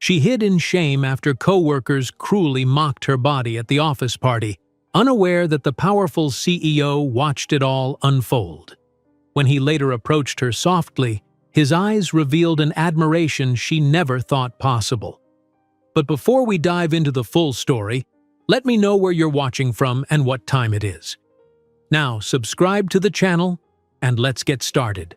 She hid in shame after co-workers cruelly mocked her body at the office party, unaware that the powerful CEO watched it all unfold. When he later approached her softly, his eyes revealed an admiration she never thought possible. But before we dive into the full story, let me know where you're watching from and what time it is. Now, subscribe to the channel, and let's get started.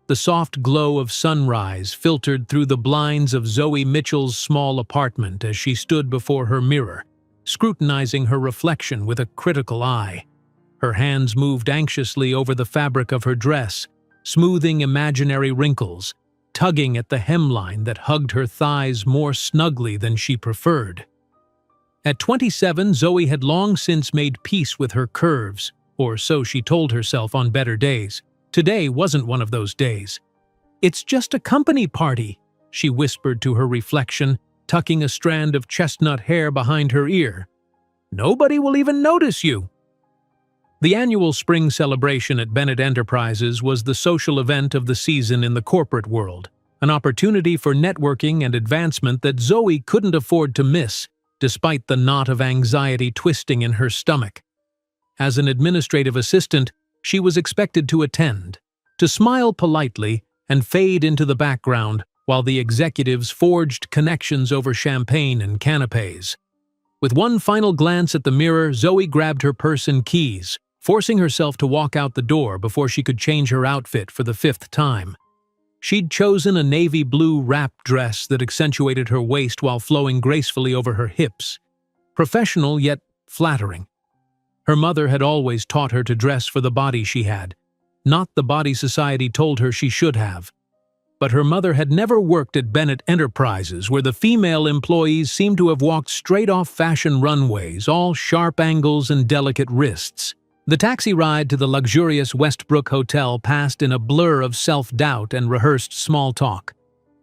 The soft glow of sunrise filtered through the blinds of Zoe Mitchell's small apartment as she stood before her mirror, scrutinizing her reflection with a critical eye. Her hands moved anxiously over the fabric of her dress, smoothing imaginary wrinkles, tugging at the hemline that hugged her thighs more snugly than she preferred. At 27, Zoe had long since made peace with her curves, or so she told herself on better days. Today wasn't one of those days. "It's just a company party," she whispered to her reflection, tucking a strand of chestnut hair behind her ear. "Nobody will even notice you." The annual spring celebration at Bennett Enterprises was the social event of the season in the corporate world, an opportunity for networking and advancement that Zoe couldn't afford to miss, despite the knot of anxiety twisting in her stomach. As an administrative assistant, she was expected to attend, to smile politely and fade into the background while the executives forged connections over champagne and canapés. With one final glance at the mirror, Zoe grabbed her purse and keys, forcing herself to walk out the door before she could change her outfit for the 5th time. She'd chosen a navy blue wrap dress that accentuated her waist while flowing gracefully over her hips. Professional yet flattering. Her mother had always taught her to dress for the body she had, not the body society told her she should have. But her mother had never worked at Bennett Enterprises, where the female employees seemed to have walked straight off fashion runways, all sharp angles and delicate wrists. The taxi ride to the luxurious Westbrook Hotel passed in a blur of self-doubt and rehearsed small talk.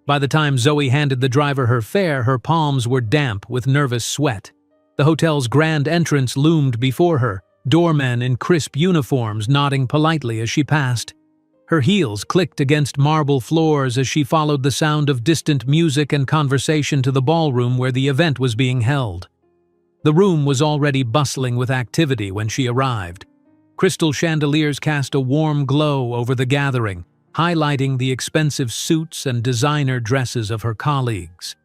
By the time Zoe handed the driver her fare, her palms were damp with nervous sweat. The hotel's grand entrance loomed before her, doormen in crisp uniforms nodding politely as she passed. Her heels clicked against marble floors as she followed the sound of distant music and conversation to the ballroom where the event was being held. The room was already bustling with activity when she arrived. Crystal chandeliers cast a warm glow over the gathering, highlighting the expensive suits and designer dresses of her colleagues.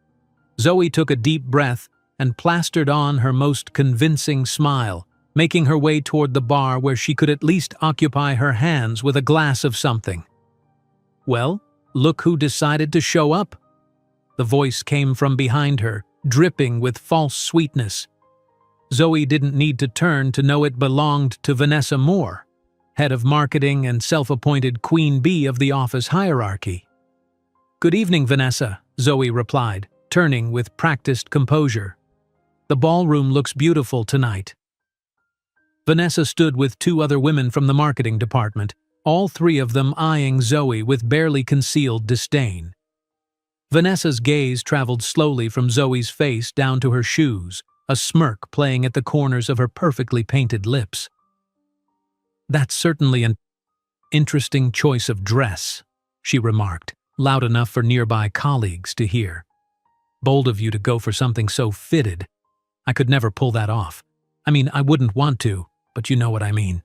Zoe took a deep breath and plastered on her most convincing smile, making her way toward the bar where she could at least occupy her hands with a glass of something. "Well, look who decided to show up." The voice came from behind her, dripping with false sweetness. Zoe didn't need to turn to know it belonged to Vanessa Moore, head of marketing and self-appointed queen bee of the office hierarchy. "Good evening, Vanessa," Zoe replied, turning with practiced composure. "The ballroom looks beautiful tonight." Vanessa stood with 2 other women from the marketing department, all 3 of them eyeing Zoe with barely concealed disdain. Vanessa's gaze traveled slowly from Zoe's face down to her shoes, a smirk playing at the corners of her perfectly painted lips. "That's certainly an interesting choice of dress," she remarked, loud enough for nearby colleagues to hear. "Bold of you to go for something so fitted. I could never pull that off. I mean, I wouldn't want to, but you know what I mean."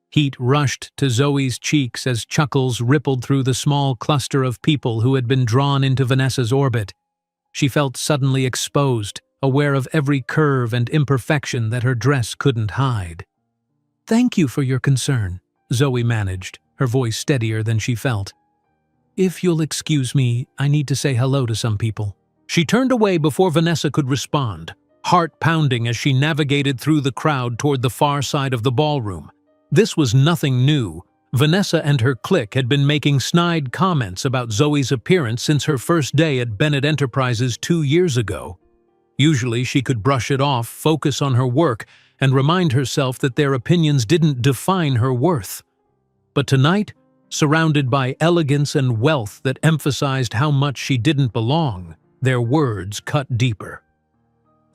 Heat rushed to Zoe's cheeks as chuckles rippled through the small cluster of people who had been drawn into Vanessa's orbit. She felt suddenly exposed, aware of every curve and imperfection that her dress couldn't hide. "Thank you for your concern," Zoe managed, her voice steadier than she felt. "If you'll excuse me, I need to say hello to some people." She turned away before Vanessa could respond, heart pounding as she navigated through the crowd toward the far side of the ballroom. This was nothing new. Vanessa and her clique had been making snide comments about Zoe's appearance since her first day at Bennett Enterprises 2 years ago. Usually she could brush it off, focus on her work, and remind herself that their opinions didn't define her worth. But tonight, surrounded by elegance and wealth that emphasized how much she didn't belong, their words cut deeper.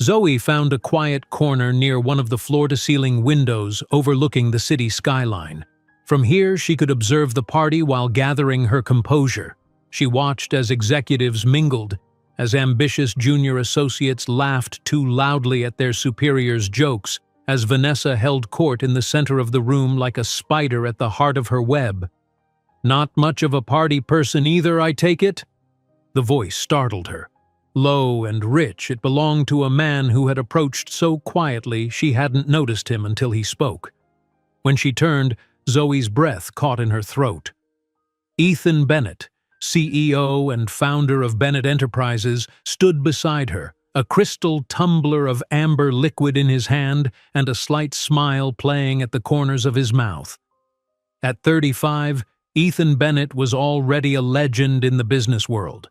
Zoe found a quiet corner near one of the floor-to-ceiling windows overlooking the city skyline. From here, she could observe the party while gathering her composure. She watched as executives mingled, as ambitious junior associates laughed too loudly at their superiors' jokes, as Vanessa held court in the center of the room like a spider at the heart of her web. "Not much of a party person either, I take it?" The voice startled her. Low and rich, it belonged to a man who had approached so quietly she hadn't noticed him until he spoke. When she turned, Zoe's breath caught in her throat. Ethan Bennett, CEO and founder of Bennett Enterprises, stood beside her, a crystal tumbler of amber liquid in his hand and a slight smile playing at the corners of his mouth. At 35, Ethan Bennett was already a legend in the business world.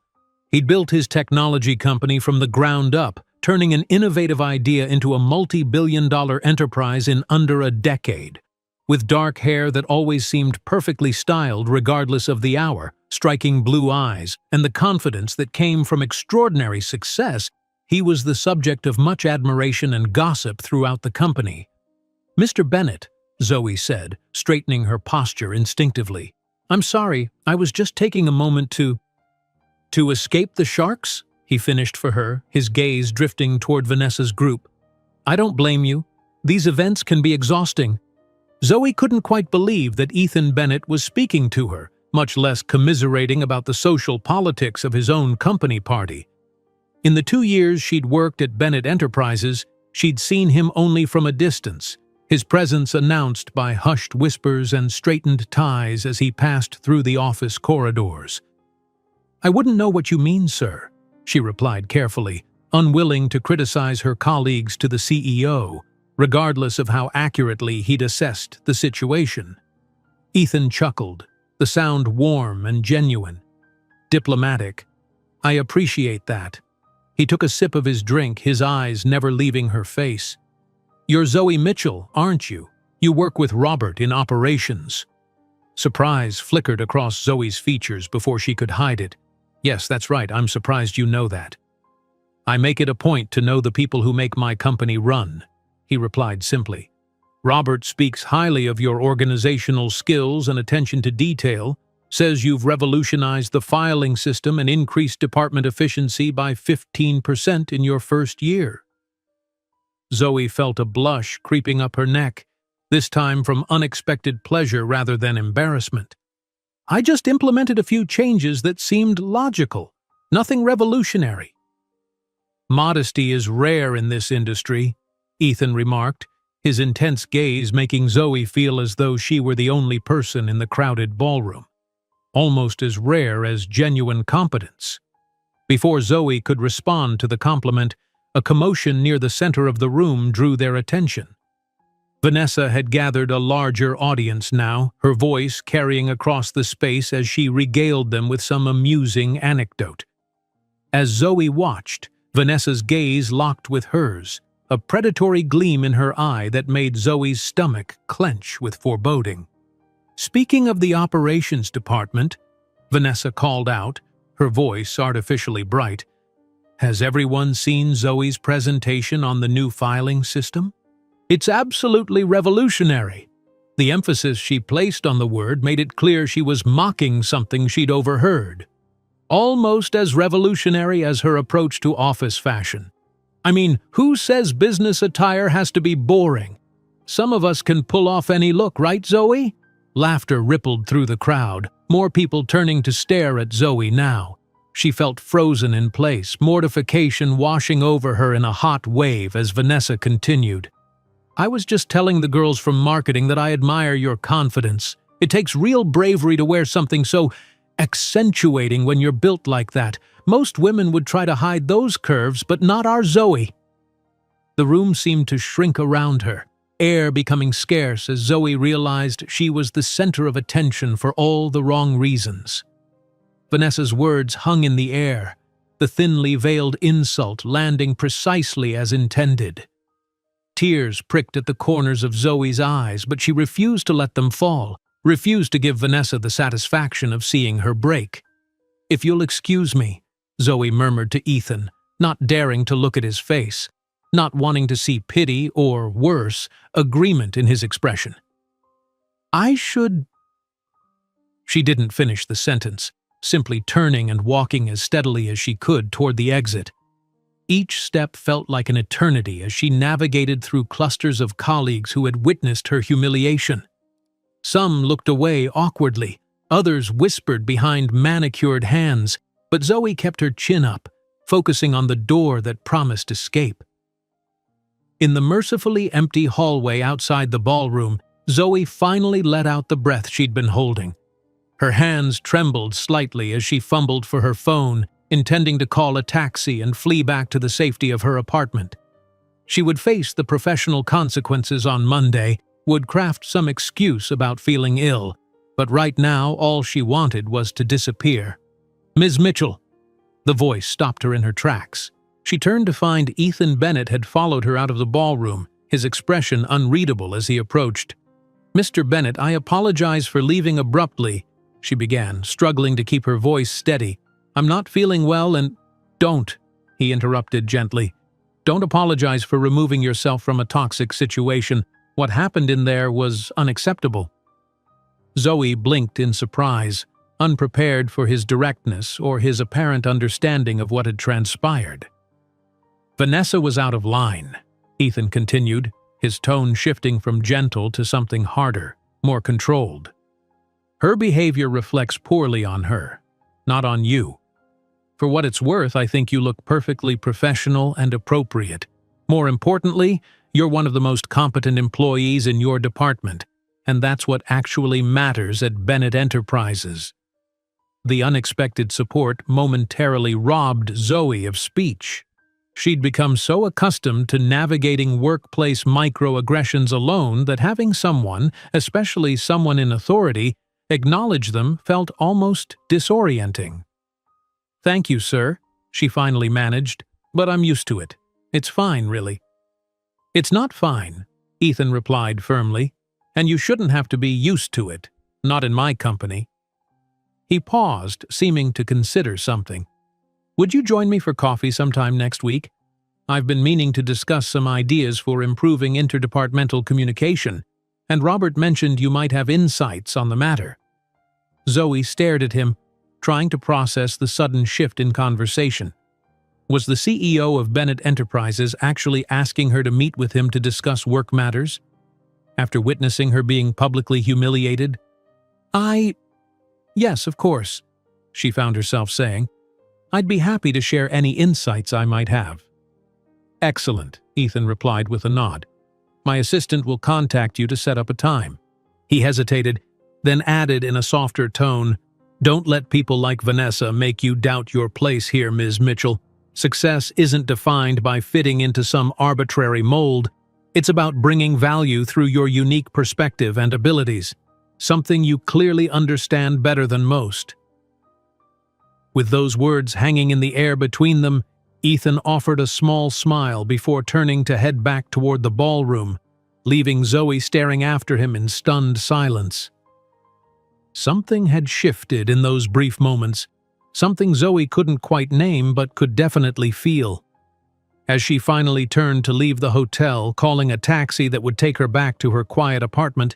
He'd built his technology company from the ground up, turning an innovative idea into a multi-billion-dollar enterprise in under a decade. With dark hair that always seemed perfectly styled regardless of the hour, striking blue eyes, and the confidence that came from extraordinary success, he was the subject of much admiration and gossip throughout the company. "Mr. Bennett," Zoe said, straightening her posture instinctively. "I'm sorry, I was just taking a moment to escape the sharks?" he finished for her, his gaze drifting toward Vanessa's group. "I don't blame you. These events can be exhausting." Zoe couldn't quite believe that Ethan Bennett was speaking to her, much less commiserating about the social politics of his own company party. In the 2 years she'd worked at Bennett Enterprises, she'd seen him only from a distance, his presence announced by hushed whispers and straightened ties as he passed through the office corridors. "I wouldn't know what you mean, sir," she replied carefully, unwilling to criticize her colleagues to the CEO, regardless of how accurately he'd assessed the situation. Ethan chuckled, the sound warm and genuine. "Diplomatic. I appreciate that." He took a sip of his drink, his eyes never leaving her face. "You're Zoe Mitchell, aren't you? You work with Robert in operations." Surprise flickered across Zoe's features before she could hide it. "Yes, that's right, I'm surprised you know that." "I make it a point to know the people who make my company run," he replied simply. "Robert speaks highly of your organizational skills and attention to detail, says you've revolutionized the filing system and increased department efficiency by 15% in your first year." Zoe felt a blush creeping up her neck, this time from unexpected pleasure rather than embarrassment. "I just implemented a few changes that seemed logical, nothing revolutionary." "Modesty is rare in this industry," Ethan remarked, his intense gaze making Zoe feel as though she were the only person in the crowded ballroom. Almost as rare as genuine competence. Before Zoe could respond to the compliment, a commotion near the center of the room drew their attention. Vanessa had gathered a larger audience now, her voice carrying across the space as she regaled them with some amusing anecdote. As Zoe watched, Vanessa's gaze locked with hers, a predatory gleam in her eye that made Zoe's stomach clench with foreboding. "Speaking of the operations department," Vanessa called out, her voice artificially bright, "has everyone seen Zoe's presentation on the new filing system? It's absolutely revolutionary." The emphasis she placed on the word made it clear she was mocking something she'd overheard. "Almost as revolutionary as her approach to office fashion. I mean, who says business attire has to be boring? Some of us can pull off any look, right, Zoe?" Laughter rippled through the crowd, more people turning to stare at Zoe now. She felt frozen in place, mortification washing over her in a hot wave as Vanessa continued. "I was just telling the girls from marketing that I admire your confidence. It takes real bravery to wear something so accentuating when you're built like that. Most women would try to hide those curves, but not our Zoe." The room seemed to shrink around her, air becoming scarce as Zoe realized she was the center of attention for all the wrong reasons. Vanessa's words hung in the air, the thinly veiled insult landing precisely as intended. Tears pricked at the corners of Zoe's eyes, but she refused to let them fall, refused to give Vanessa the satisfaction of seeing her break. "If you'll excuse me," Zoe murmured to Ethan, not daring to look at his face, not wanting to see pity or, worse, agreement in his expression. "I should—" She didn't finish the sentence. simply turning and walking as steadily as she could toward the exit. Each step felt like an eternity as she navigated through clusters of colleagues who had witnessed her humiliation. Some looked away awkwardly, others whispered behind manicured hands, but Zoe kept her chin up, focusing on the door that promised escape. In the mercifully empty hallway outside the ballroom, Zoe finally let out the breath she'd been holding. Her hands trembled slightly as she fumbled for her phone, intending to call a taxi and flee back to the safety of her apartment. She would face the professional consequences on Monday, would craft some excuse about feeling ill, but right now all she wanted was to disappear. "Ms. Mitchell!" The voice stopped her in her tracks. She turned to find Ethan Bennett had followed her out of the ballroom, his expression unreadable as he approached. "Mr. Bennett, I apologize for leaving abruptly," she began, struggling to keep her voice steady. "I'm not feeling well and—" "Don't," he interrupted gently. "Don't apologize for removing yourself from a toxic situation. What happened in there was unacceptable." Zoe blinked in surprise, unprepared for his directness or his apparent understanding of what had transpired. "Vanessa was out of line," Ethan continued, his tone shifting from gentle to something harder, more controlled. "Her behavior reflects poorly on her, not on you. For what it's worth, I think you look perfectly professional and appropriate. More importantly, you're one of the most competent employees in your department, and that's what actually matters at Bennett Enterprises." The unexpected support momentarily robbed Zoe of speech. She'd become so accustomed to navigating workplace microaggressions alone that having someone, especially someone in authority, acknowledge them felt almost disorienting. "Thank you, sir," she finally managed, "but I'm used to it. It's fine, really." "It's not fine," Ethan replied firmly, "and you shouldn't have to be used to it, not in my company." He paused, seeming to consider something. "Would you join me for coffee sometime next week? I've been meaning to discuss some ideas for improving interdepartmental communication, and Robert mentioned you might have insights on the matter." Zoe stared at him, trying to process the sudden shift in conversation. Was the CEO of Bennett Enterprises actually asking her to meet with him to discuss work matters? After witnessing her being publicly humiliated? Yes, of course," she found herself saying. "I'd be happy to share any insights I might have." "Excellent," Ethan replied with a nod. "My assistant will contact you to set up a time." He hesitated, then added in a softer tone, "Don't let people like Vanessa make you doubt your place here, Ms. Mitchell. Success isn't defined by fitting into some arbitrary mold. It's about bringing value through your unique perspective and abilities, something you clearly understand better than most." With those words hanging in the air between them, Ethan offered a small smile before turning to head back toward the ballroom, leaving Zoe staring after him in stunned silence. Something had shifted in those brief moments, something Zoe couldn't quite name but could definitely feel. As she finally turned to leave the hotel, calling a taxi that would take her back to her quiet apartment,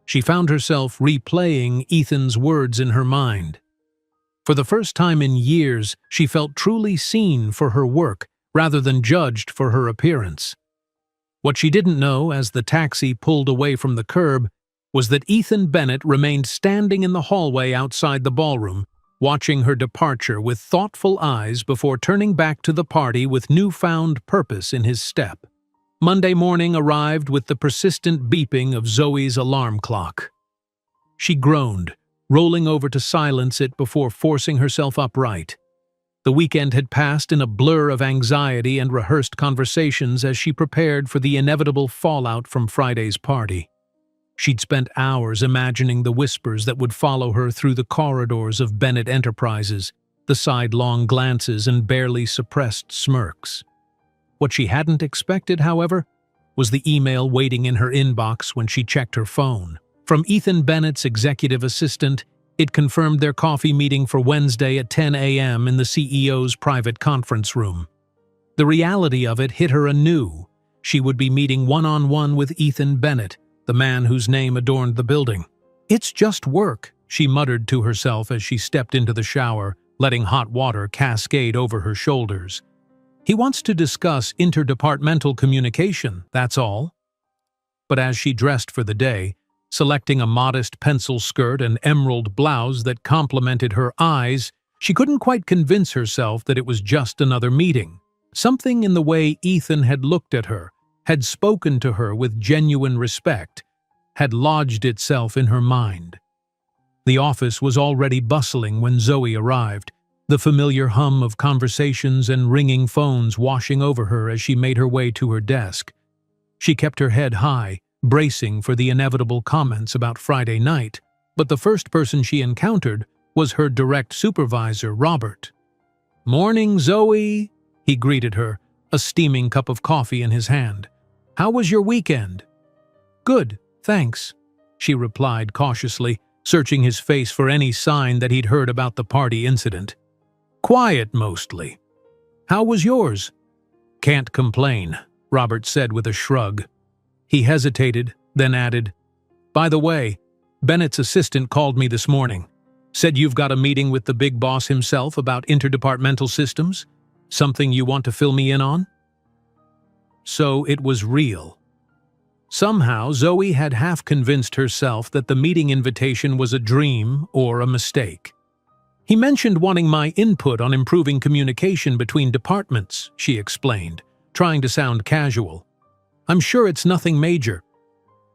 she found herself replaying Ethan's words in her mind. For the first time in years, she felt truly seen for her work rather than judged for her appearance. What she didn't know as the taxi pulled away from the curb was that Ethan Bennett remained standing in the hallway outside the ballroom, watching her departure with thoughtful eyes before turning back to the party with newfound purpose in his step. Monday morning arrived with the persistent beeping of Zoe's alarm clock. She groaned, rolling over to silence it before forcing herself upright. The weekend had passed in a blur of anxiety and rehearsed conversations as she prepared for the inevitable fallout from Friday's party. She'd spent hours imagining the whispers that would follow her through the corridors of Bennett Enterprises, the sidelong glances and barely suppressed smirks. What she hadn't expected, however, was the email waiting in her inbox when she checked her phone. From Ethan Bennett's executive assistant, it confirmed their coffee meeting for Wednesday at 10 a.m. in the CEO's private conference room. The reality of it hit her anew. She would be meeting one-on-one with Ethan Bennett, the man whose name adorned the building. "It's just work," she muttered to herself as she stepped into the shower, letting hot water cascade over her shoulders. He wants to discuss interdepartmental communication, that's all. But as she dressed for the day, selecting a modest pencil skirt and emerald blouse that complemented her eyes, she couldn't quite convince herself that it was just another meeting. Something in the way Ethan had looked at her, had spoken to her with genuine respect, had lodged itself in her mind. The office was already bustling when Zoe arrived, the familiar hum of conversations and ringing phones washing over her as she made her way to her desk. She kept her head high, bracing for the inevitable comments about Friday night, but the first person she encountered was her direct supervisor, Robert. "Morning, Zoe," he greeted her, a steaming cup of coffee in his hand. "How was your weekend?" "Good, thanks," she replied cautiously, searching his face for any sign that he'd heard about the party incident. "Quiet, mostly. How was yours?" "Can't complain," Robert said with a shrug. He hesitated, then added, "By the way, Bennett's assistant called me this morning. Said you've got a meeting with the big boss himself about interdepartmental systems? Something you want to fill me in on?" So it was real. Somehow, Zoe had half convinced herself that the meeting invitation was a dream or a mistake. "He mentioned wanting my input on improving communication between departments," she explained, trying to sound casual. "I'm sure it's nothing major."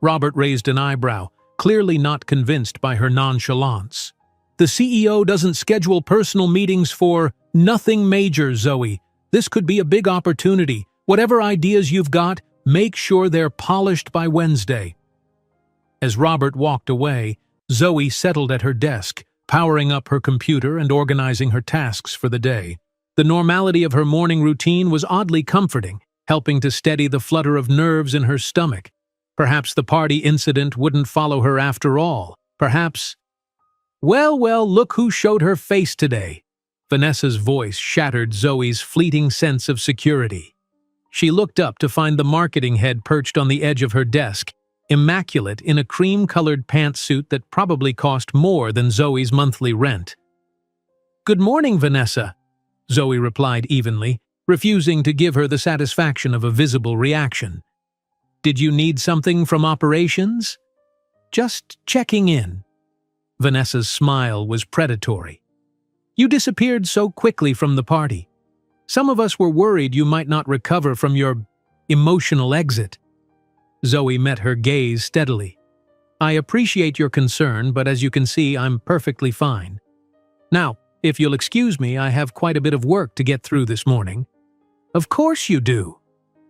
Robert raised an eyebrow, clearly not convinced by her nonchalance. "The CEO doesn't schedule personal meetings for nothing major, Zoe. This could be a big opportunity. Whatever ideas you've got, make sure they're polished by Wednesday." As Robert walked away, Zoe settled at her desk, powering up her computer and organizing her tasks for the day. The normality of her morning routine was oddly comforting, helping to steady the flutter of nerves in her stomach. Perhaps the party incident wouldn't follow her after all. Perhaps... Well, look who showed her face today. Vanessa's voice shattered Zoe's fleeting sense of security. She looked up to find the marketing head perched on the edge of her desk, immaculate in a cream-colored pantsuit that probably cost more than Zoe's monthly rent. "Good morning, Vanessa," Zoe replied evenly, refusing to give her the satisfaction of a visible reaction. "Did you need something from operations?" "Just checking in." Vanessa's smile was predatory. "You disappeared so quickly from the party. Some of us were worried you might not recover from your emotional exit." Zoe met her gaze steadily. "I appreciate your concern, but as you can see, I'm perfectly fine. Now, if you'll excuse me, I have quite a bit of work to get through this morning." "Of course you do."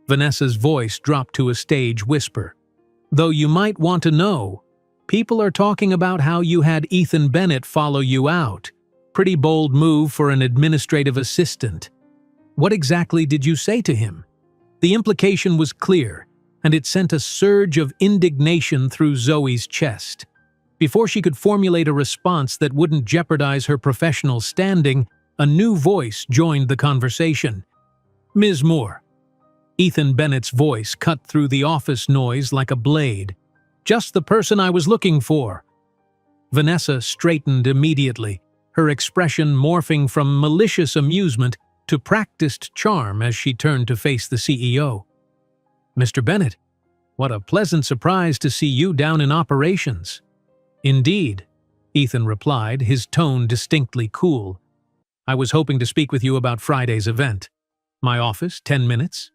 Vanessa's voice dropped to a stage whisper. "Though you might want to know, people are talking about how you had Ethan Bennett follow you out. Pretty bold move for an administrative assistant. What exactly did you say to him?" The implication was clear, and it sent a surge of indignation through Zoe's chest. Before she could formulate a response that wouldn't jeopardize her professional standing, a new voice joined the conversation. "Ms. Moore." Ethan Bennett's voice cut through the office noise like a blade. "Just the person I was looking for." Vanessa straightened immediately, her expression morphing from malicious amusement to practiced charm as she turned to face the CEO. "Mr. Bennett, what a pleasant surprise to see you down in operations." "Indeed," Ethan replied, his tone distinctly cool. "I was hoping to speak with you about Friday's event. My office, 10 minutes?"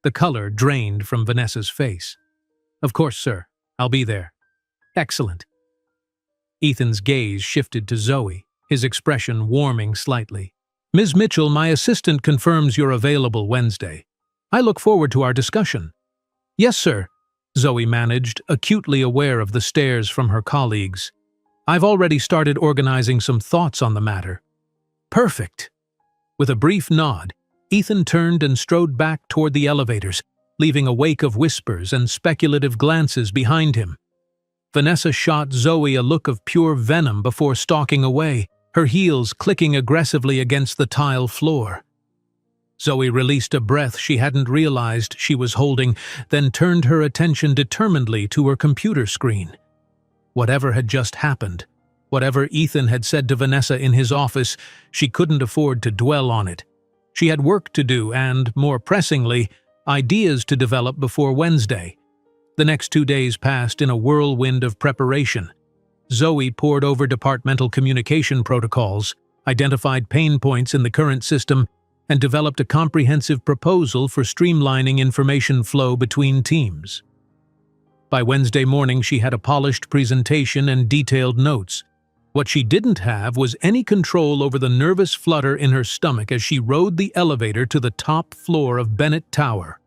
The color drained from Vanessa's face. "Of course, sir. I'll be there." "Excellent." Ethan's gaze shifted to Zoe, his expression warming slightly. "Ms. Mitchell, my assistant confirms you're available Wednesday. I look forward to our discussion." "Yes, sir," Zoe managed, acutely aware of the stares from her colleagues. "I've already started organizing some thoughts on the matter." "Perfect." With a brief nod, Ethan turned and strode back toward the elevators, leaving a wake of whispers and speculative glances behind him. Vanessa shot Zoe a look of pure venom before stalking away, her heels clicking aggressively against the tile floor. Zoe released a breath she hadn't realized she was holding, then turned her attention determinedly to her computer screen. Whatever had just happened, Whatever Ethan had said to Vanessa in his office, she couldn't afford to dwell on it. She had work to do and, more pressingly, ideas to develop before Wednesday. The next 2 days passed in a whirlwind of preparation. Zoe pored over departmental communication protocols, identified pain points in the current system, and developed a comprehensive proposal for streamlining information flow between teams. By Wednesday morning, she had a polished presentation and detailed notes. What she didn't have was any control over the nervous flutter in her stomach as she rode the elevator to the top floor of Bennett Tower.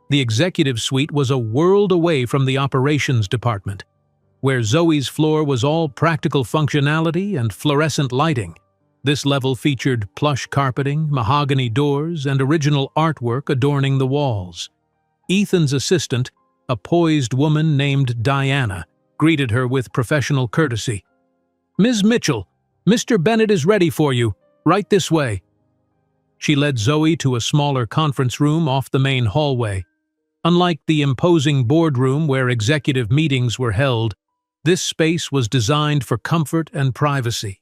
The executive suite was a world away from the operations department, where Zoe's floor was all practical functionality and fluorescent lighting. This level featured plush carpeting, mahogany doors, and original artwork adorning the walls. Ethan's assistant, a poised woman named Diana, greeted her with professional courtesy. "Ms. Mitchell, Mr. Bennett is ready for you. Right this way." She led Zoe to a smaller conference room off the main hallway. Unlike the imposing boardroom where executive meetings were held, this space was designed for comfort and privacy.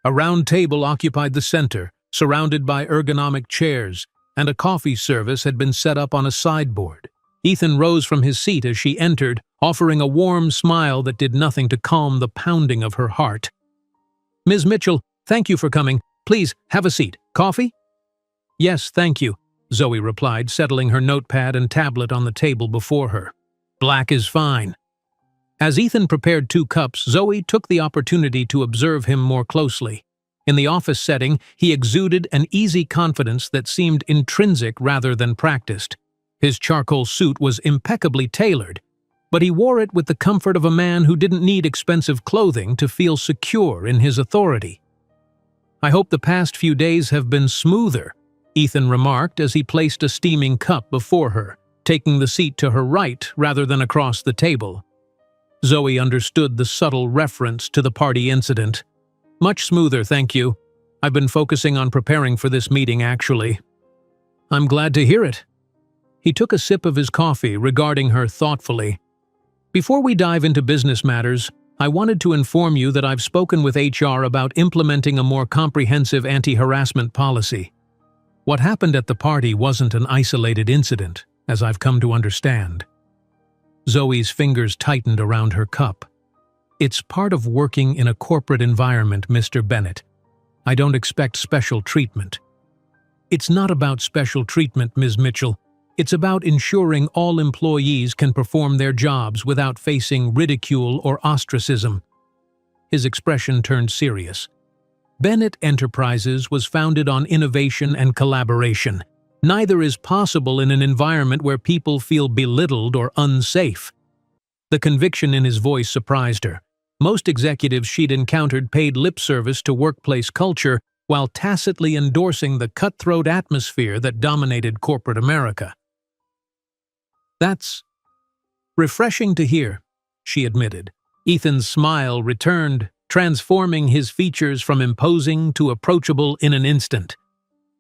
A round table occupied the center, surrounded by ergonomic chairs, and a coffee service had been set up on a sideboard. Ethan rose from his seat as she entered, offering a warm smile that did nothing to calm the pounding of her heart. "Ms. Mitchell, thank you for coming. Please, have a seat. Coffee?" "Yes, thank you," Zoe replied, settling her notepad and tablet on the table before her. "Black is fine." As Ethan prepared 2 cups, Zoe took the opportunity to observe him more closely. In the office setting, he exuded an easy confidence that seemed intrinsic rather than practiced. His charcoal suit was impeccably tailored, but he wore it with the comfort of a man who didn't need expensive clothing to feel secure in his authority. "I hope the past few days have been smoother," Ethan remarked as he placed a steaming cup before her, taking the seat to her right rather than across the table. Zoe understood the subtle reference to the party incident. "Much smoother, thank you. I've been focusing on preparing for this meeting, actually." "I'm glad to hear it." He took a sip of his coffee, regarding her thoughtfully. "Before we dive into business matters, I wanted to inform you that I've spoken with HR about implementing a more comprehensive anti-harassment policy. What happened at the party wasn't an isolated incident, as I've come to understand." Zoe's fingers tightened around her cup. "It's part of working in a corporate environment, Mr. Bennett. I don't expect special treatment." "It's not about special treatment, Ms. Mitchell. It's about ensuring all employees can perform their jobs without facing ridicule or ostracism." His expression turned serious. Bennett Enterprises was founded on innovation and collaboration. Neither is possible in an environment where people feel belittled or unsafe. The conviction in his voice surprised her. Most executives she'd encountered paid lip service to workplace culture while tacitly endorsing the cutthroat atmosphere that dominated corporate America. "That's refreshing to hear," she admitted. Ethan's smile returned, transforming his features from imposing to approachable in an instant.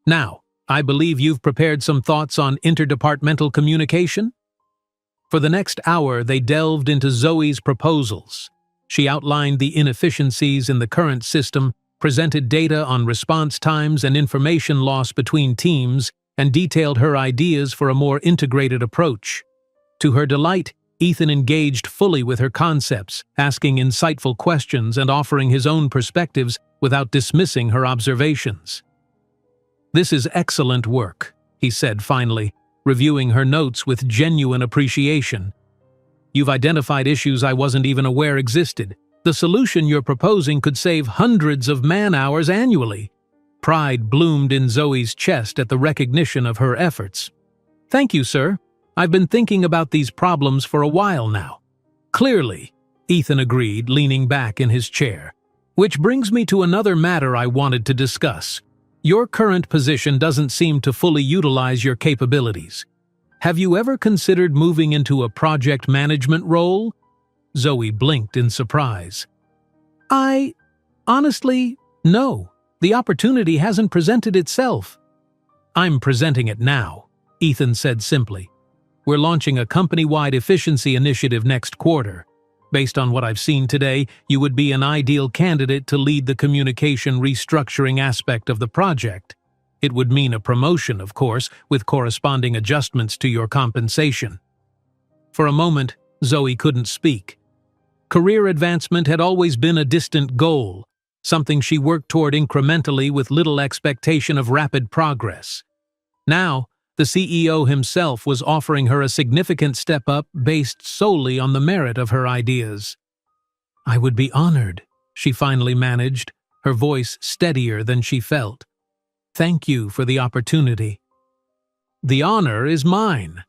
"Now, I believe you've prepared some thoughts on interdepartmental communication?" For the next hour, they delved into Zoe's proposals. She outlined the inefficiencies in the current system, presented data on response times and information loss between teams, and detailed her ideas for a more integrated approach. To her delight, Ethan engaged fully with her concepts, asking insightful questions and offering his own perspectives without dismissing her observations. "This is excellent work," he said finally, reviewing her notes with genuine appreciation. "You've identified issues I wasn't even aware existed. The solution you're proposing could save hundreds of man-hours annually." Pride bloomed in Zoe's chest at the recognition of her efforts. "Thank you, sir. I've been thinking about these problems for a while now." "Clearly," Ethan agreed, leaning back in his chair. "Which brings me to another matter I wanted to discuss. Your current position doesn't seem to fully utilize your capabilities. Have you ever considered moving into a project management role?" Zoe blinked in surprise. Honestly, no. The opportunity hasn't presented itself." "I'm presenting it now," Ethan said simply. "We're launching a company-wide efficiency initiative next quarter. Based on what I've seen today, you would be an ideal candidate to lead the communication restructuring aspect of the project. It would mean a promotion, of course, with corresponding adjustments to your compensation." For a moment, Zoe couldn't speak. Career advancement had always been a distant goal, something she worked toward incrementally with little expectation of rapid progress. Now, the CEO himself was offering her a significant step up based solely on the merit of her ideas. "I would be honored," she finally managed, her voice steadier than she felt. "Thank you for the opportunity." "The honor is mine,"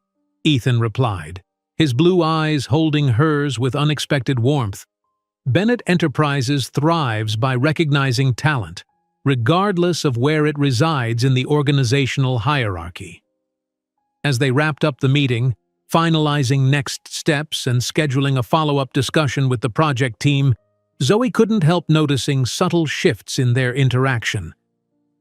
Ethan replied, his blue eyes holding hers with unexpected warmth. Bennett Enterprises thrives by recognizing talent, regardless of where it resides in the organizational hierarchy. As they wrapped up the meeting, finalizing next steps and scheduling a follow-up discussion with the project team, Zoe couldn't help noticing subtle shifts in their interaction.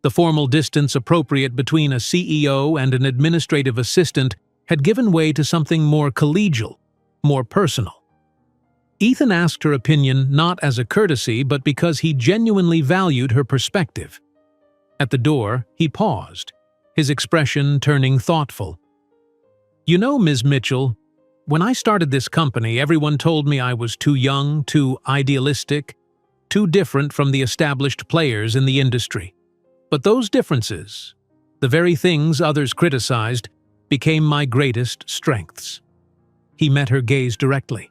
The formal distance appropriate between a CEO and an administrative assistant had given way to something more collegial, more personal. Ethan asked her opinion not as a courtesy, but because he genuinely valued her perspective. At the door, he paused, his expression turning thoughtful. "You know, Ms. Mitchell, when I started this company, everyone told me I was too young, too idealistic, too different from the established players in the industry. But those differences, the very things others criticized, became my greatest strengths." He met her gaze directly.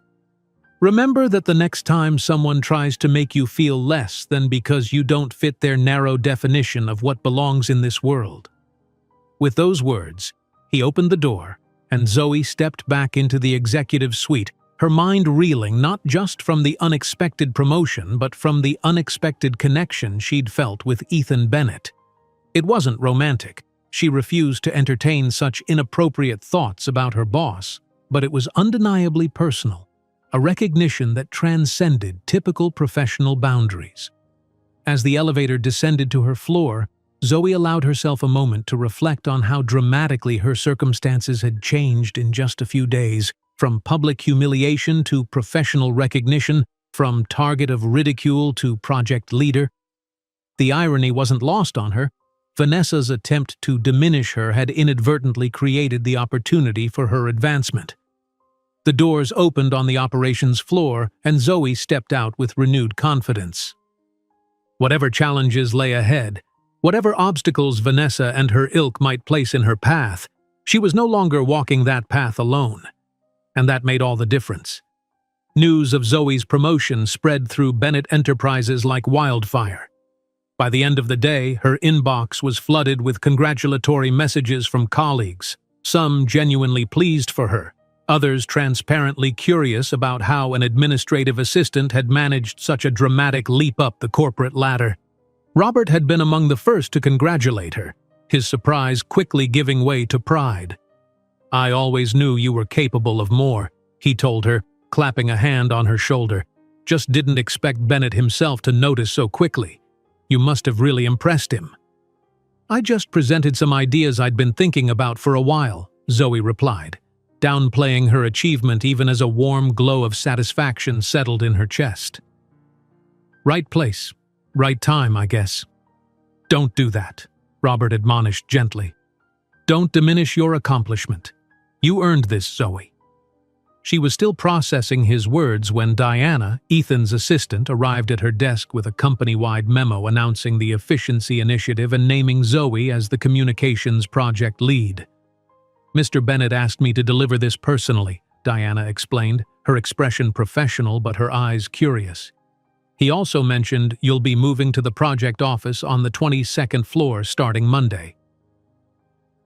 "Remember that the next time someone tries to make you feel less than because you don't fit their narrow definition of what belongs in this world." With those words, he opened the door, and Zoe stepped back into the executive suite, her mind reeling not just from the unexpected promotion but from the unexpected connection she'd felt with Ethan Bennett. It wasn't romantic. She refused to entertain such inappropriate thoughts about her boss, but it was undeniably personal, a recognition that transcended typical professional boundaries. As the elevator descended to her floor, Zoe allowed herself a moment to reflect on how dramatically her circumstances had changed in just a few days, from public humiliation to professional recognition, from target of ridicule to project leader. The irony wasn't lost on her. Vanessa's attempt to diminish her had inadvertently created the opportunity for her advancement. The doors opened on the operations floor, and Zoe stepped out with renewed confidence. Whatever challenges lay ahead, whatever obstacles Vanessa and her ilk might place in her path, she was no longer walking that path alone. And that made all the difference. News of Zoe's promotion spread through Bennett Enterprises like wildfire. By the end of the day, her inbox was flooded with congratulatory messages from colleagues, some genuinely pleased for her, others transparently curious about how an administrative assistant had managed such a dramatic leap up the corporate ladder. Robert had been among the first to congratulate her, his surprise quickly giving way to pride. "I always knew you were capable of more," he told her, clapping a hand on her shoulder. "Just didn't expect Bennett himself to notice so quickly. You must have really impressed him." "I just presented some ideas I'd been thinking about for a while," Zoe replied, downplaying her achievement even as a warm glow of satisfaction settled in her chest. "Right place, right time, I guess." "Don't do that," Robert admonished gently. "Don't diminish your accomplishment. You earned this, Zoe." She was still processing his words when Diana, Ethan's assistant, arrived at her desk with a company-wide memo announcing the efficiency initiative and naming Zoe as the communications project lead. "Mr. Bennett asked me to deliver this personally," Diana explained, her expression professional but her eyes curious. "He also mentioned you'll be moving to the project office on the 22nd floor starting Monday."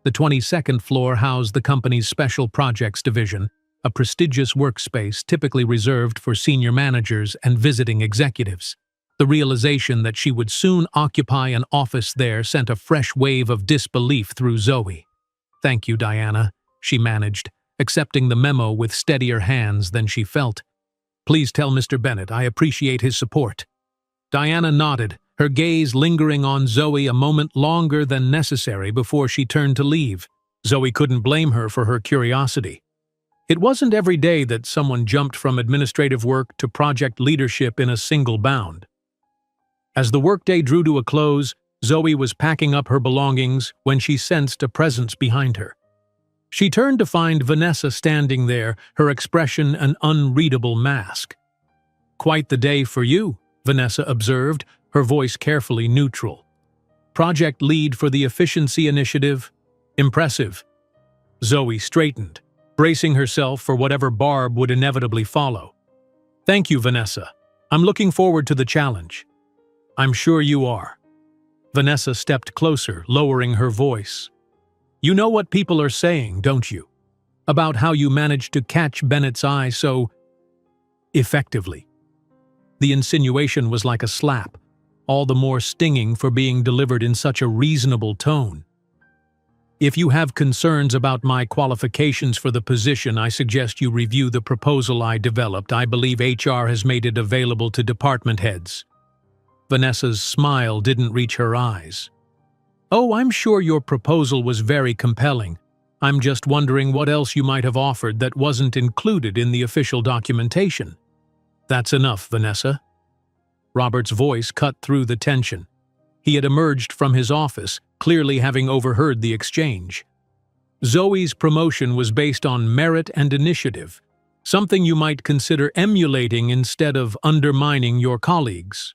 The 22nd floor housed the company's Special Projects Division, a prestigious workspace typically reserved for senior managers and visiting executives. The realization that she would soon occupy an office there sent a fresh wave of disbelief through Zoe. "Thank you, Diana," she managed, accepting the memo with steadier hands than she felt. "Please tell Mr. Bennett I appreciate his support." Diana nodded, her gaze lingering on Zoe a moment longer than necessary before she turned to leave. Zoe couldn't blame her for her curiosity. It wasn't every day that someone jumped from administrative work to project leadership in a single bound. As the workday drew to a close, Zoe was packing up her belongings when she sensed a presence behind her. She turned to find Vanessa standing there, her expression an unreadable mask. "Quite the day for you," Vanessa observed, her voice carefully neutral. "Project lead for the efficiency initiative? Impressive." Zoe straightened, bracing herself for whatever barb would inevitably follow. "Thank you, Vanessa. I'm looking forward to the challenge." "I'm sure you are." Vanessa stepped closer, lowering her voice. "You know what people are saying, don't you? About how you managed to catch Bennett's eye so effectively." The insinuation was like a slap, all the more stinging for being delivered in such a reasonable tone. "If you have concerns about my qualifications for the position, I suggest you review the proposal I developed. I believe HR has made it available to department heads." Vanessa's smile didn't reach her eyes. "Oh, I'm sure your proposal was very compelling. I'm just wondering what else you might have offered that wasn't included in the official documentation." "That's enough, Vanessa." Robert's voice cut through the tension. He had emerged from his office, clearly having overheard the exchange. "Zoe's promotion was based on merit and initiative, something you might consider emulating instead of undermining your colleagues."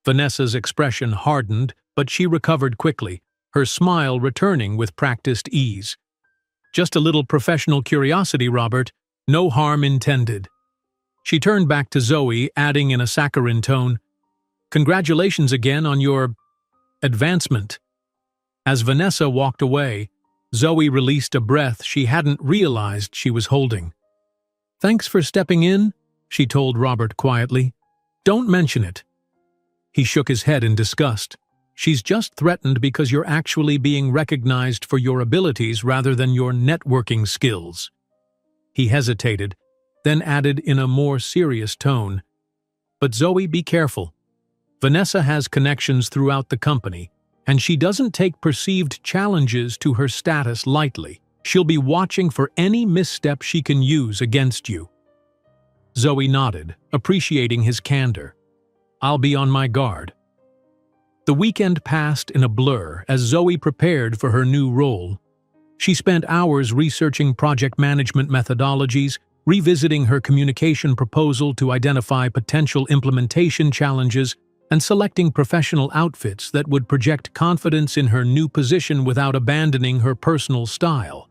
Vanessa's expression hardened, but she recovered quickly, her smile returning with practiced ease. "Just a little professional curiosity, Robert. No harm intended." She turned back to Zoe, adding in a saccharine tone, "Congratulations again on your advancement." As Vanessa walked away, Zoe released a breath she hadn't realized she was holding. "Thanks for stepping in," she told Robert quietly. "Don't mention it." He shook his head in disgust. "She's just threatened because you're actually being recognized for your abilities rather than your networking skills." He hesitated, then added in a more serious tone, "But Zoe, be careful. Vanessa has connections throughout the company, and she doesn't take perceived challenges to her status lightly. She'll be watching for any misstep she can use against you." Zoe nodded, appreciating his candor. "I'll be on my guard." The weekend passed in a blur as Zoe prepared for her new role. She spent hours researching project management methodologies, revisiting her communication proposal to identify potential implementation challenges, and selecting professional outfits that would project confidence in her new position without abandoning her personal style.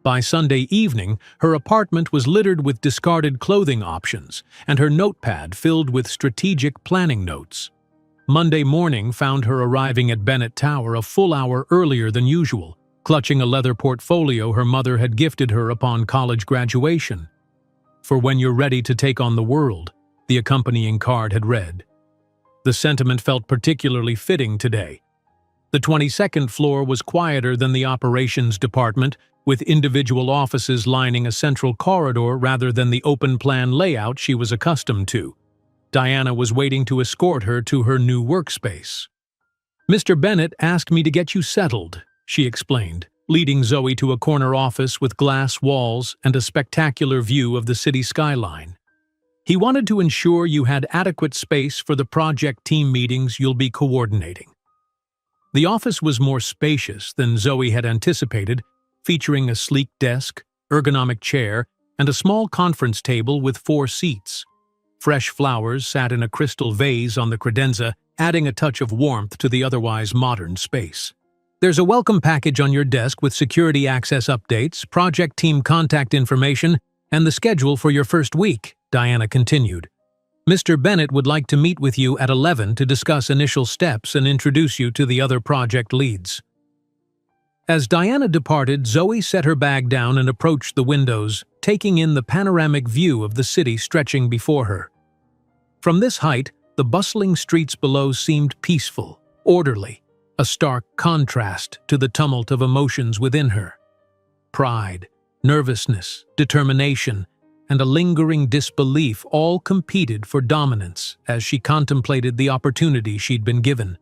By Sunday evening, her apartment was littered with discarded clothing options, and her notepad filled with strategic planning notes. Monday morning found her arriving at Bennett Tower a full hour earlier than usual, clutching a leather portfolio her mother had gifted her upon college graduation. "For when you're ready to take on the world," the accompanying card had read. The sentiment felt particularly fitting today. The 22nd floor was quieter than the operations department, with individual offices lining a central corridor rather than the open-plan layout she was accustomed to. Diana was waiting to escort her to her new workspace. "Mr. Bennett asked me to get you settled," she explained, leading Zoe to a corner office with glass walls and a spectacular view of the city skyline. "He wanted to ensure you had adequate space for the project team meetings you'll be coordinating." The office was more spacious than Zoe had anticipated, featuring a sleek desk, ergonomic chair, and a small conference table with 4 seats. Fresh flowers sat in a crystal vase on the credenza, adding a touch of warmth to the otherwise modern space. "There's a welcome package on your desk with security access updates, project team contact information, and the schedule for your first week," Diana continued. "Mr. Bennett would like to meet with you at 11 to discuss initial steps and introduce you to the other project leads." As Diana departed, Zoe set her bag down and approached the windows, taking in the panoramic view of the city stretching before her. From this height, the bustling streets below seemed peaceful, orderly, a stark contrast to the tumult of emotions within her. Pride, nervousness, determination, and a lingering disbelief all competed for dominance as she contemplated the opportunity she'd been given.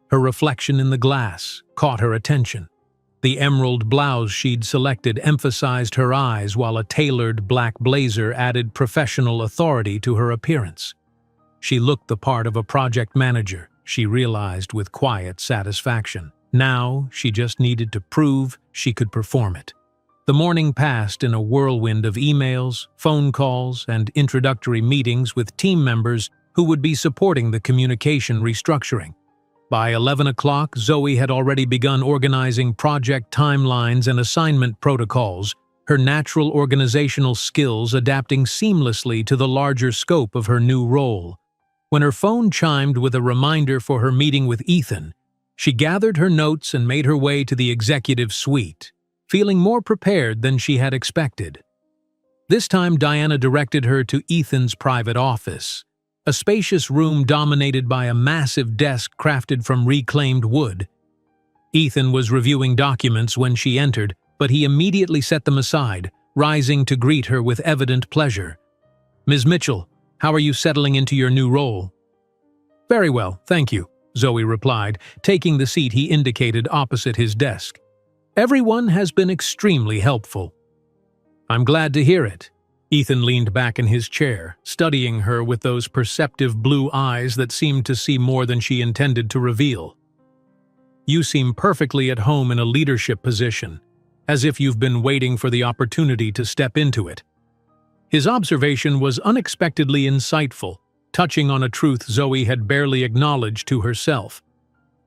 Her reflection in the glass caught her attention. The emerald blouse she'd selected emphasized her eyes, while a tailored black blazer added professional authority to her appearance. She looked the part of a project manager, she realized with quiet satisfaction. Now, she just needed to prove she could perform it. The morning passed in a whirlwind of emails, phone calls, and introductory meetings with team members who would be supporting the communication restructuring. By 11 o'clock, Zoe had already begun organizing project timelines and assignment protocols, her natural organizational skills adapting seamlessly to the larger scope of her new role. When her phone chimed with a reminder for her meeting with Ethan, she gathered her notes and made her way to the executive suite, feeling more prepared than she had expected. This time, Diana directed her to Ethan's private office, a spacious room dominated by a massive desk crafted from reclaimed wood. Ethan was reviewing documents when she entered, but he immediately set them aside, rising to greet her with evident pleasure. "Ms. Mitchell, how are you settling into your new role?" "Very well, thank you," Zoe replied, taking the seat he indicated opposite his desk. "Everyone has been extremely helpful." "I'm glad to hear it." Ethan leaned back in his chair, studying her with those perceptive blue eyes that seemed to see more than she intended to reveal. "You seem perfectly at home in a leadership position, as if you've been waiting for the opportunity to step into it." His observation was unexpectedly insightful, touching on a truth Zoe had barely acknowledged to herself.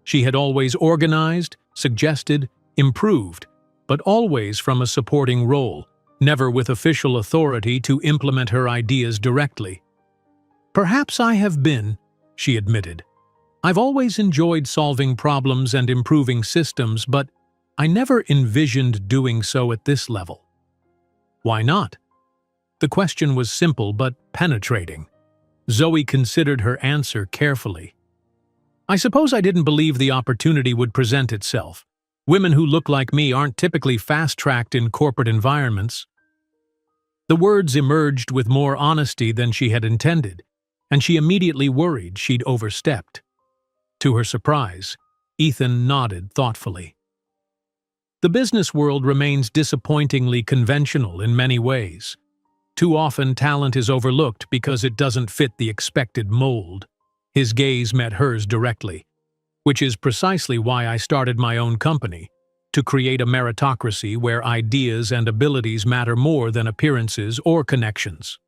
She had always organized, suggested, improved, but always from a supporting role, never with official authority to implement her ideas directly. "Perhaps I have been," she admitted. "I've always enjoyed solving problems and improving systems, but I never envisioned doing so at this level." "Why not?" The question was simple but penetrating. Zoe considered her answer carefully. "I suppose I didn't believe the opportunity would present itself. Women who look like me aren't typically fast-tracked in corporate environments." The words emerged with more honesty than she had intended, and she immediately worried she'd overstepped. To her surprise, Ethan nodded thoughtfully. The business world remains disappointingly conventional in many ways. Too often, talent is overlooked because it doesn't fit the expected mold. His gaze met hers directly, which is precisely why I started my own company, to create a meritocracy where ideas and abilities matter more than appearances or connections.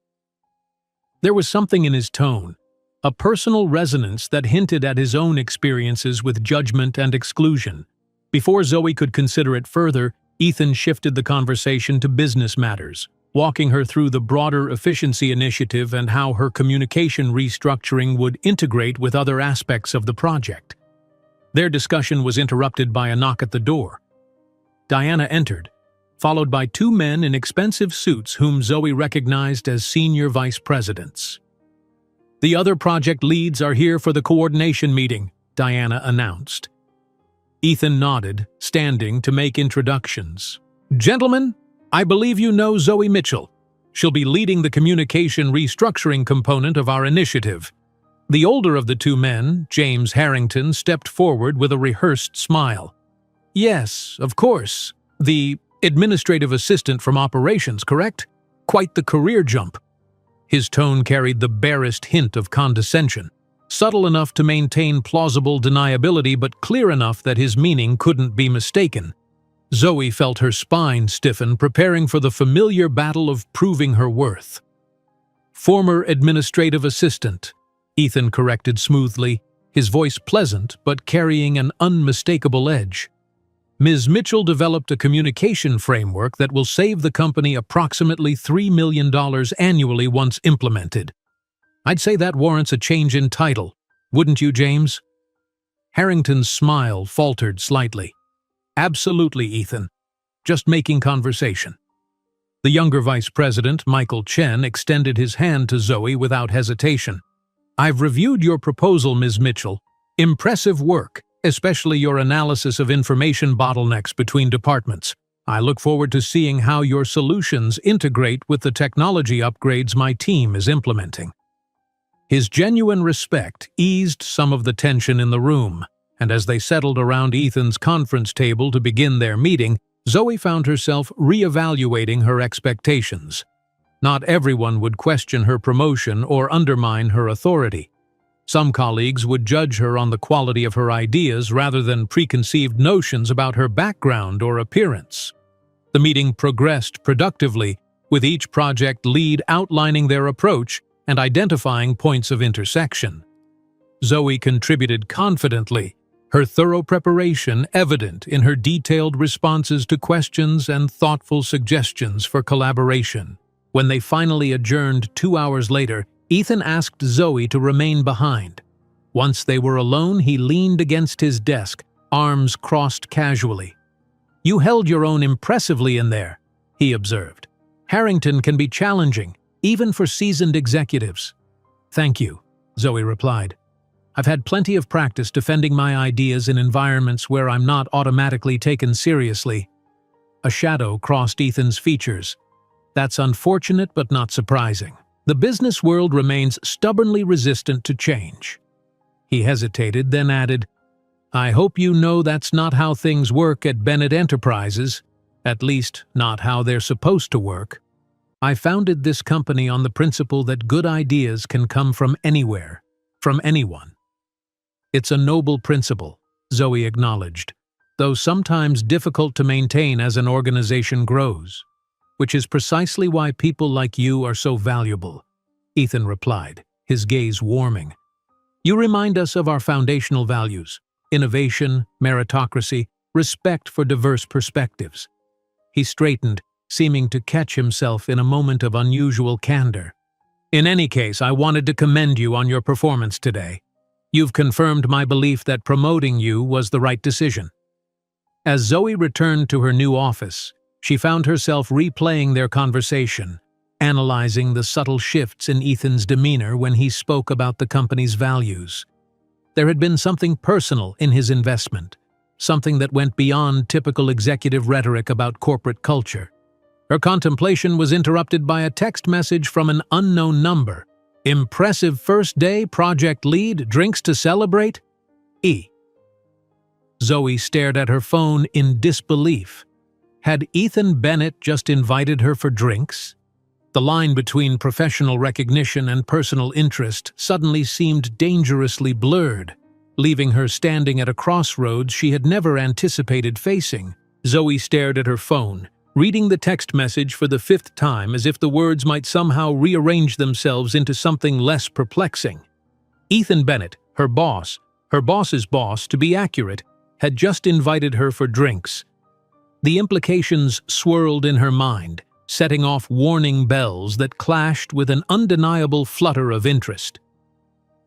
There was something in his tone, a personal resonance that hinted at his own experiences with judgment and exclusion. Before Zoe could consider it further, Ethan shifted the conversation to business matters, walking her through the broader efficiency initiative and how her communication restructuring would integrate with other aspects of the project. Their discussion was interrupted by a knock at the door. Diana entered, followed by two men in expensive suits whom Zoe recognized as senior vice presidents. "The other project leads are here for the coordination meeting," Diana announced. Ethan nodded, standing to make introductions. "Gentlemen, I believe you know Zoe Mitchell. She'll be leading the communication restructuring component of our initiative." The older of the two men, James Harrington, stepped forward with a rehearsed smile. "Yes, of course. The administrative assistant from operations, correct? Quite the career jump." His tone carried the barest hint of condescension, subtle enough to maintain plausible deniability but clear enough that his meaning couldn't be mistaken. Zoe felt her spine stiffen, preparing for the familiar battle of proving her worth. "Former administrative assistant," Ethan corrected smoothly, his voice pleasant but carrying an unmistakable edge. "Ms. Mitchell developed a communication framework that will save the company approximately $3 million annually once implemented. I'd say that warrants a change in title, wouldn't you, James?" Harrington's smile faltered slightly. "Absolutely, Ethan. Just making conversation." The younger vice president, Michael Chen, extended his hand to Zoe without hesitation. "I've reviewed your proposal, Ms. Mitchell. Impressive work, especially your analysis of information bottlenecks between departments. I look forward to seeing how your solutions integrate with the technology upgrades my team is implementing." His genuine respect eased some of the tension in the room, and as they settled around Ethan's conference table to begin their meeting, Zoe found herself reevaluating her expectations. Not everyone would question her promotion or undermine her authority. Some colleagues would judge her on the quality of her ideas rather than preconceived notions about her background or appearance. The meeting progressed productively, with each project lead outlining their approach and identifying points of intersection. Zoe contributed confidently, her thorough preparation evident in her detailed responses to questions and thoughtful suggestions for collaboration. When they finally adjourned 2 hours later, Ethan asked Zoe to remain behind. Once they were alone, he leaned against his desk, arms crossed casually. "You held your own impressively in there," he observed. "Harrington can be challenging, even for seasoned executives." "Thank you," Zoe replied. "I've had plenty of practice defending my ideas in environments where I'm not automatically taken seriously." A shadow crossed Ethan's features. "That's unfortunate but not surprising. The business world remains stubbornly resistant to change." He hesitated, then added, "I hope you know that's not how things work at Bennett Enterprises, at least not how they're supposed to work. I founded this company on the principle that good ideas can come from anywhere, from anyone." "It's a noble principle," Zoe acknowledged, "though sometimes difficult to maintain as an organization grows. Which is precisely why people like you are so valuable," Ethan replied, his gaze warming. "You remind us of our foundational values: innovation, meritocracy, respect for diverse perspectives." He straightened, seeming to catch himself in a moment of unusual candor. "In any case, I wanted to commend you on your performance today. You've confirmed my belief that promoting you was the right decision." As Zoe returned to her new office, she found herself replaying their conversation, analyzing the subtle shifts in Ethan's demeanor when he spoke about the company's values. There had been something personal in his investment, something that went beyond typical executive rhetoric about corporate culture. Her contemplation was interrupted by a text message from an unknown number. "Impressive first day, project lead, drinks to celebrate? E." Zoe stared at her phone in disbelief. Had Ethan Bennett just invited her for drinks? The line between professional recognition and personal interest suddenly seemed dangerously blurred, leaving her standing at a crossroads she had never anticipated facing. Zoe stared at her phone, reading the text message for the 5th time as if the words might somehow rearrange themselves into something less perplexing. Ethan Bennett, her boss's boss to be accurate, had just invited her for drinks. The implications swirled in her mind, setting off warning bells that clashed with an undeniable flutter of interest.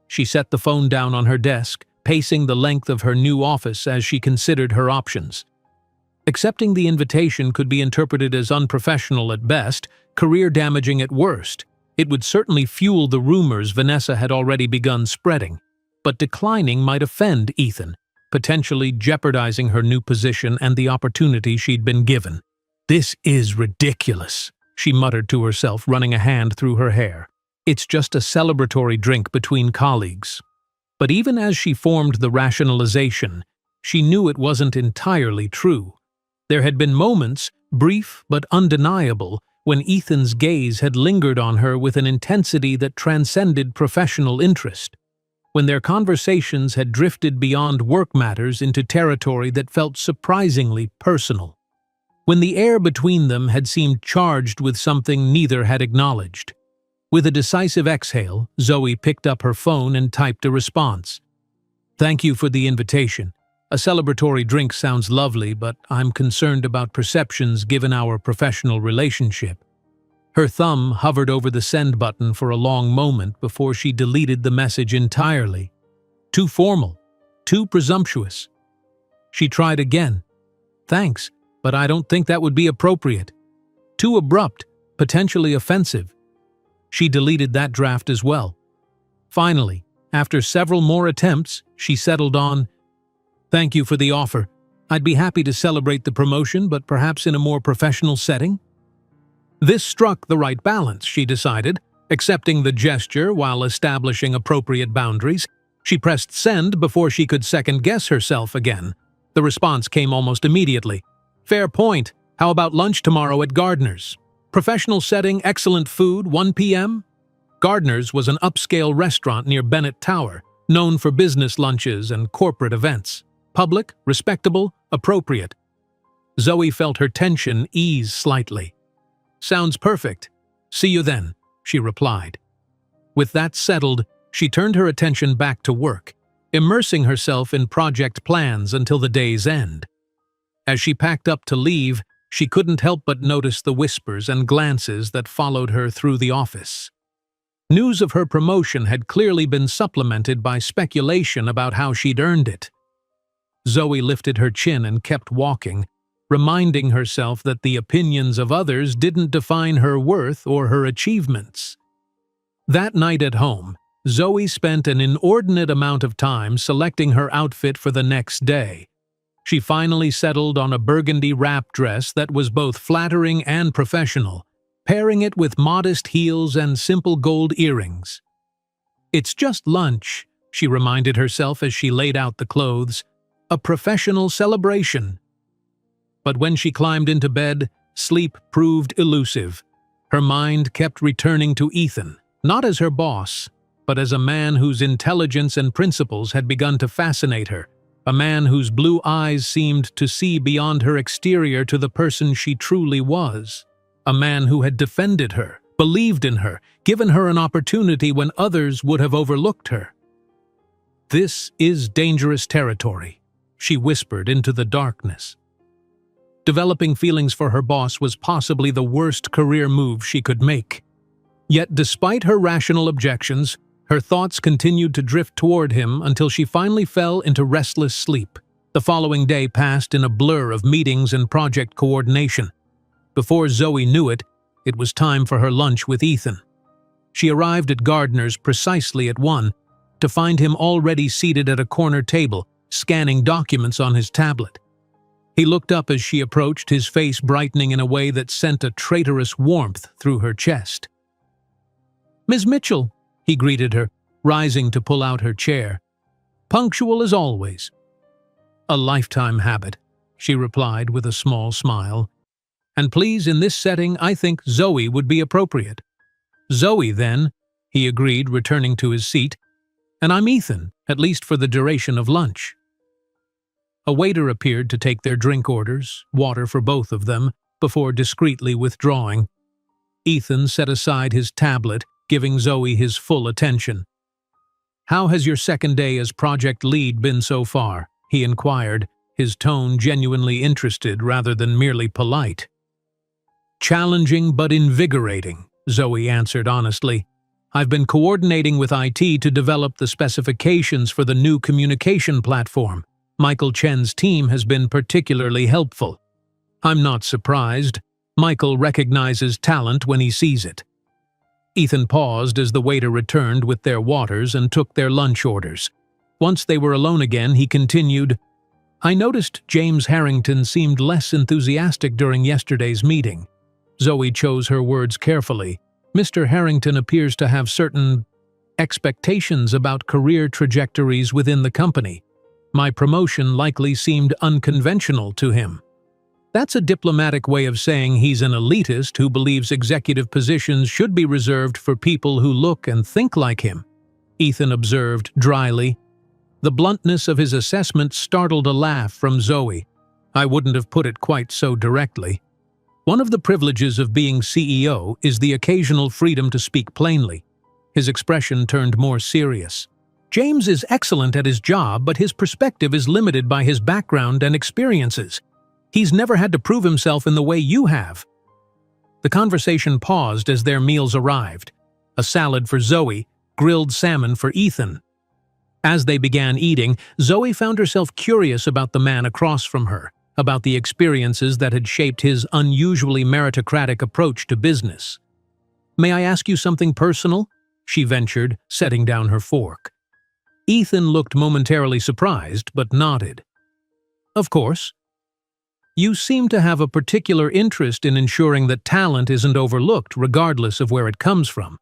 She set the phone down on her desk, pacing the length of her new office as she considered her options. Accepting the invitation could be interpreted as unprofessional at best, career-damaging at worst. It would certainly fuel the rumors Vanessa had already begun spreading. But declining might offend Ethan, potentially jeopardizing her new position and the opportunity she'd been given. "This is ridiculous," she muttered to herself, running a hand through her hair. "It's just a celebratory drink between colleagues." But even as she formed the rationalization, she knew it wasn't entirely true. There had been moments, brief but undeniable, when Ethan's gaze had lingered on her with an intensity that transcended professional interest, when their conversations had drifted beyond work matters into territory that felt surprisingly personal, when the air between them had seemed charged with something neither had acknowledged. With a decisive exhale, Zoe picked up her phone and typed a response. "Thank you for the invitation. A celebratory drink sounds lovely, but I'm concerned about perceptions given our professional relationship." Her thumb hovered over the send button for a long moment before she deleted the message entirely. Too formal, too presumptuous. She tried again. "Thanks, but I don't think that would be appropriate. Too abrupt, potentially offensive." She deleted that draft as well. Finally, after several more attempts, she settled on, "Thank you for the offer. I'd be happy to celebrate the promotion, but perhaps in a more professional setting." This struck the right balance, she decided, accepting the gesture while establishing appropriate boundaries. She pressed send before she could second-guess herself again. The response came almost immediately. "Fair point. How about lunch tomorrow at Gardner's? Professional setting, excellent food, 1 p.m.? Gardner's was an upscale restaurant near Bennett Tower, known for business lunches and corporate events. Public, respectable, appropriate. Zoe felt her tension ease slightly. "Sounds perfect. See you then," she replied. With that settled, she turned her attention back to work, immersing herself in project plans until the day's end. As she packed up to leave, she couldn't help but notice the whispers and glances that followed her through the office. News of her promotion had clearly been supplemented by speculation about how she'd earned it. Zoe lifted her chin and kept walking, reminding herself that the opinions of others didn't define her worth or her achievements. That night at home, Zoe spent an inordinate amount of time selecting her outfit for the next day. She finally settled on a burgundy wrap dress that was both flattering and professional, pairing it with modest heels and simple gold earrings. "It's just lunch," she reminded herself as she laid out the clothes. "A professional celebration." But when she climbed into bed, sleep proved elusive. Her mind kept returning to Ethan, not as her boss, but as a man whose intelligence and principles had begun to fascinate her, a man whose blue eyes seemed to see beyond her exterior to the person she truly was, a man who had defended her, believed in her, given her an opportunity when others would have overlooked her. "This is dangerous territory," she whispered into the darkness. Developing feelings for her boss was possibly the worst career move she could make. Yet despite her rational objections, her thoughts continued to drift toward him until she finally fell into restless sleep. The following day passed in a blur of meetings and project coordination. Before Zoe knew it, it was time for her lunch with Ethan. She arrived at Gardner's precisely at 1, to find him already seated at a corner table, scanning documents on his tablet. He looked up as she approached, his face brightening in a way that sent a traitorous warmth through her chest. "Ms. Mitchell," he greeted her, rising to pull out her chair. "Punctual as always." "A lifetime habit," she replied with a small smile. "And please, in this setting, I think Zoe would be appropriate." "Zoe, then," he agreed, returning to his seat. "And I'm Ethan, at least for the duration of lunch." A waiter appeared to take their drink orders, water for both of them, before discreetly withdrawing. Ethan set aside his tablet, giving Zoe his full attention. "How has your second day as project lead been so far?" he inquired, his tone genuinely interested rather than merely polite. "Challenging but invigorating," Zoe answered honestly. "I've been coordinating with IT to develop the specifications for the new communication platform. Michael Chen's team has been particularly helpful." "I'm not surprised. Michael recognizes talent when he sees it." Ethan paused as the waiter returned with their waters and took their lunch orders. Once they were alone again, he continued, "I noticed James Harrington seemed less enthusiastic during yesterday's meeting." Zoe chose her words carefully. "Mr. Harrington appears to have certain expectations about career trajectories within the company. My promotion likely seemed unconventional to him." That's a diplomatic way of saying he's an elitist who believes executive positions should be reserved for people who look and think like him, Ethan observed dryly. The bluntness of his assessment startled a laugh from Zoe. "I wouldn't have put it quite so directly. One of the privileges of being CEO is the occasional freedom to speak plainly." His expression turned more serious. "James is excellent at his job, but his perspective is limited by his background and experiences. He's never had to prove himself in the way you have." The conversation paused as their meals arrived. A salad for Zoe, grilled salmon for Ethan. As they began eating, Zoe found herself curious about the man across from her, about the experiences that had shaped his unusually meritocratic approach to business. "May I ask you something personal?" she ventured, setting down her fork. Ethan looked momentarily surprised, but nodded. "Of course." "You seem to have a particular interest in ensuring that talent isn't overlooked regardless of where it comes from.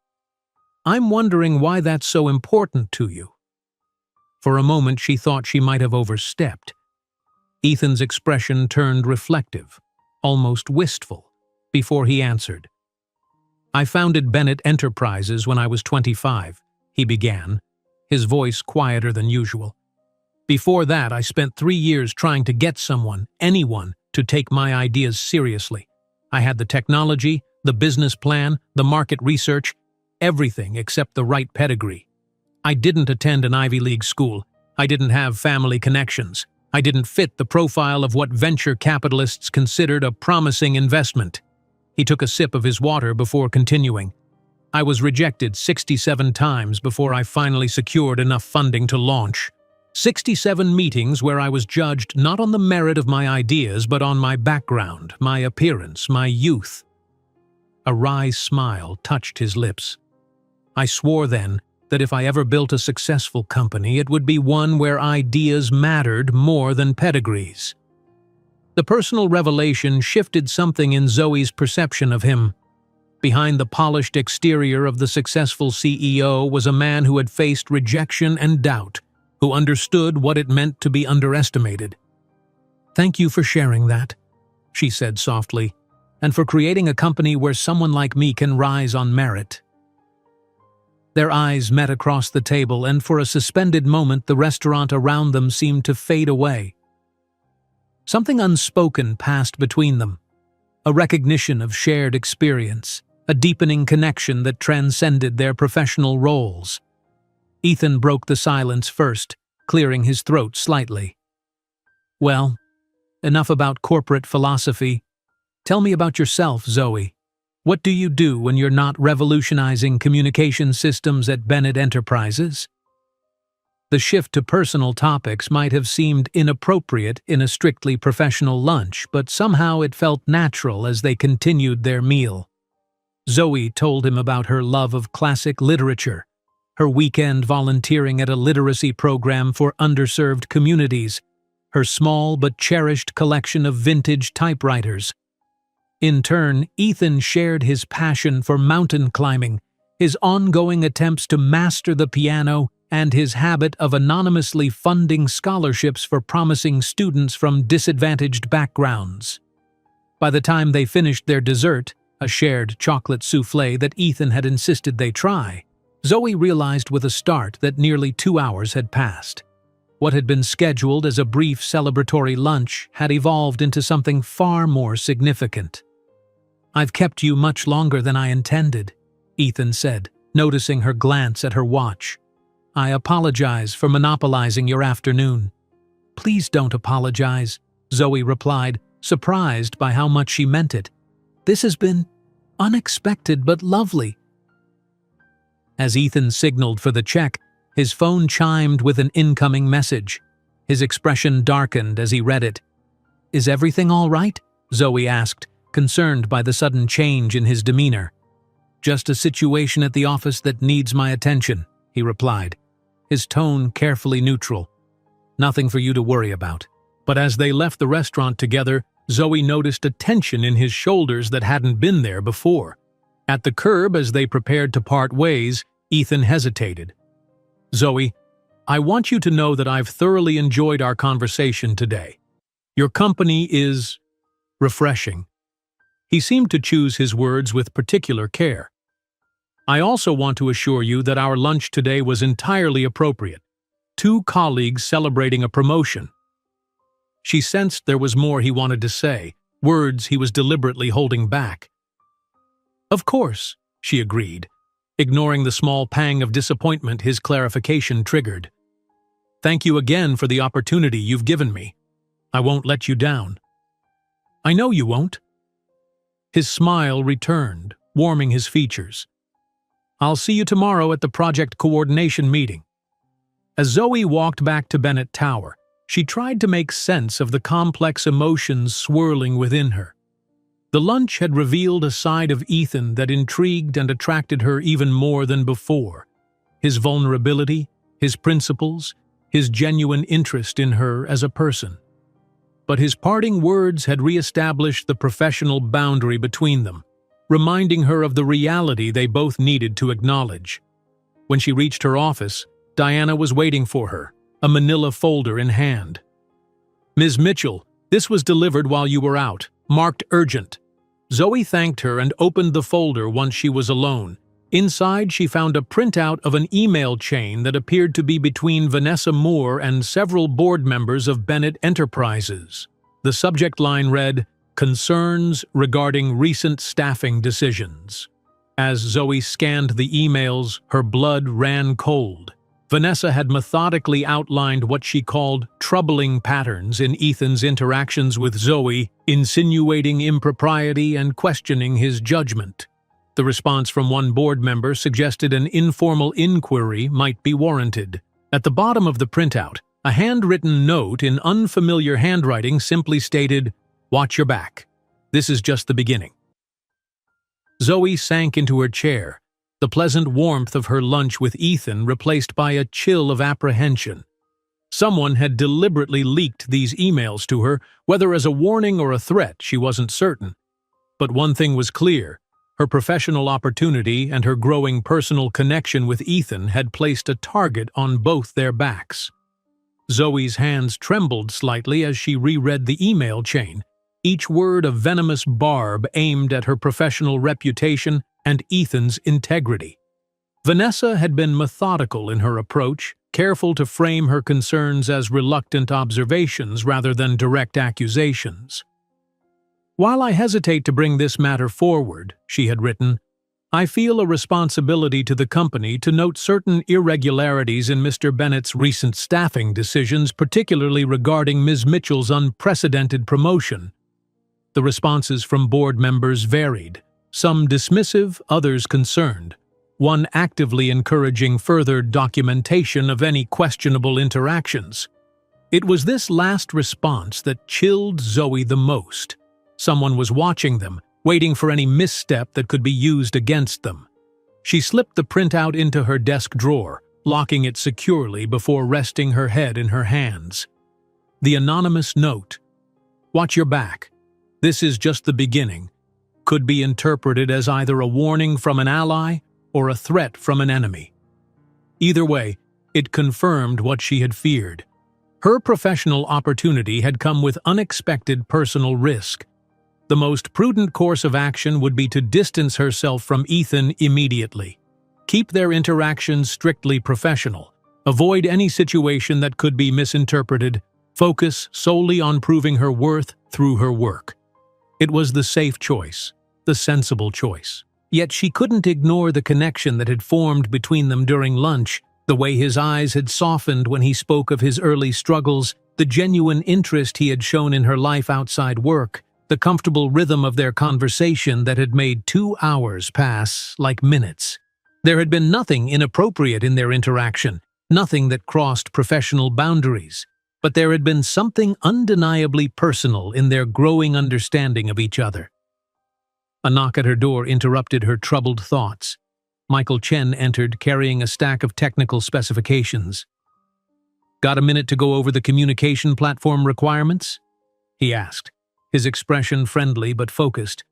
I'm wondering why that's so important to you." For a moment she thought she might have overstepped. Ethan's expression turned reflective, almost wistful, before he answered. "I founded Bennett Enterprises when I was 25, he began, his voice quieter than usual. Before that, I spent 3 years trying to get someone, anyone, to take my ideas seriously. I had the technology, the business plan, the market research, everything except the right pedigree. I didn't attend an Ivy League school. I didn't have family connections. I didn't fit the profile of what venture capitalists considered a promising investment." He took a sip of his water before continuing. "I was rejected 67 times before I finally secured enough funding to launch. 67 meetings where I was judged not on the merit of my ideas but on my background, my appearance, my youth." A wry smile touched his lips. "I swore then that if I ever built a successful company, it would be one where ideas mattered more than pedigrees." The personal revelation shifted something in Zoe's perception of him. Behind the polished exterior of the successful CEO was a man who had faced rejection and doubt, who understood what it meant to be underestimated. "Thank you for sharing that," she said softly, "and for creating a company where someone like me can rise on merit." Their eyes met across the table, and for a suspended moment the restaurant around them seemed to fade away. Something unspoken passed between them, a recognition of shared experience, a deepening connection that transcended their professional roles. Ethan broke the silence first, clearing his throat slightly. "Well, enough about corporate philosophy. Tell me about yourself, Zoe. What do you do when you're not revolutionizing communication systems at Bennett Enterprises?" The shift to personal topics might have seemed inappropriate in a strictly professional lunch, but somehow it felt natural as they continued their meal. Zoe told him about her love of classic literature, her weekend volunteering at a literacy program for underserved communities, her small but cherished collection of vintage typewriters. In turn, Ethan shared his passion for mountain climbing, his ongoing attempts to master the piano, and his habit of anonymously funding scholarships for promising students from disadvantaged backgrounds. By the time they finished their dessert, a shared chocolate soufflé that Ethan had insisted they try, Zoe realized with a start that nearly 2 hours had passed. What had been scheduled as a brief celebratory lunch had evolved into something far more significant. "I've kept you much longer than I intended," Ethan said, noticing her glance at her watch. "I apologize for monopolizing your afternoon." "Please don't apologize," Zoe replied, surprised by how much she meant it. "This has been unexpected but lovely." As Ethan signaled for the check, his phone chimed with an incoming message. His expression darkened as he read it. "Is everything all right?" Zoe asked, concerned by the sudden change in his demeanor. "Just a situation at the office that needs my attention," he replied, his tone carefully neutral. "Nothing for you to worry about." But as they left the restaurant together, Zoe noticed a tension in his shoulders that hadn't been there before. At the curb, as they prepared to part ways, Ethan hesitated. "Zoe, I want you to know that I've thoroughly enjoyed our conversation today. Your company is refreshing." He seemed to choose his words with particular care. "I also want to assure you that our lunch today was entirely appropriate. 2 colleagues celebrating a promotion." She sensed there was more he wanted to say, words he was deliberately holding back. "Of course," she agreed, ignoring the small pang of disappointment his clarification triggered. "Thank you again for the opportunity you've given me. I won't let you down." "I know you won't." His smile returned, warming his features. "I'll see you tomorrow at the project coordination meeting." As Zoe walked back to Bennett Tower, she tried to make sense of the complex emotions swirling within her. The lunch had revealed a side of Ethan that intrigued and attracted her even more than before. His vulnerability, his principles, his genuine interest in her as a person. But his parting words had reestablished the professional boundary between them, reminding her of the reality they both needed to acknowledge. When she reached her office, Diana was waiting for her, a manila folder in hand. "Ms. Mitchell, this was delivered while you were out, marked urgent." Zoe thanked her and opened the folder once she was alone. Inside, she found a printout of an email chain that appeared to be between Vanessa Moore and several board members of Bennett Enterprises. The subject line read, "Concerns regarding recent staffing decisions." As Zoe scanned the emails, her blood ran cold. Vanessa had methodically outlined what she called troubling patterns in Ethan's interactions with Zoe, insinuating impropriety and questioning his judgment. The response from one board member suggested an informal inquiry might be warranted. At the bottom of the printout, a handwritten note in unfamiliar handwriting simply stated, "Watch your back. This is just the beginning." Zoe sank into her chair, the pleasant warmth of her lunch with Ethan replaced by a chill of apprehension. Someone had deliberately leaked these emails to her, whether as a warning or a threat, she wasn't certain. But one thing was clear: her professional opportunity and her growing personal connection with Ethan had placed a target on both their backs. Zoe's hands trembled slightly as she reread the email chain, each word a venomous barb aimed at her professional reputation and Ethan's integrity. Vanessa had been methodical in her approach, careful to frame her concerns as reluctant observations rather than direct accusations. "While I hesitate to bring this matter forward," she had written, "I feel a responsibility to the company to note certain irregularities in Mr. Bennett's recent staffing decisions, particularly regarding Ms. Mitchell's unprecedented promotion." The responses from board members varied, some dismissive, others concerned, one actively encouraging further documentation of any questionable interactions. It was this last response that chilled Zoe the most. Someone was watching them, waiting for any misstep that could be used against them. She slipped the printout into her desk drawer, locking it securely before resting her head in her hands. The anonymous note, "Watch your back. This is just the beginning," could be interpreted as either a warning from an ally or a threat from an enemy. Either way, it confirmed what she had feared. Her professional opportunity had come with unexpected personal risk. The most prudent course of action would be to distance herself from Ethan immediately. Keep their interactions strictly professional. Avoid any situation that could be misinterpreted. Focus solely on proving her worth through her work. It was the safe choice, the sensible choice. Yet she couldn't ignore the connection that had formed between them during lunch, the way his eyes had softened when he spoke of his early struggles, the genuine interest he had shown in her life outside work, the comfortable rhythm of their conversation that had made 2 hours pass like minutes. There had been nothing inappropriate in their interaction, nothing that crossed professional boundaries. But there had been something undeniably personal in their growing understanding of each other. A knock at her door interrupted her troubled thoughts. Michael Chen entered, carrying a stack of technical specifications. "Got a minute to go over the communication platform requirements?" he asked, his expression friendly but focused.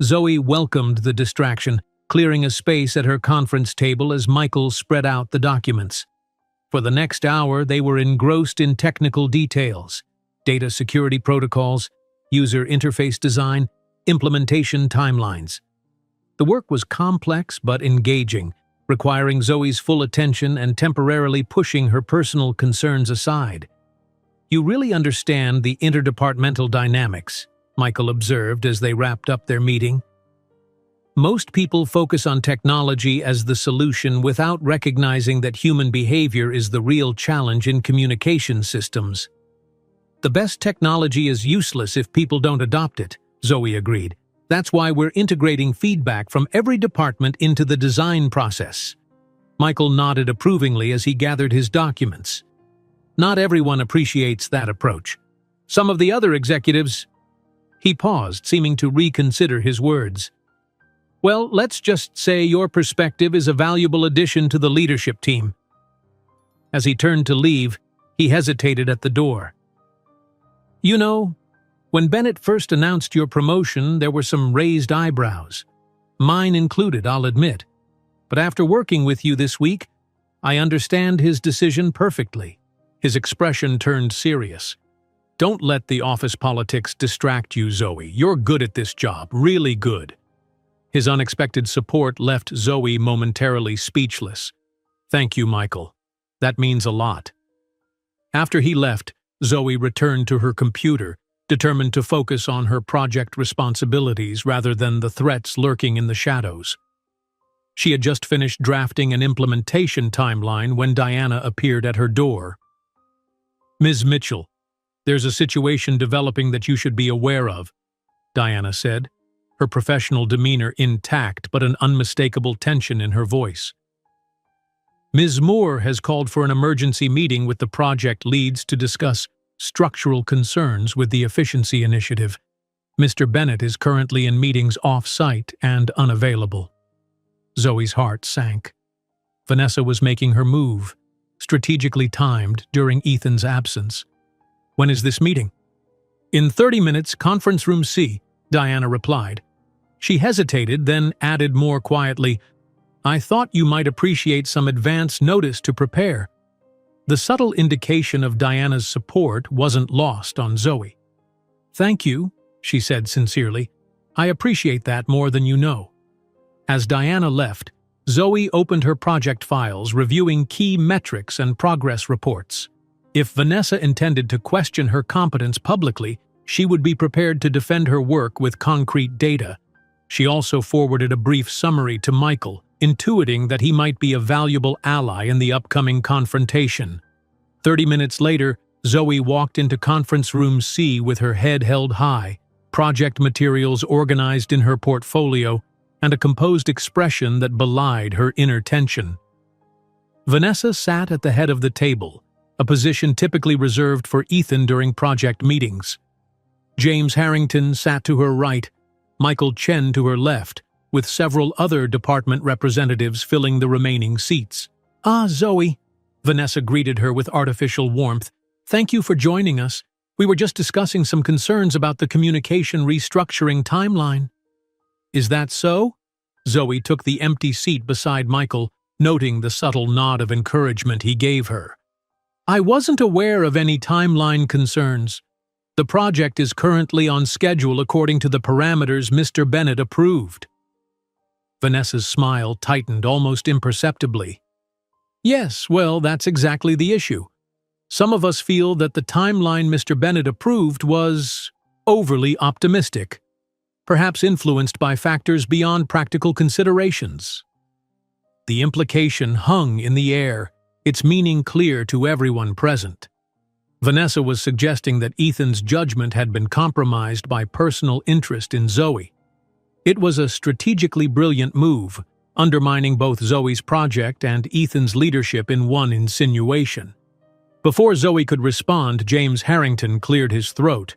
Zoe welcomed the distraction, clearing a space at her conference table as Michael spread out the documents. For the next hour, they were engrossed in technical details, data security protocols, user interface design, implementation timelines. The work was complex but engaging, requiring Zoe's full attention and temporarily pushing her personal concerns aside. "You really understand the interdepartmental dynamics," Michael observed as they wrapped up their meeting. "Most people focus on technology as the solution without recognizing that human behavior is the real challenge in communication systems." "The best technology is useless if people don't adopt it," Zoe agreed. "That's why we're integrating feedback from every department into the design process." Michael nodded approvingly as he gathered his documents. "Not everyone appreciates that approach. Some of the other executives—" He paused, seeming to reconsider his words. "Well, let's just say your perspective is a valuable addition to the leadership team." As he turned to leave, he hesitated at the door. "You know, when Bennett first announced your promotion, there were some raised eyebrows. Mine included, I'll admit. But after working with you this week, I understand his decision perfectly. His expression turned serious. "Don't let the office politics distract you, Zoe. You're good at this job, really good." His unexpected support left Zoe momentarily speechless. "Thank you, Michael. That means a lot." After he left, Zoe returned to her computer, determined to focus on her project responsibilities rather than the threats lurking in the shadows. She had just finished drafting an implementation timeline when Diana appeared at her door. "Ms. Mitchell, there's a situation developing that you should be aware of," Diana said, her professional demeanor intact but an unmistakable tension in her voice. "Ms. Moore has called for an emergency meeting with the project leads to discuss structural concerns with the efficiency initiative. Mr. Bennett is currently in meetings off-site and unavailable." Zoe's heart sank. Vanessa was making her move, strategically timed during Ethan's absence. "When is this meeting?" "In 30 minutes, conference room C," Diana replied. She hesitated, then added more quietly, "I thought you might appreciate some advance notice to prepare." The subtle indication of Diana's support wasn't lost on Zoe. "Thank you," she said sincerely. "I appreciate that more than you know." As Diana left, Zoe opened her project files, reviewing key metrics and progress reports. If Vanessa intended to question her competence publicly, she would be prepared to defend her work with concrete data. She also forwarded a brief summary to Michael, intuiting that he might be a valuable ally in the upcoming confrontation. 30 minutes later, Zoe walked into conference room C with her head held high, project materials organized in her portfolio, and a composed expression that belied her inner tension. Vanessa sat at the head of the table, a position typically reserved for Ethan during project meetings. James Harrington sat to her right, Michael Chen to her left, with several other department representatives filling the remaining seats. "Ah, Zoe," Vanessa greeted her with artificial warmth. "Thank you for joining us. We were just discussing some concerns about the communication restructuring timeline." "Is that so?" Zoe took the empty seat beside Michael, noting the subtle nod of encouragement he gave her. "I wasn't aware of any timeline concerns. The project is currently on schedule according to the parameters Mr. Bennett approved." Vanessa's smile tightened almost imperceptibly. "Yes, well, that's exactly the issue. Some of us feel that the timeline Mr. Bennett approved was overly optimistic, perhaps influenced by factors beyond practical considerations." The implication hung in the air, its meaning clear to everyone present. Vanessa was suggesting that Ethan's judgment had been compromised by personal interest in Zoe. It was a strategically brilliant move, undermining both Zoe's project and Ethan's leadership in one insinuation. Before Zoe could respond, James Harrington cleared his throat.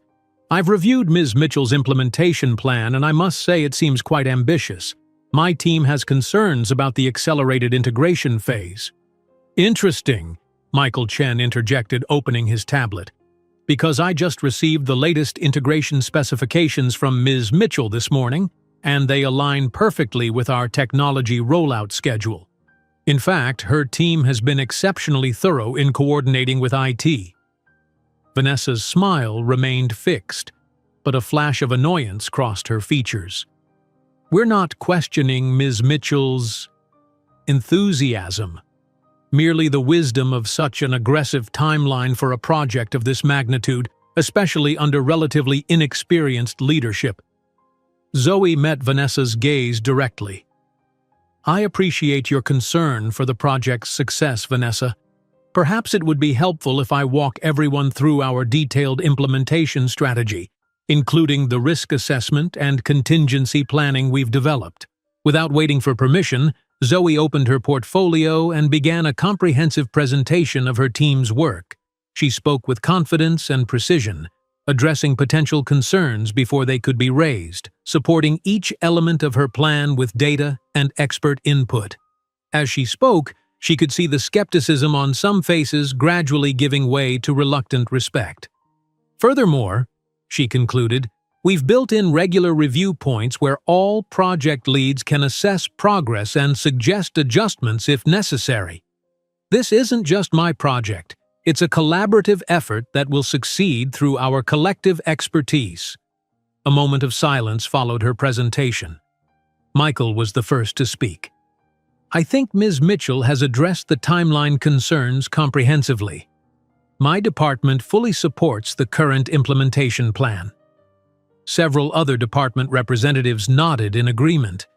"I've reviewed Ms. Mitchell's implementation plan, and I must say it seems quite ambitious. My team has concerns about the accelerated integration phase." "Interesting," Michael Chen interjected, opening his tablet. "Because I just received the latest integration specifications from Ms. Mitchell this morning, and they align perfectly with our technology rollout schedule. In fact, her team has been exceptionally thorough in coordinating with IT." Vanessa's smile remained fixed, but a flash of annoyance crossed her features. "We're not questioning Ms. Mitchell's enthusiasm, merely the wisdom of such an aggressive timeline for a project of this magnitude, especially under relatively inexperienced leadership." Zoe met Vanessa's gaze directly. "I appreciate your concern for the project's success, Vanessa. Perhaps it would be helpful if I walk everyone through our detailed implementation strategy, including the risk assessment and contingency planning we've developed." Without waiting for permission, Zoe opened her portfolio and began a comprehensive presentation of her team's work. She spoke with confidence and precision, addressing potential concerns before they could be raised, supporting each element of her plan with data and expert input. As she spoke, she could see the skepticism on some faces gradually giving way to reluctant respect. "Furthermore," she concluded, "we've built in regular review points where all project leads can assess progress and suggest adjustments if necessary. This isn't just my project. It's a collaborative effort that will succeed through our collective expertise." A moment of silence followed her presentation. Michael was the first to speak. "I think Ms. Mitchell has addressed the timeline concerns comprehensively. My department fully supports the current implementation plan." Several other department representatives nodded in agreement.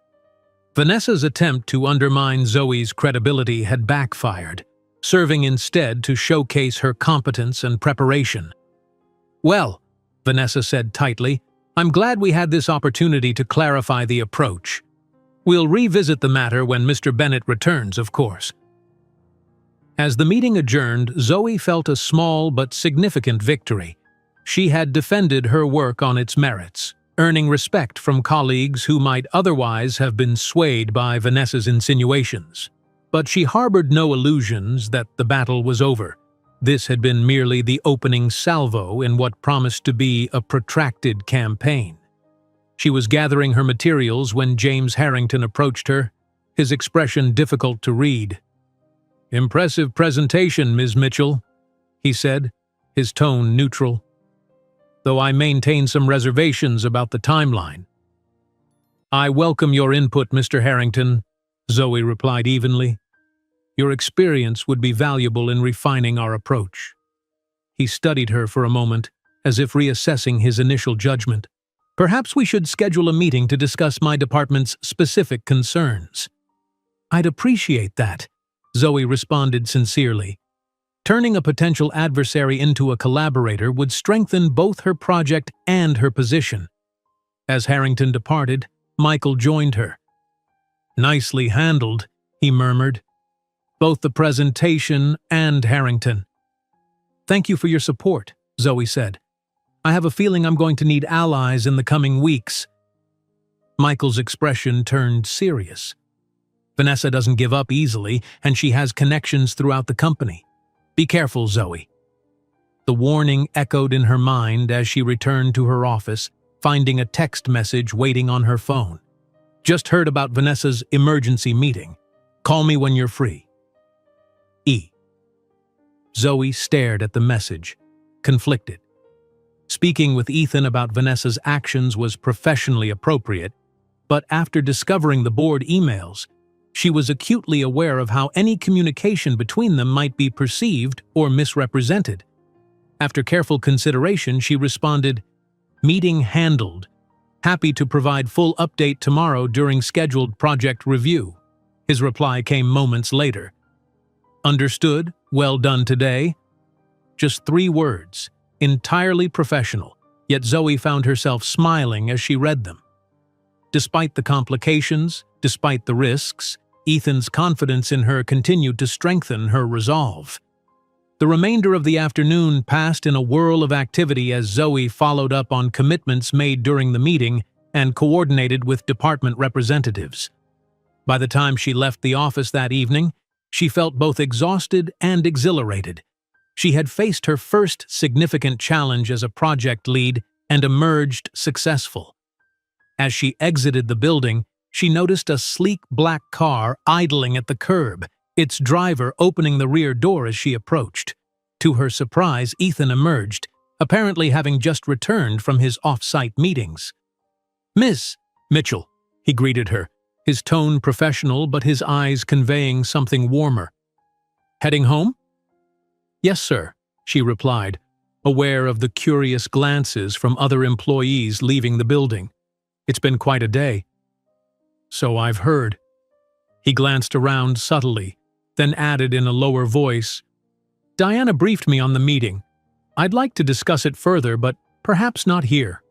Vanessa's attempt to undermine Zoe's credibility had backfired, serving instead to showcase her competence and preparation. "Well," Vanessa said tightly, "I'm glad we had this opportunity to clarify the approach. We'll revisit the matter when Mr. Bennett returns, of course." As the meeting adjourned, Zoe felt a small but significant victory. She had defended her work on its merits, earning respect from colleagues who might otherwise have been swayed by Vanessa's insinuations. But she harbored no illusions that the battle was over. This had been merely the opening salvo in what promised to be a protracted campaign. She was gathering her materials when James Harrington approached her, his expression difficult to read. "Impressive presentation, Ms. Mitchell," he said, his tone neutral, "though I maintain some reservations about the timeline." "I welcome your input, Mr. Harrington," Zoe replied evenly. "Your experience would be valuable in refining our approach." He studied her for a moment, as if reassessing his initial judgment. "Perhaps we should schedule a meeting to discuss my department's specific concerns." "I'd appreciate that," Zoe responded sincerely. Turning a potential adversary into a collaborator would strengthen both her project and her position. As Harrington departed, Michael joined her. "Nicely handled," he murmured. "Both the presentation and Harrington." "Thank you for your support," Zoe said. "I have a feeling I'm going to need allies in the coming weeks." Michael's expression turned serious. "Vanessa doesn't give up easily, and she has connections throughout the company. Be careful, Zoe." The warning echoed in her mind as she returned to her office, finding a text message waiting on her phone. "Just heard about Vanessa's emergency meeting. Call me when you're free. E." Zoe stared at the message, conflicted. Speaking with Ethan about Vanessa's actions was professionally appropriate, but after discovering the board emails, she was acutely aware of how any communication between them might be perceived or misrepresented. After careful consideration, she responded, "Meeting handled. Happy to provide full update tomorrow during scheduled project review." His reply came moments later. "Understood. Well done today." Just 3 words, entirely professional, yet Zoe found herself smiling as she read them. Despite the complications, despite the risks, Ethan's confidence in her continued to strengthen her resolve. The remainder of the afternoon passed in a whirl of activity as Zoe followed up on commitments made during the meeting and coordinated with department representatives. By the time she left the office that evening, she felt both exhausted and exhilarated. She had faced her first significant challenge as a project lead and emerged successful. As she exited the building, she noticed a sleek black car idling at the curb, its driver opening the rear door as she approached. To her surprise, Ethan emerged, apparently having just returned from his off-site meetings. "Miss Mitchell," he greeted her, his tone professional but his eyes conveying something warmer. "Heading home?" "Yes, sir," she replied, aware of the curious glances from other employees leaving the building. "It's been quite a day." "So I've heard." He glanced around subtly, then added in a lower voice, "Diana briefed me on the meeting. I'd like to discuss it further, but perhaps not here."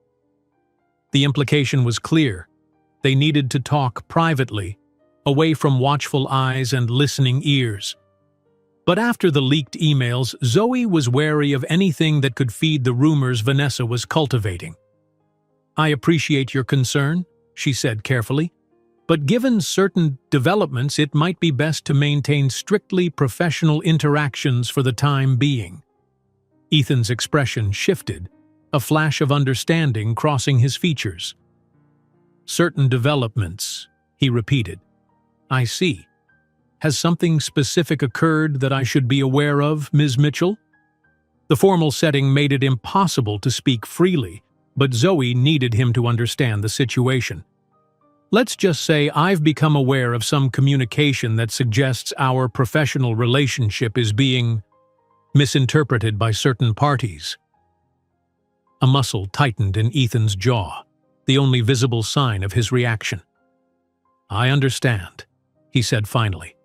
The implication was clear. They needed to talk privately, away from watchful eyes and listening ears. But after the leaked emails, Zoe was wary of anything that could feed the rumors Vanessa was cultivating. "I appreciate your concern," she said carefully, "but given certain developments, it might be best to maintain strictly professional interactions for the time being." Ethan's expression shifted, a flash of understanding crossing his features. "Certain developments," he repeated. "I see. Has something specific occurred that I should be aware of, Ms. Mitchell?" The formal setting made it impossible to speak freely, but Zoe needed him to understand the situation. Let's just say I've become aware of some communication that suggests our professional relationship is being misinterpreted by certain parties. A muscle tightened in Ethan's jaw, the only visible sign of his reaction. "I understand," he said finally.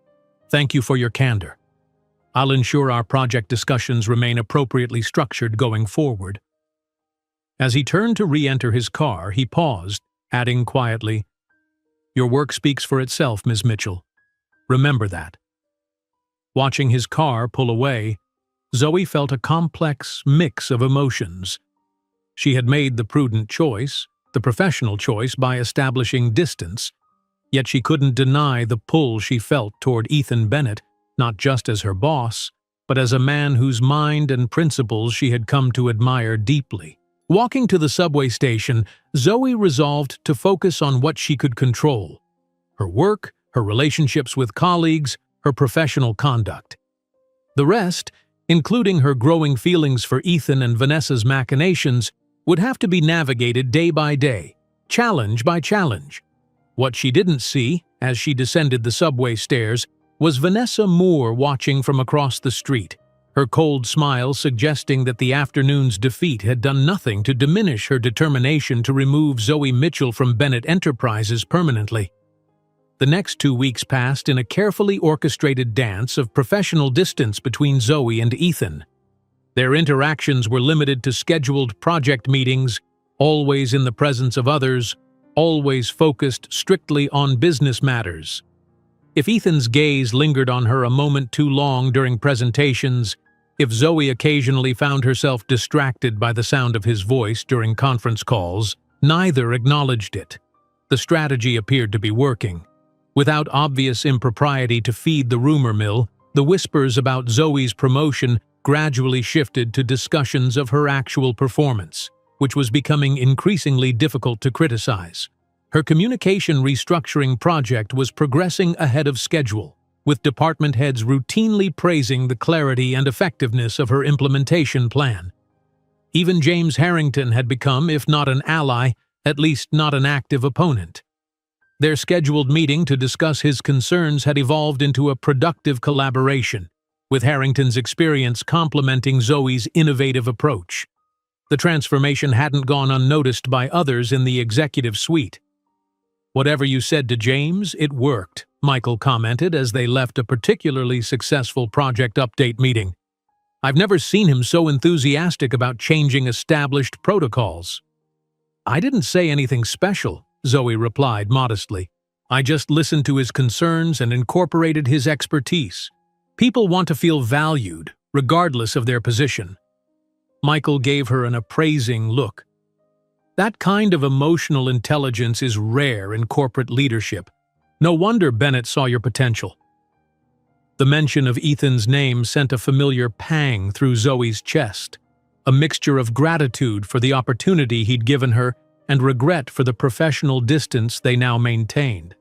"Thank you for your candor. I'll ensure our project discussions remain appropriately structured going forward." As he turned to re-enter his car, he paused, adding quietly, "Your work speaks for itself, Ms. Mitchell. Remember that." Watching his car pull away, Zoe felt a complex mix of emotions. She had made the prudent choice, the professional choice, by establishing distance, yet she couldn't deny the pull she felt toward Ethan Bennett, not just as her boss, but as a man whose mind and principles she had come to admire deeply. Walking to the subway station, Zoe resolved to focus on what she could control: her work, her relationships with colleagues, her professional conduct. The rest, including her growing feelings for Ethan and Vanessa's machinations, would have to be navigated day by day, challenge by challenge. What she didn't see, as she descended the subway stairs, was Vanessa Moore watching from across the street, her cold smile suggesting that the afternoon's defeat had done nothing to diminish her determination to remove Zoe Mitchell from Bennett Enterprises permanently. The next 2 weeks passed in a carefully orchestrated dance of professional distance between Zoe and Ethan. Their interactions were limited to scheduled project meetings, always in the presence of others, always focused strictly on business matters. If Ethan's gaze lingered on her a moment too long during presentations, if Zoe occasionally found herself distracted by the sound of his voice during conference calls, neither acknowledged it. The strategy appeared to be working. Without obvious impropriety to feed the rumor mill, the whispers about Zoe's promotion gradually shifted to discussions of her actual performance, which was becoming increasingly difficult to criticize. Her communication restructuring project was progressing ahead of schedule, with department heads routinely praising the clarity and effectiveness of her implementation plan. Even James Harrington had become, if not an ally, at least not an active opponent. Their scheduled meeting to discuss his concerns had evolved into a productive collaboration, with Harrington's experience complementing Zoe's innovative approach. The transformation hadn't gone unnoticed by others in the executive suite. "Whatever you said to James, it worked," Michael commented as they left a particularly successful project update meeting. "I've never seen him so enthusiastic about changing established protocols." "I didn't say anything special," Zoe replied modestly. "I just listened to his concerns and incorporated his expertise. People want to feel valued, regardless of their position." Michael gave her an appraising look. "That kind of emotional intelligence is rare in corporate leadership. No wonder Bennett saw your potential." The mention of Ethan's name sent a familiar pang through Zoe's chest, a mixture of gratitude for the opportunity he'd given her and regret for the professional distance they now maintained.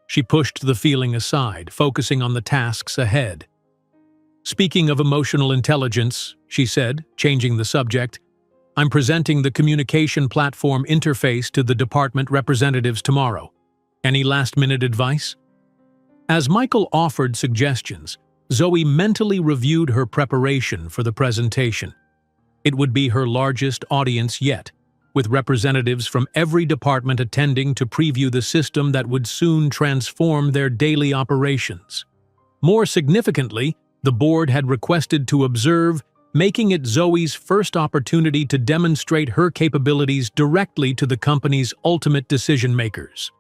She pushed the feeling aside, focusing on the tasks ahead. "Speaking of emotional intelligence," she said, changing the subject, "I'm presenting the communication platform interface to the department representatives tomorrow. Any last-minute advice?" As Michael offered suggestions, Zoe mentally reviewed her preparation for the presentation. It would be her largest audience yet, with representatives from every department attending to preview the system that would soon transform their daily operations. More significantly, the board had requested to observe, making it Zoe's first opportunity to demonstrate her capabilities directly to the company's ultimate decision-makers.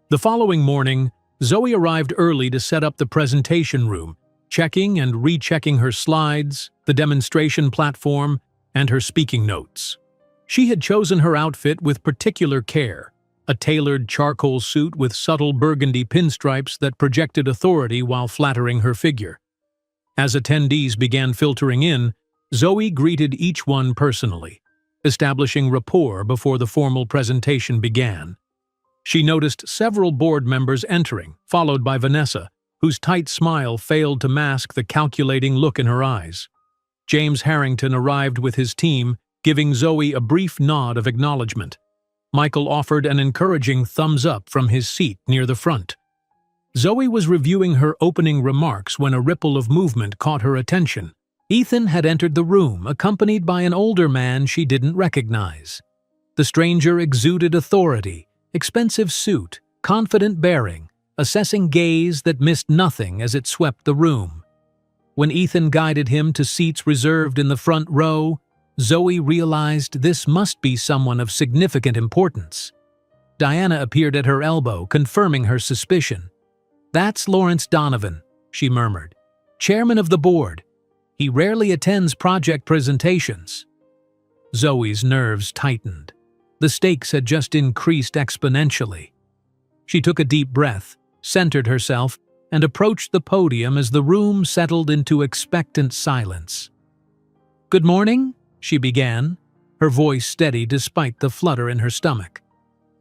The following morning, Zoe arrived early to set up the presentation room, checking and rechecking her slides, the demonstration platform, and her speaking notes. She had chosen her outfit with particular care, a tailored charcoal suit with subtle burgundy pinstripes that projected authority while flattering her figure. As attendees began filtering in, Zoe greeted each one personally, establishing rapport before the formal presentation began. She noticed several board members entering, followed by Vanessa, whose tight smile failed to mask the calculating look in her eyes. James Harrington arrived with his team, giving Zoe a brief nod of acknowledgement. Michael offered an encouraging thumbs up from his seat near the front. Zoe was reviewing her opening remarks when a ripple of movement caught her attention. Ethan had entered the room, accompanied by an older man she didn't recognize. The stranger exuded authority, expensive suit, confident bearing, assessing gaze that missed nothing as it swept the room. When Ethan guided him to seats reserved in the front row, Zoe realized this must be someone of significant importance. Diana appeared at her elbow, confirming her suspicion. "That's Lawrence Donovan," she murmured. "Chairman of the board. He rarely attends project presentations." Zoe's nerves tightened. The stakes had just increased exponentially. She took a deep breath, centered herself, and approached the podium as the room settled into expectant silence. "Good morning," she began, her voice steady despite the flutter in her stomach.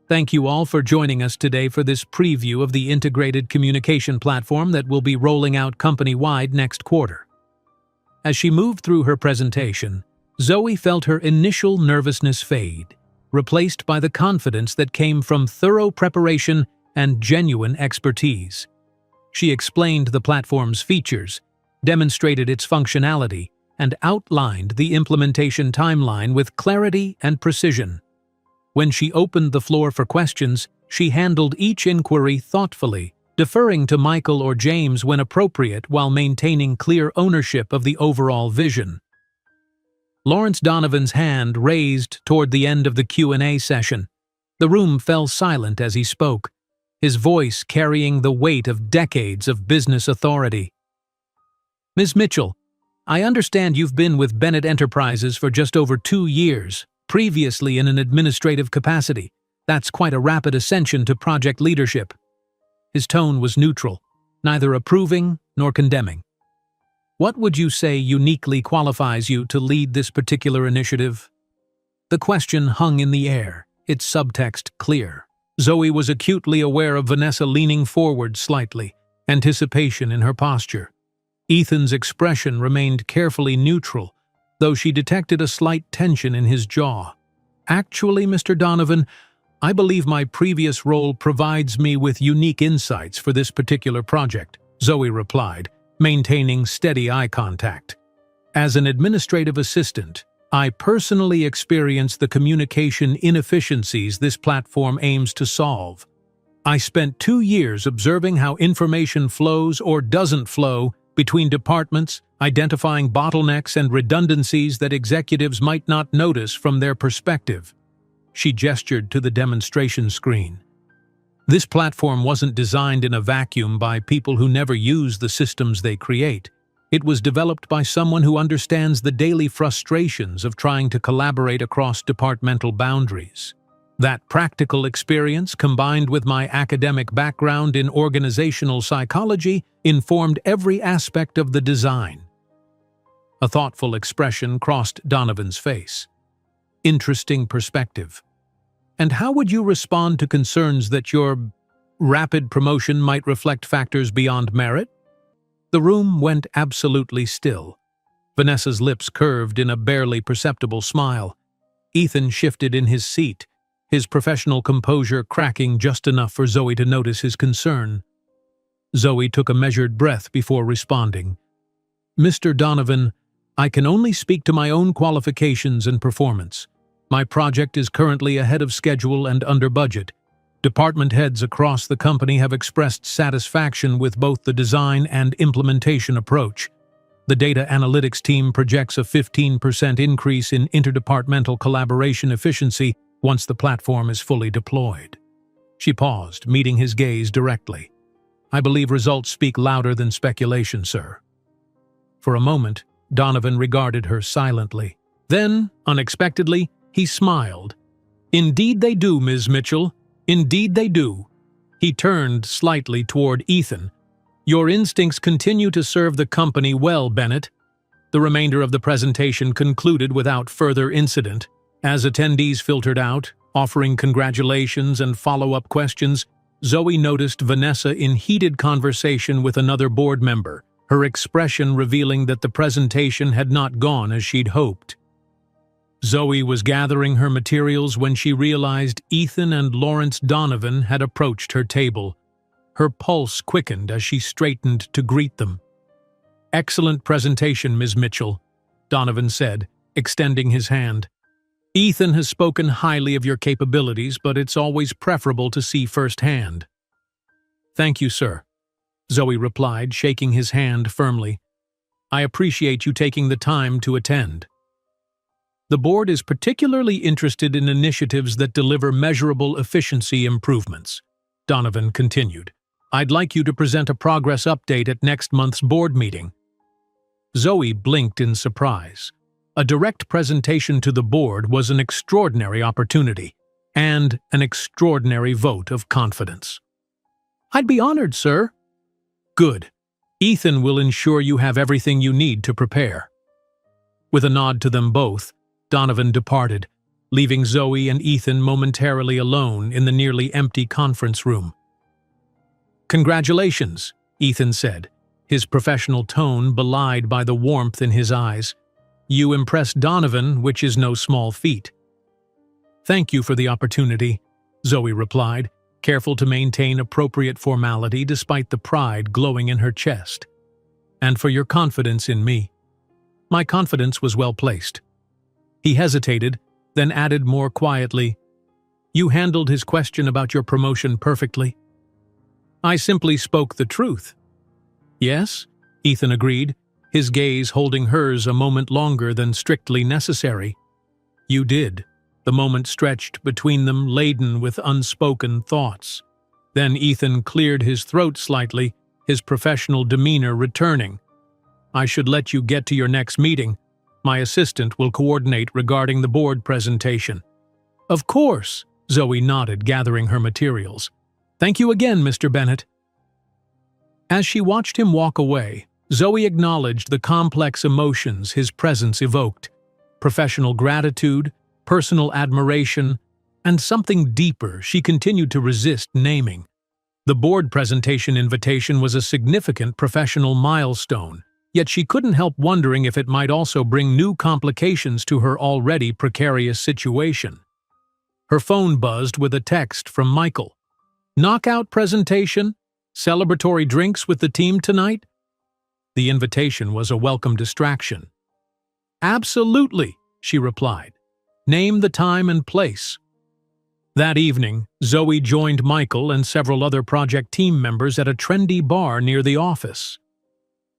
"Thank you all for joining us today for this preview of the integrated communication platform that will be rolling out company-wide next quarter." As she moved through her presentation, Zoe felt her initial nervousness fade, replaced by the confidence that came from thorough preparation and genuine expertise. She explained the platform's features, demonstrated its functionality, and outlined the implementation timeline with clarity and precision. When she opened the floor for questions, she handled each inquiry thoughtfully, deferring to Michael or James when appropriate while maintaining clear ownership of the overall vision. Lawrence Donovan's hand raised toward the end of the Q&A session. The room fell silent as he spoke, his voice carrying the weight of decades of business authority. "Ms. Mitchell, I understand you've been with Bennett Enterprises for just over 2 years, previously in an administrative capacity. That's quite a rapid ascension to project leadership." His tone was neutral, neither approving nor condemning. "What would you say uniquely qualifies you to lead this particular initiative?" The question hung in the air, its subtext clear. Zoe was acutely aware of Vanessa leaning forward slightly, anticipation in her posture. Ethan's expression remained carefully neutral, though she detected a slight tension in his jaw. "Actually, Mr. Donovan, I believe my previous role provides me with unique insights for this particular project," Zoe replied, maintaining steady eye contact. "As an administrative assistant, I personally experienced the communication inefficiencies this platform aims to solve. I spent 2 years observing how information flows or doesn't flow between departments, identifying bottlenecks and redundancies that executives might not notice from their perspective." She gestured to the demonstration screen. "This platform wasn't designed in a vacuum by people who never use the systems they create. It was developed by someone who understands the daily frustrations of trying to collaborate across departmental boundaries. That practical experience, combined with my academic background in organizational psychology, informed every aspect of the design." A thoughtful expression crossed Donovan's face. "Interesting perspective. And how would you respond to concerns that your rapid promotion might reflect factors beyond merit?" The room went absolutely still. Vanessa's lips curved in a barely perceptible smile. Ethan shifted in his seat, his professional composure cracking just enough for Zoe to notice his concern. Zoe took a measured breath before responding. "Mr. Donovan, I can only speak to my own qualifications and performance. My project is currently ahead of schedule and under budget. Department heads across the company have expressed satisfaction with both the design and implementation approach. The data analytics team projects a 15% increase in interdepartmental collaboration efficiency once the platform is fully deployed." She paused, meeting his gaze directly. "I believe results speak louder than speculation, sir." For a moment, Donovan regarded her silently. Then, unexpectedly, he smiled. "Indeed they do, Ms. Mitchell. Indeed they do." He turned slightly toward Ethan. "Your instincts continue to serve the company well, Bennett." The remainder of the presentation concluded without further incident. As attendees filtered out, offering congratulations and follow-up questions, Zoe noticed Vanessa in heated conversation with another board member, her expression revealing that the presentation had not gone as she'd hoped. Zoe was gathering her materials when she realized Ethan and Lawrence Donovan had approached her table. Her pulse quickened as she straightened to greet them. "Excellent presentation, Ms. Mitchell," Donovan said, extending his hand. "Ethan has spoken highly of your capabilities, but it's always preferable to see firsthand." "Thank you, sir," Zoe replied, shaking his hand firmly. "I appreciate you taking the time to attend." "The board is particularly interested in initiatives that deliver measurable efficiency improvements," Donovan continued. "I'd like you to present a progress update at next month's board meeting." Zoe blinked in surprise. A direct presentation to the board was an extraordinary opportunity, and an extraordinary vote of confidence. "I'd be honored, sir." "Good. Ethan will ensure you have everything you need to prepare." With a nod to them both, Donovan departed, leaving Zoe and Ethan momentarily alone in the nearly empty conference room. "Congratulations," Ethan said, his professional tone belied by the warmth in his eyes. "You impressed Donovan, which is no small feat." "Thank you for the opportunity," Zoe replied, careful to maintain appropriate formality despite the pride glowing in her chest. "And for your confidence in me." "My confidence was well placed." He hesitated, then added more quietly, "You handled his question about your promotion perfectly." "I simply spoke the truth." "Yes," Ethan agreed, his gaze holding hers a moment longer than strictly necessary. "You did." The moment stretched between them, laden with unspoken thoughts. Then Ethan cleared his throat slightly, his professional demeanor returning. "I should let you get to your next meeting. My assistant will coordinate regarding the board presentation." "Of course," Zoe nodded, gathering her materials. "Thank you again, Mr. Bennett." As she watched him walk away, Zoe acknowledged the complex emotions his presence evoked: professional gratitude, personal admiration, and something deeper she continued to resist naming. The board presentation invitation was a significant professional milestone, yet she couldn't help wondering if it might also bring new complications to her already precarious situation. Her phone buzzed with a text from Michael. "Knockout presentation? Celebratory drinks with the team tonight?" The invitation was a welcome distraction. "Absolutely," she replied. "Name the time and place." That evening, Zoe joined Michael and several other project team members at a trendy bar near the office.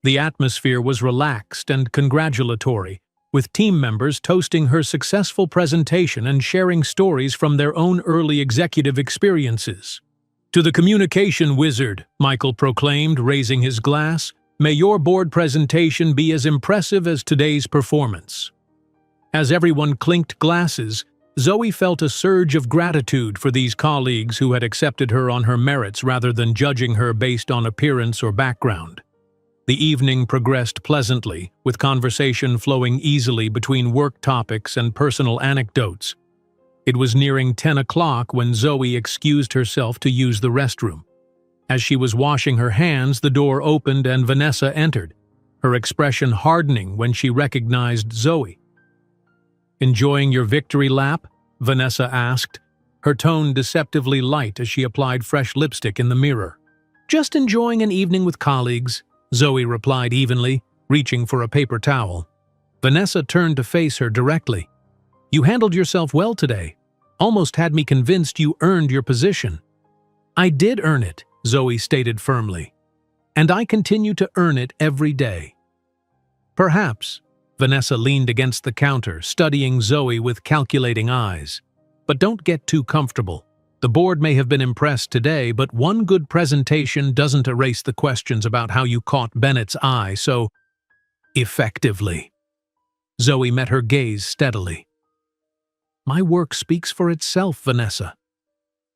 The atmosphere was relaxed and congratulatory, with team members toasting her successful presentation and sharing stories from their own early executive experiences. "To the communication wizard," Michael proclaimed, raising his glass, "may your board presentation be as impressive as today's performance." As everyone clinked glasses, Zoe felt a surge of gratitude for these colleagues who had accepted her on her merits rather than judging her based on appearance or background. The evening progressed pleasantly, with conversation flowing easily between work topics and personal anecdotes. It was nearing 10 o'clock when Zoe excused herself to use the restroom. As she was washing her hands, the door opened and Vanessa entered, her expression hardening when she recognized Zoe. "Enjoying your victory lap?" Vanessa asked, her tone deceptively light as she applied fresh lipstick in the mirror. "Just enjoying an evening with colleagues," Zoe replied evenly, reaching for a paper towel. Vanessa turned to face her directly. "You handled yourself well today. Almost had me convinced you earned your position." "I did earn it," Zoe stated firmly. "And I continue to earn it every day." "Perhaps." Vanessa leaned against the counter, studying Zoe with calculating eyes. "But don't get too comfortable. The board may have been impressed today, but one good presentation doesn't erase the questions about how you caught Bennett's eye so effectively." Zoe met her gaze steadily. "My work speaks for itself, Vanessa.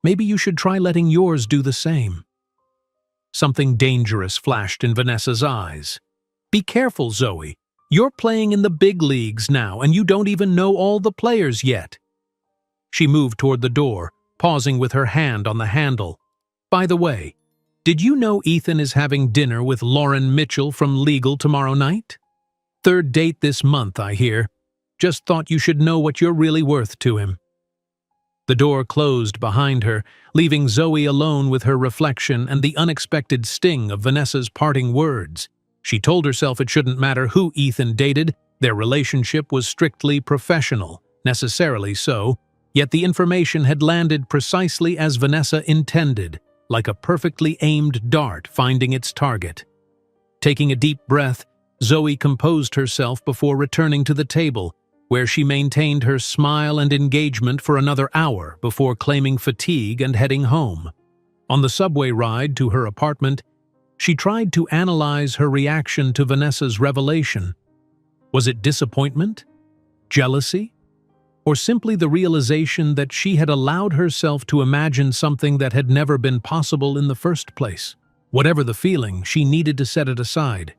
Maybe you should try letting yours do the same." Something dangerous flashed in Vanessa's eyes. "Be careful, Zoe. You're playing in the big leagues now, and you don't even know all the players yet." She moved toward the door, pausing with her hand on the handle. "By the way, Did you know Ethan is having dinner with Lauren Mitchell from Legal tomorrow night? Third date this month, I hear. Just thought you should know what you're really worth to him." The door closed behind her, leaving Zoe alone with her reflection and the unexpected sting of Vanessa's parting words. She told herself it shouldn't matter who Ethan dated, their relationship was strictly professional, necessarily so, yet the information had landed precisely as Vanessa intended, like a perfectly aimed dart finding its target. Taking a deep breath, Zoe composed herself before returning to the table, where she maintained her smile and engagement for another hour before claiming fatigue and heading home. On the subway ride to her apartment, she tried to analyze her reaction to Vanessa's revelation. Was it disappointment? Jealousy? Or simply the realization that she had allowed herself to imagine something that had never been possible in the first place? Whatever the feeling, she needed to set it aside.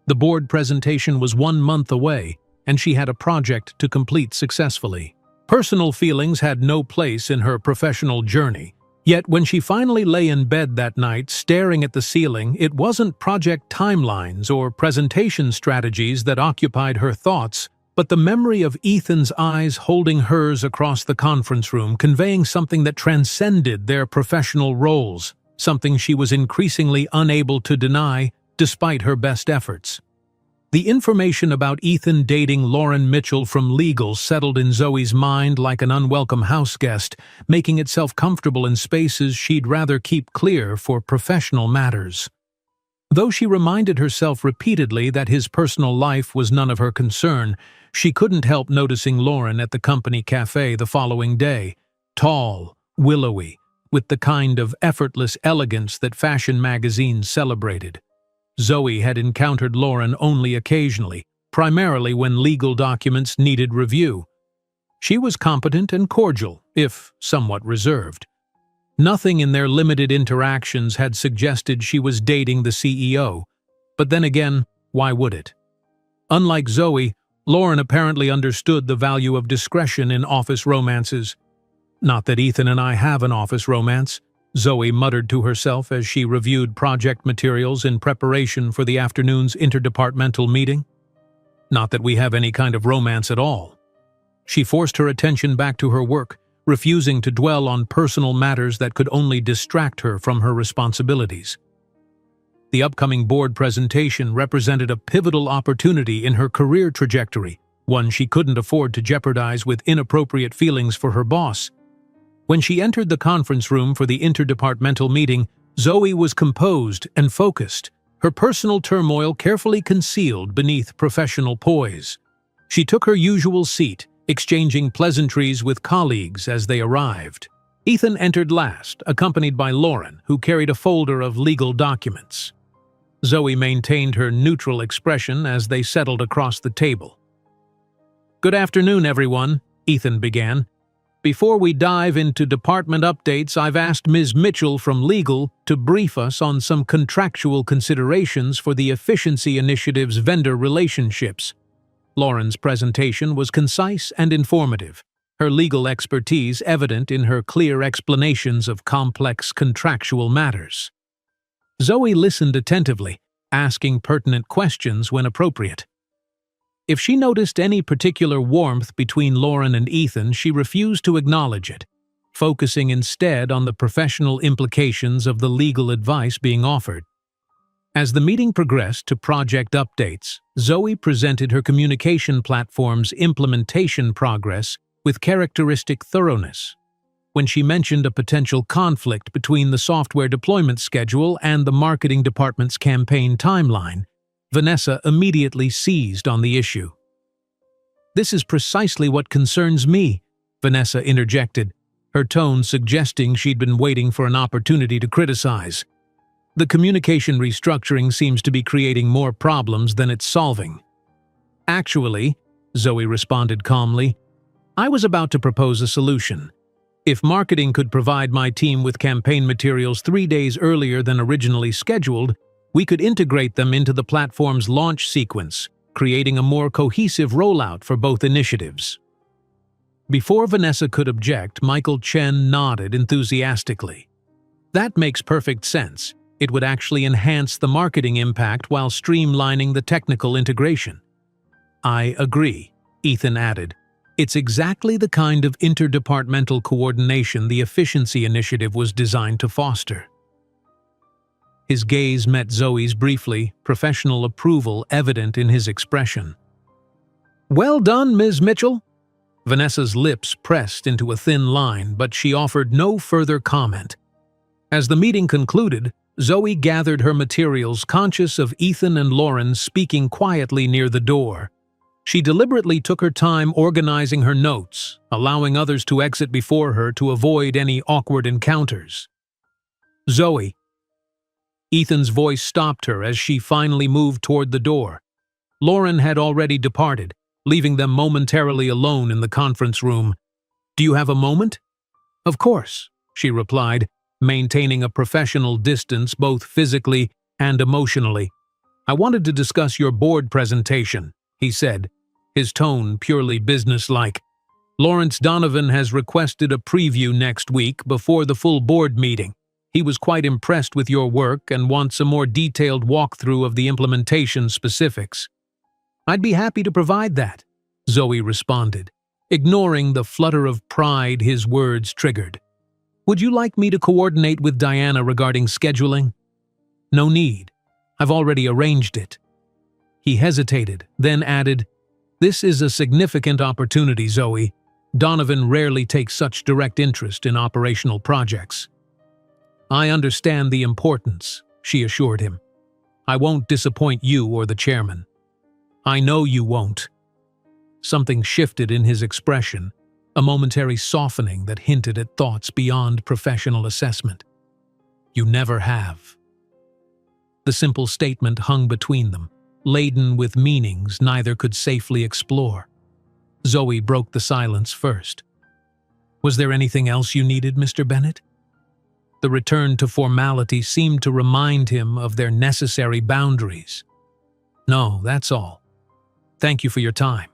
The board presentation was 1 month away, and she had a project to complete successfully. Personal feelings had no place in her professional journey. Yet when she finally lay in bed that night staring at the ceiling, it wasn't project timelines or presentation strategies that occupied her thoughts, but the memory of Ethan's eyes holding hers across the conference room, conveying something that transcended their professional roles, something she was increasingly unable to deny despite her best efforts. The information about Ethan dating Lauren Mitchell from Legal settled in Zoe's mind like an unwelcome houseguest, making itself comfortable in spaces she'd rather keep clear for professional matters. Though she reminded herself repeatedly that his personal life was none of her concern, she couldn't help noticing Lauren at the company cafe the following day, tall, willowy, with the kind of effortless elegance that fashion magazines celebrated. Zoe had encountered Lauren only occasionally, primarily when legal documents needed review. She was competent and cordial, if somewhat reserved. Nothing in their limited interactions had suggested she was dating the CEO, but then again, why would it? Unlike Zoe, Lauren apparently understood the value of discretion in office romances. "Not that Ethan and I have an office romance," Zoe muttered to herself as she reviewed project materials in preparation for the afternoon's interdepartmental meeting. "Not that we have any kind of romance at all." She forced her attention back to her work, refusing to dwell on personal matters that could only distract her from her responsibilities. The upcoming board presentation represented a pivotal opportunity in her career trajectory, one she couldn't afford to jeopardize with inappropriate feelings for her boss. When she entered the conference room for the interdepartmental meeting, Zoe was composed and focused, her personal turmoil carefully concealed beneath professional poise. She took her usual seat, exchanging pleasantries with colleagues as they arrived. Ethan entered last, accompanied by Lauren, who carried a folder of legal documents. Zoe maintained her neutral expression as they settled across the table. "Good afternoon, everyone," Ethan began. "Before we dive into department updates, I've asked Ms. Mitchell from Legal to brief us on some contractual considerations for the Efficiency Initiative's vendor relationships." Lauren's presentation was concise and informative, her legal expertise evident in her clear explanations of complex contractual matters. Zoe listened attentively, asking pertinent questions when appropriate. If she noticed any particular warmth between Lauren and Ethan, she refused to acknowledge it, focusing instead on the professional implications of the legal advice being offered. As the meeting progressed to project updates, Zoe presented her communication platform's implementation progress with characteristic thoroughness. When she mentioned a potential conflict between the software deployment schedule and the marketing department's campaign timeline, Vanessa immediately seized on the issue. "This is precisely what concerns me," Vanessa interjected, her tone suggesting she'd been waiting for an opportunity to criticize. "The communication restructuring seems to be creating more problems than it's solving." "Actually," Zoe responded calmly, "I was about to propose a solution. If marketing could provide my team with campaign materials 3 days earlier than originally scheduled, we could integrate them into the platform's launch sequence, creating a more cohesive rollout for both initiatives." Before Vanessa could object, Michael Chen nodded enthusiastically. "That makes perfect sense. It would actually enhance the marketing impact while streamlining the technical integration. I agree, Ethan added. It's exactly the kind of interdepartmental coordination the efficiency initiative was designed to foster. His gaze met Zoe's briefly, professional approval evident in his expression. Well done, Ms. Mitchell. Vanessa's lips pressed into a thin line, but she offered no further comment. As the meeting concluded, Zoe gathered her materials, conscious of Ethan and Lauren speaking quietly near the door. She deliberately took her time organizing her notes, allowing others to exit before her to avoid any awkward encounters. Zoe. Ethan's voice stopped her as she finally moved toward the door. Lauren had already departed, leaving them momentarily alone in the conference room. Do you have a moment? Of course, she replied, maintaining a professional distance both physically and emotionally. I wanted to discuss your board presentation, he said, his tone purely businesslike. Lawrence Donovan has requested a preview next week before the full board meeting. He was quite impressed with your work and wants a more detailed walkthrough of the implementation specifics. I'd be happy to provide that, Zoe responded, ignoring the flutter of pride his words triggered. Would you like me to coordinate with Diana regarding scheduling? No need. I've already arranged it. He hesitated, then added, This is a significant opportunity, Zoe. Donovan rarely takes such direct interest in operational projects. I understand the importance, she assured him. I won't disappoint you or the chairman. I know you won't. Something shifted in his expression, a momentary softening that hinted at thoughts beyond professional assessment. You never have. The simple statement hung between them, laden with meanings neither could safely explore. Zoe broke the silence first. Was there anything else you needed, Mr. Bennett? The return to formality seemed to remind him of their necessary boundaries. No, that's all. Thank you for your time.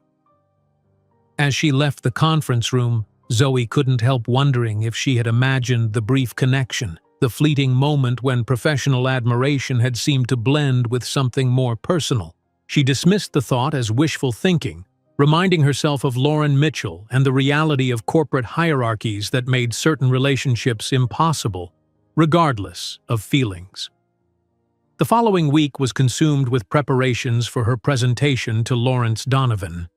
As she left the conference room, Zoe couldn't help wondering if she had imagined the brief connection, the fleeting moment when professional admiration had seemed to blend with something more personal. She dismissed the thought as wishful thinking, reminding herself of Lauren Mitchell and the reality of corporate hierarchies that made certain relationships impossible, regardless of feelings. The following week was consumed with preparations for her presentation to Lawrence Donovan.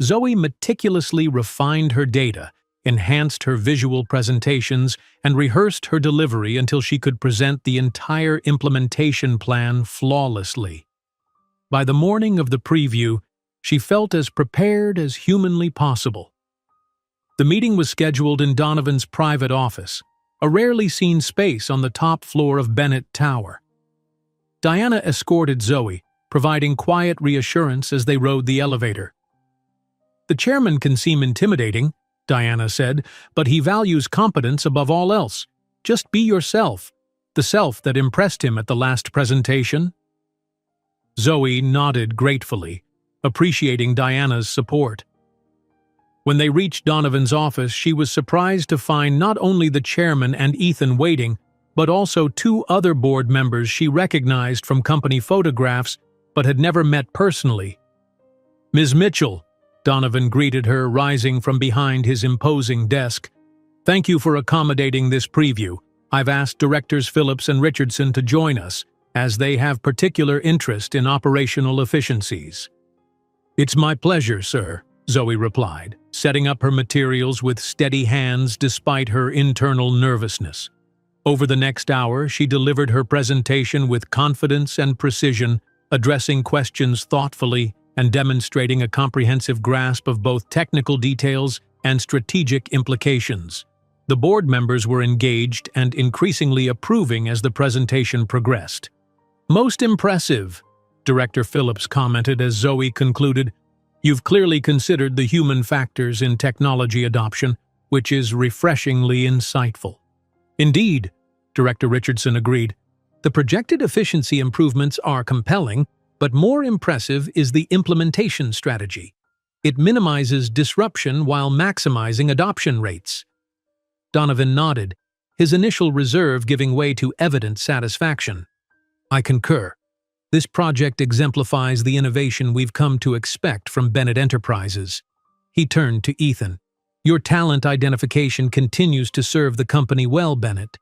Zoe meticulously refined her data, enhanced her visual presentations, and rehearsed her delivery until she could present the entire implementation plan flawlessly. By the morning of the preview, she felt as prepared as humanly possible. The meeting was scheduled in Donovan's private office, a rarely seen space on the top floor of Bennett Tower. Diana escorted Zoe, providing quiet reassurance as they rode the elevator. The chairman can seem intimidating, Diana said, but he values competence above all else. Just be yourself, the self that impressed him at the last presentation. Zoe nodded gratefully, appreciating Diana's support. When they reached Donovan's office, she was surprised to find not only the chairman and Ethan waiting, but also two other board members she recognized from company photographs but had never met personally. Ms. Mitchell, Donovan greeted her, rising from behind his imposing desk. Thank you for accommodating this preview. I've asked Directors Phillips and Richardson to join us, as they have particular interest in operational efficiencies. It's my pleasure, sir, Zoe replied, setting up her materials with steady hands despite her internal nervousness. Over the next hour, she delivered her presentation with confidence and precision, addressing questions thoughtfully and demonstrating a comprehensive grasp of both technical details and strategic implications. The board members were engaged and increasingly approving as the presentation progressed. Most impressive, Director Phillips commented as Zoe concluded. You've clearly considered the human factors in technology adoption, which is refreshingly insightful. Indeed, Director Richardson agreed. The projected efficiency improvements are compelling, but more impressive is the implementation strategy. It minimizes disruption while maximizing adoption rates. Donovan nodded, his initial reserve giving way to evident satisfaction. I concur. This project exemplifies the innovation we've come to expect from Bennett Enterprises. He turned to Ethan. Your talent identification continues to serve the company well, Bennett.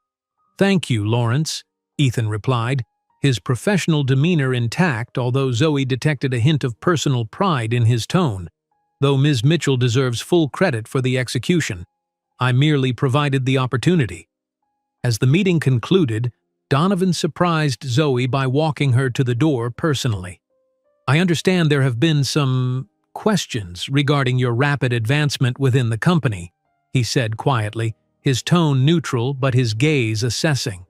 Thank you, Lawrence, Ethan replied, his professional demeanor intact, although Zoe detected a hint of personal pride in his tone. Though Ms. Mitchell deserves full credit for the execution, I merely provided the opportunity. As the meeting concluded, Donovan surprised Zoe by walking her to the door personally. I understand there have been some questions regarding your rapid advancement within the company, he said quietly, his tone neutral but his gaze assessing.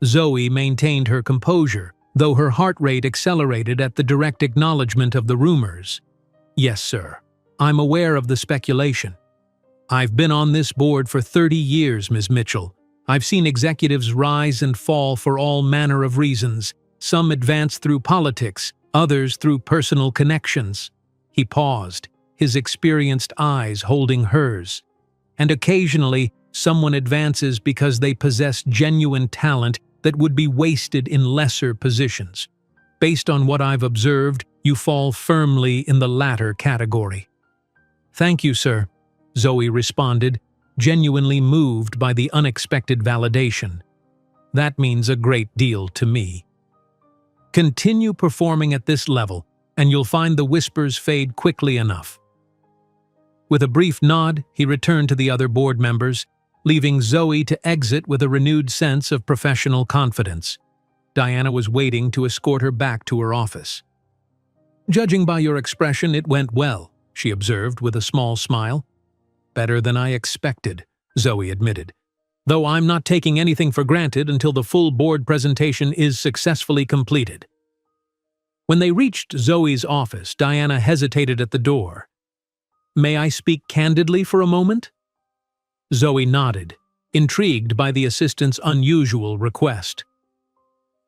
Zoe maintained her composure, though her heart rate accelerated at the direct acknowledgement of the rumors. Yes, sir. I'm aware of the speculation. I've been on this board for 30 years, Ms. Mitchell. I've seen executives rise and fall for all manner of reasons. Some advance through politics, others through personal connections. He paused, his experienced eyes holding hers. And occasionally, someone advances because they possess genuine talent that would be wasted in lesser positions. Based on what I've observed, you fall firmly in the latter category. Thank you, sir, Zoe responded, genuinely moved by the unexpected validation. That means a great deal to me. Continue performing at this level, and you'll find the whispers fade quickly enough. With a brief nod, he returned to the other board members, leaving Zoe to exit with a renewed sense of professional confidence. Diana was waiting to escort her back to her office. Judging by your expression, it went well, she observed with a small smile. Better than I expected, Zoe admitted, though I'm not taking anything for granted until the full board presentation is successfully completed. When they reached Zoe's office, Diana hesitated at the door. May I speak candidly for a moment? Zoe nodded, intrigued by the assistant's unusual request.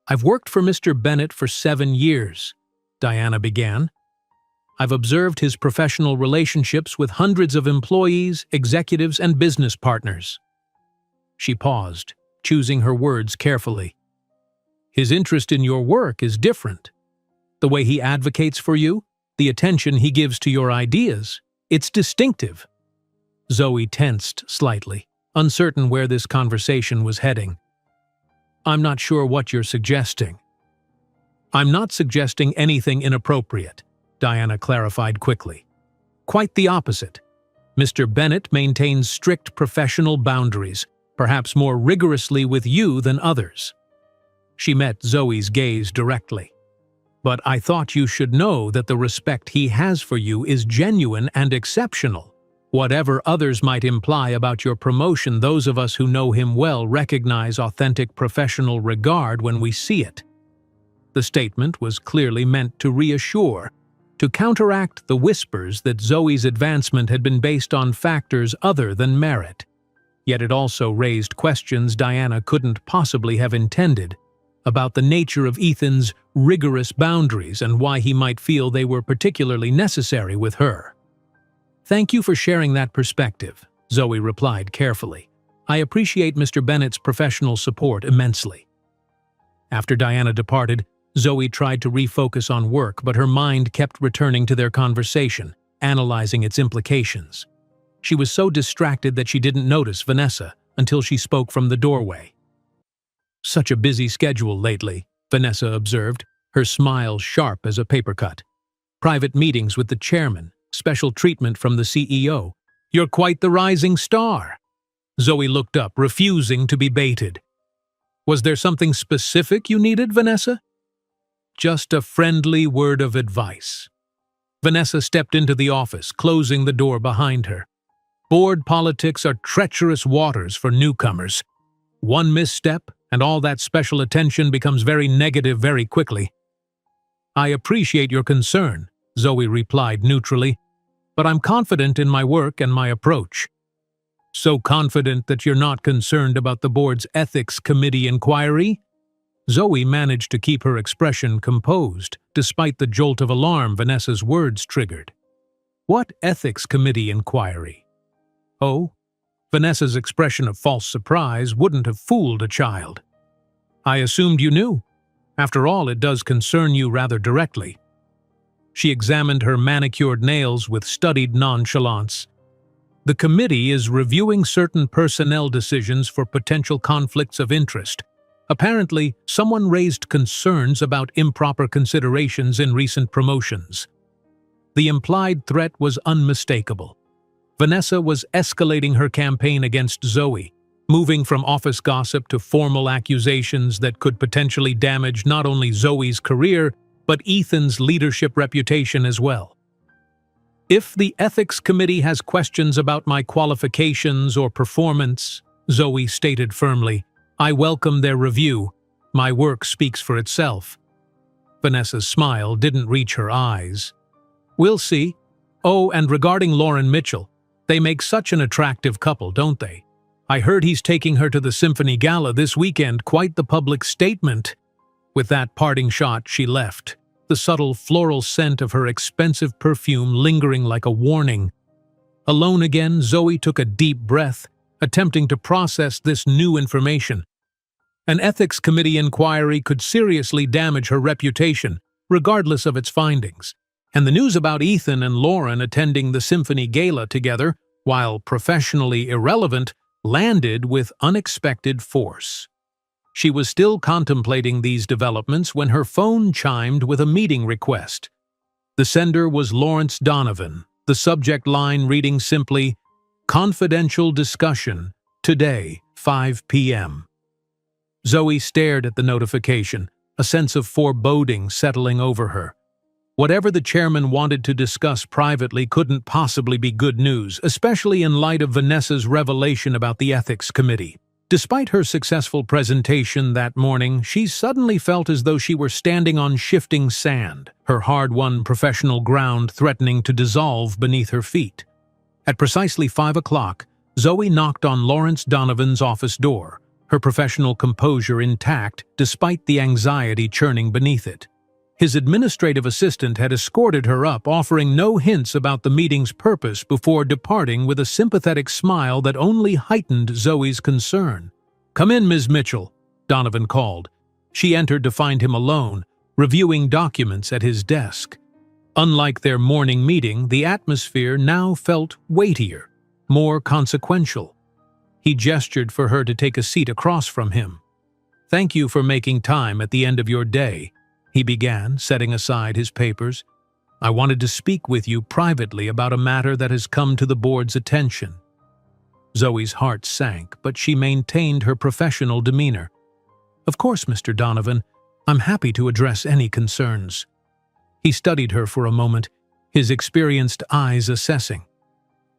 I've worked for Mr. Bennett for 7 years, Diana began. I've observed his professional relationships with hundreds of employees, executives, and business partners. She paused, choosing her words carefully. His interest in your work is different. The way he advocates for you, the attention he gives to your ideas, it's distinctive. Zoe tensed slightly, uncertain where this conversation was heading. I'm not sure what you're suggesting. I'm not suggesting anything inappropriate, Diana clarified quickly. Quite the opposite. Mr. Bennett maintains strict professional boundaries, perhaps more rigorously with you than others. She met Zoe's gaze directly. But I thought you should know that the respect he has for you is genuine and exceptional. Whatever others might imply about your promotion, those of us who know him well recognize authentic professional regard when we see it. The statement was clearly meant to reassure, to counteract the whispers that Zoe's advancement had been based on factors other than merit. Yet it also raised questions Diana couldn't possibly have intended about the nature of Ethan's rigorous boundaries and why he might feel they were particularly necessary with her. Thank you for sharing that perspective, Zoe replied carefully. I appreciate Mr. Bennett's professional support immensely. After Diana departed, Zoe tried to refocus on work, but her mind kept returning to their conversation, analyzing its implications. She was so distracted that she didn't notice Vanessa until she spoke from the doorway. Such a busy schedule lately, Vanessa observed, her smile sharp as a paper cut. Private meetings with the chairman, special treatment from the CEO. You're quite the rising star. Zoe looked up, refusing to be baited. Was there something specific you needed, Vanessa? Just a friendly word of advice. Vanessa stepped into the office, closing the door behind her. Board politics are treacherous waters for newcomers. One misstep, and all that special attention becomes very negative very quickly. I appreciate your concern, Zoe replied neutrally, but I'm confident in my work and my approach. So confident that you're not concerned about the board's ethics committee inquiry? Zoe managed to keep her expression composed, despite the jolt of alarm Vanessa's words triggered. What ethics committee inquiry? Oh, Vanessa's expression of false surprise wouldn't have fooled a child. "I assumed you knew. After all, it does concern you rather directly." She examined her manicured nails with studied nonchalance. "The committee is reviewing certain personnel decisions for potential conflicts of interest. Apparently, someone raised concerns about improper considerations in recent promotions." The implied threat was unmistakable. Vanessa was escalating her campaign against Zoe, moving from office gossip to formal accusations that could potentially damage not only Zoe's career, but Ethan's leadership reputation as well. "If the ethics committee has questions about my qualifications or performance," Zoe stated firmly, "I welcome their review. My work speaks for itself." Vanessa's smile didn't reach her eyes. "We'll see. Oh, and regarding Lauren Mitchell, they make such an attractive couple, don't they? I heard he's taking her to the Symphony Gala this weekend, quite the public statement." With that parting shot, she left, the subtle floral scent of her expensive perfume lingering like a warning. Alone again, Zoe took a deep breath, attempting to process this new information. An ethics committee inquiry could seriously damage her reputation, regardless of its findings. And the news about Ethan and Lauren attending the Symphony Gala together, while professionally irrelevant, landed with unexpected force. She was still contemplating these developments when her phone chimed with a meeting request. The sender was Lawrence Donovan, the subject line reading simply, "Confidential discussion, today, 5 p.m. Zoe stared at the notification, a sense of foreboding settling over her. Whatever the chairman wanted to discuss privately couldn't possibly be good news, especially in light of Vanessa's revelation about the ethics committee. Despite her successful presentation that morning, she suddenly felt as though she were standing on shifting sand, her hard-won professional ground threatening to dissolve beneath her feet. At precisely 5 o'clock, Zoe knocked on Lawrence Donovan's office door, her professional composure intact despite the anxiety churning beneath it. His administrative assistant had escorted her up, offering no hints about the meeting's purpose before departing with a sympathetic smile that only heightened Zoe's concern. "Come in, Ms. Mitchell," Donovan called. She entered to find him alone, reviewing documents at his desk. Unlike their morning meeting, the atmosphere now felt weightier, more consequential. He gestured for her to take a seat across from him. "Thank you for making time at the end of your day," he began, setting aside his papers. "I wanted to speak with you privately about a matter that has come to the board's attention." Zoe's heart sank, but she maintained her professional demeanor. "Of course, Mr. Donovan, I'm happy to address any concerns." He studied her for a moment, his experienced eyes assessing.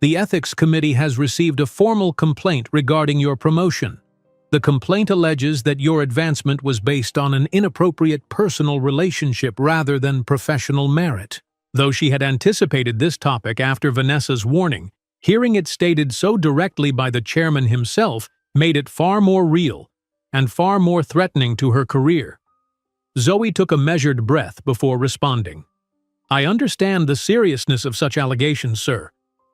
"The ethics committee has received a formal complaint regarding your promotion. The complaint alleges that your advancement was based on an inappropriate personal relationship rather than professional merit." Though she had anticipated this topic after Vanessa's warning, hearing it stated so directly by the chairman himself made it far more real and far more threatening to her career. Zoe took a measured breath before responding. "I understand the seriousness of such allegations, sir.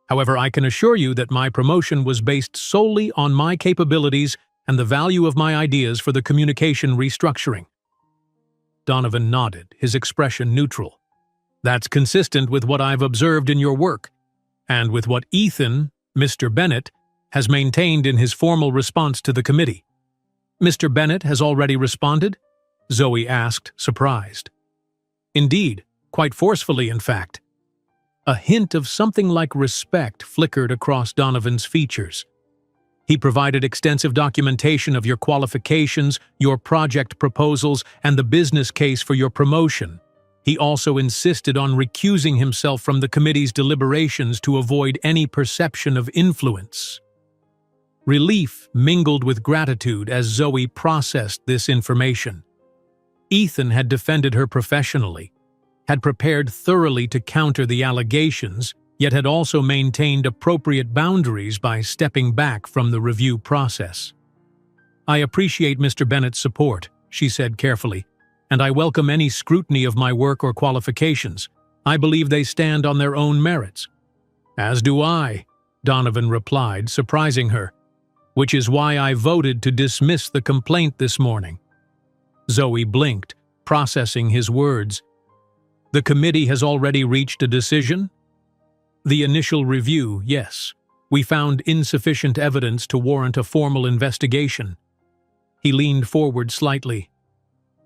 However, I can assure you that my promotion was based solely on my capabilities and the value of my ideas for the communication restructuring." Donovan nodded, his expression neutral. "That's consistent with what I've observed in your work, and with what Ethan, Mr. Bennett, has maintained in his formal response to the committee." "Mr. Bennett has already responded?" Zoe asked, surprised. "Indeed, quite forcefully, in fact." A hint of something like respect flickered across Donovan's features. "He provided extensive documentation of your qualifications, your project proposals, and the business case for your promotion. He also insisted on recusing himself from the committee's deliberations to avoid any perception of influence." Relief mingled with gratitude as Zoe processed this information. Ethan had defended her professionally, had prepared thoroughly to counter the allegations, yet had also maintained appropriate boundaries by stepping back from the review process. "I appreciate Mr. Bennett's support," she said carefully, "and I welcome any scrutiny of my work or qualifications. I believe they stand on their own merits." "As do I," Donovan replied, surprising her. "Which is why I voted to dismiss the complaint this morning." Zoe blinked, processing his words. "The committee has already reached a decision?" "The initial review, yes. We found insufficient evidence to warrant a formal investigation." He leaned forward slightly.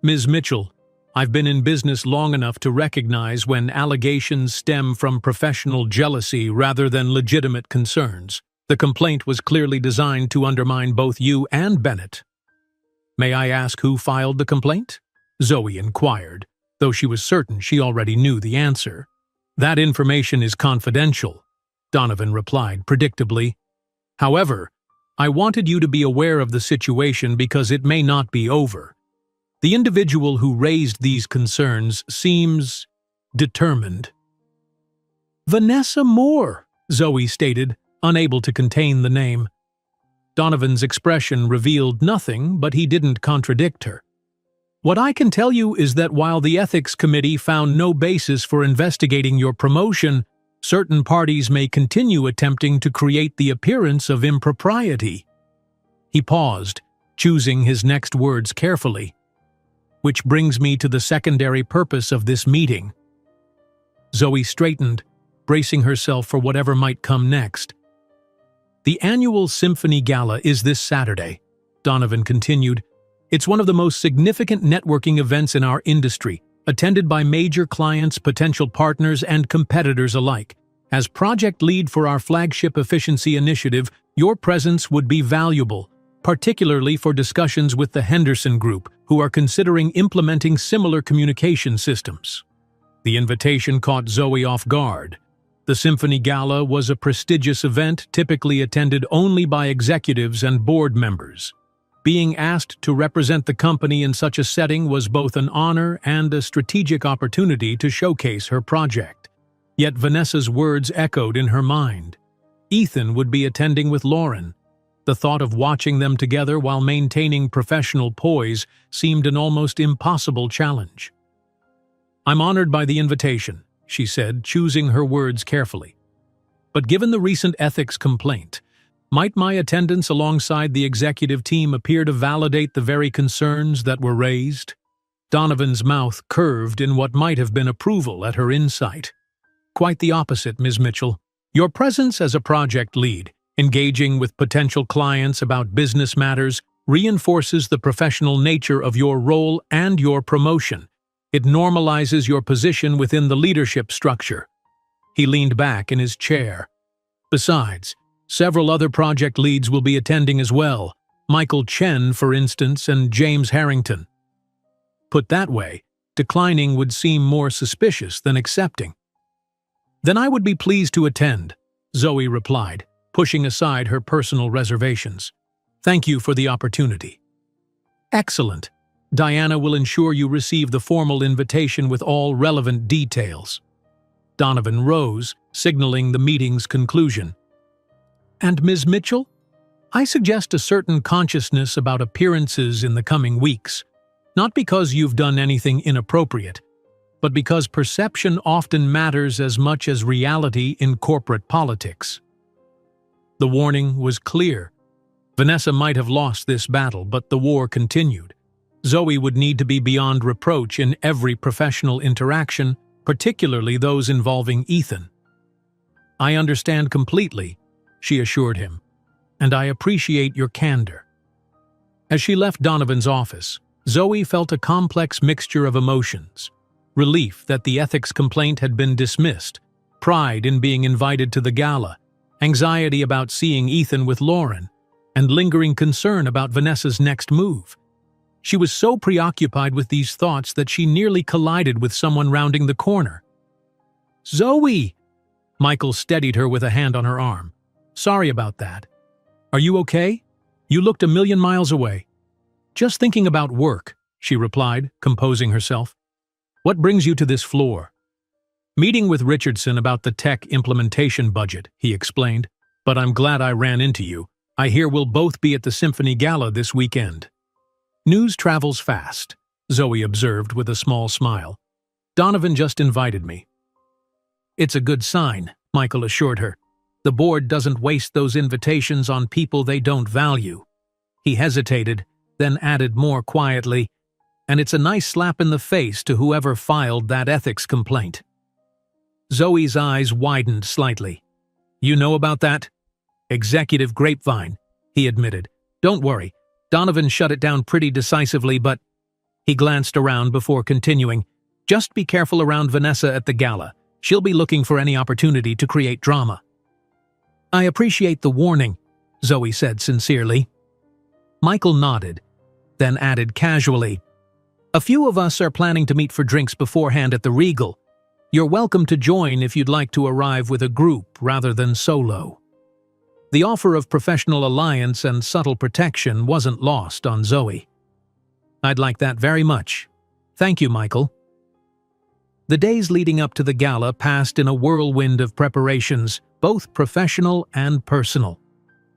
"Ms. Mitchell, I've been in business long enough to recognize when allegations stem from professional jealousy rather than legitimate concerns. The complaint was clearly designed to undermine both you and Bennett." "May I ask who filed the complaint?" Zoe inquired, though she was certain she already knew the answer. "That information is confidential," Donovan replied predictably. "However, I wanted you to be aware of the situation because it may not be over. The individual who raised these concerns seems determined." "Vanessa Moore," Zoe stated, unable to contain the name. Donovan's expression revealed nothing, but he didn't contradict her. "What I can tell you is that while the Ethics Committee found no basis for investigating your promotion, certain parties may continue attempting to create the appearance of impropriety." He paused, choosing his next words carefully. "Which brings me to the secondary purpose of this meeting." Zoe straightened, bracing herself for whatever might come next. "The annual Symphony Gala is this Saturday," Donovan continued. "It's one of the most significant networking events in our industry, attended by major clients, potential partners, and competitors alike. As project lead for our flagship efficiency initiative, your presence would be valuable, particularly for discussions with the Henderson Group, who are considering implementing similar communication systems." The invitation caught Zoe off guard. The Symphony Gala was a prestigious event typically attended only by executives and board members. Being asked to represent the company in such a setting was both an honor and a strategic opportunity to showcase her project. Yet Vanessa's words echoed in her mind. Ethan would be attending with Lauren. The thought of watching them together while maintaining professional poise seemed an almost impossible challenge. "I'm honored by the invitation," she said, choosing her words carefully. "But given the recent ethics complaint, might my attendance alongside the executive team appear to validate the very concerns that were raised?" Donovan's mouth curved in what might have been approval at her insight. "Quite the opposite, Ms. Mitchell. Your presence as a project lead, engaging with potential clients about business matters, reinforces the professional nature of your role and your promotion. It normalizes your position within the leadership structure." He leaned back in his chair. "Besides, several other project leads will be attending as well, Michael Chen, for instance, and James Harrington." Put that way, declining would seem more suspicious than accepting. "Then I would be pleased to attend," Zoe replied, pushing aside her personal reservations. "Thank you for the opportunity." "Excellent. Diana will ensure you receive the formal invitation with all relevant details." Donovan rose, signaling the meeting's conclusion. "And Ms. Mitchell? I suggest a certain consciousness about appearances in the coming weeks, not because you've done anything inappropriate, but because perception often matters as much as reality in corporate politics." The warning was clear. Vanessa might have lost this battle, but the war continued. Zoe would need to be beyond reproach in every professional interaction, particularly those involving Ethan. "I understand completely," she assured him, "and I appreciate your candor." As she left Donovan's office, Zoe felt a complex mixture of emotions: relief that the ethics complaint had been dismissed, pride in being invited to the gala, anxiety about seeing Ethan with Lauren, and lingering concern about Vanessa's next move. She was so preoccupied with these thoughts that she nearly collided with someone rounding the corner. "Zoe!" Michael steadied her with a hand on her arm. "Sorry about that. Are you okay? You looked a million miles away." "Just thinking about work," she replied, composing herself. "What brings you to this floor?" "Meeting with Richardson about the tech implementation budget," he explained. "But I'm glad I ran into you. I hear we'll both be at the Symphony Gala this weekend." "News travels fast," Zoe observed with a small smile. "Donovan just invited me." "It's a good sign," Michael assured her. The board doesn't waste those invitations on people they don't value." He hesitated, then added more quietly, "And it's a nice slap in the face to whoever filed that ethics complaint." Zoe's eyes widened slightly. "You know about that?" "Executive grapevine," he admitted. "Don't worry, Donovan shut it down pretty decisively, but—" He glanced around before continuing, "Just be careful around Vanessa at the gala. She'll be looking for any opportunity to create drama." "I appreciate the warning," Zoe said sincerely. Michael nodded, then added casually, "A few of us are planning to meet for drinks beforehand at the Regal. You're welcome to join if you'd like to arrive with a group rather than solo." The offer of professional alliance and subtle protection wasn't lost on Zoe. "I'd like that very much. Thank you, Michael." The days leading up to the gala passed in a whirlwind of preparations, both professional and personal.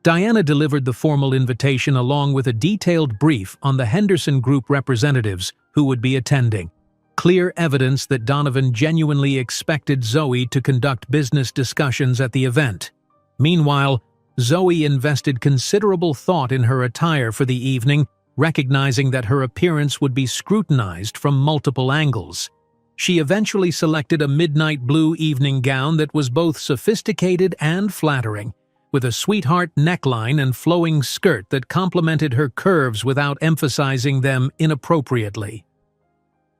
Diana delivered the formal invitation along with a detailed brief on the Henderson Group representatives who would be attending. Clear evidence that Donovan genuinely expected Zoe to conduct business discussions at the event. Meanwhile, Zoe invested considerable thought in her attire for the evening, recognizing that her appearance would be scrutinized from multiple angles. She eventually selected a midnight blue evening gown that was both sophisticated and flattering, with a sweetheart neckline and flowing skirt that complemented her curves without emphasizing them inappropriately.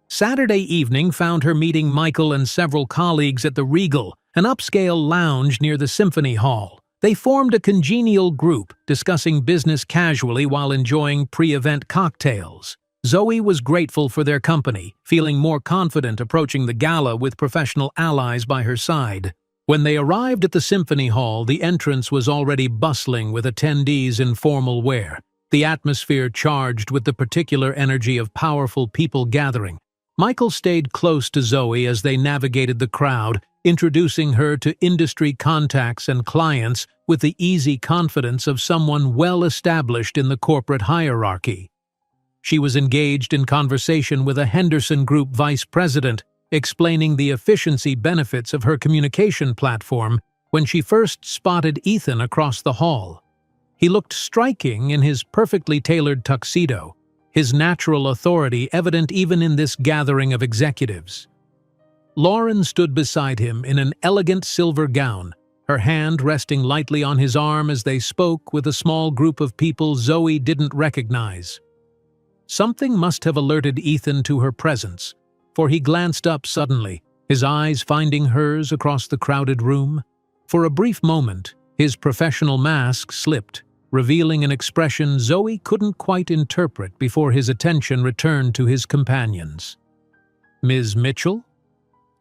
Saturday evening found her meeting Michael and several colleagues at the Regal, an upscale lounge near the Symphony Hall. They formed a congenial group, discussing business casually while enjoying pre-event cocktails. Zoe was grateful for their company, feeling more confident approaching the gala with professional allies by her side. When they arrived at the Symphony Hall, the entrance was already bustling with attendees in formal wear, the atmosphere charged with the particular energy of powerful people gathering. Michael stayed close to Zoe as they navigated the crowd, introducing her to industry contacts and clients with the easy confidence of someone well established in the corporate hierarchy. She was engaged in conversation with a Henderson Group vice president, explaining the efficiency benefits of her communication platform when she first spotted Ethan across the hall. He looked striking in his perfectly tailored tuxedo, his natural authority evident even in this gathering of executives. Lauren stood beside him in an elegant silver gown, her hand resting lightly on his arm as they spoke with a small group of people Zoe didn't recognize. Something must have alerted Ethan to her presence, for he glanced up suddenly, his eyes finding hers across the crowded room. For a brief moment, his professional mask slipped, revealing an expression Zoe couldn't quite interpret before his attention returned to his companions. "Ms. Mitchell?"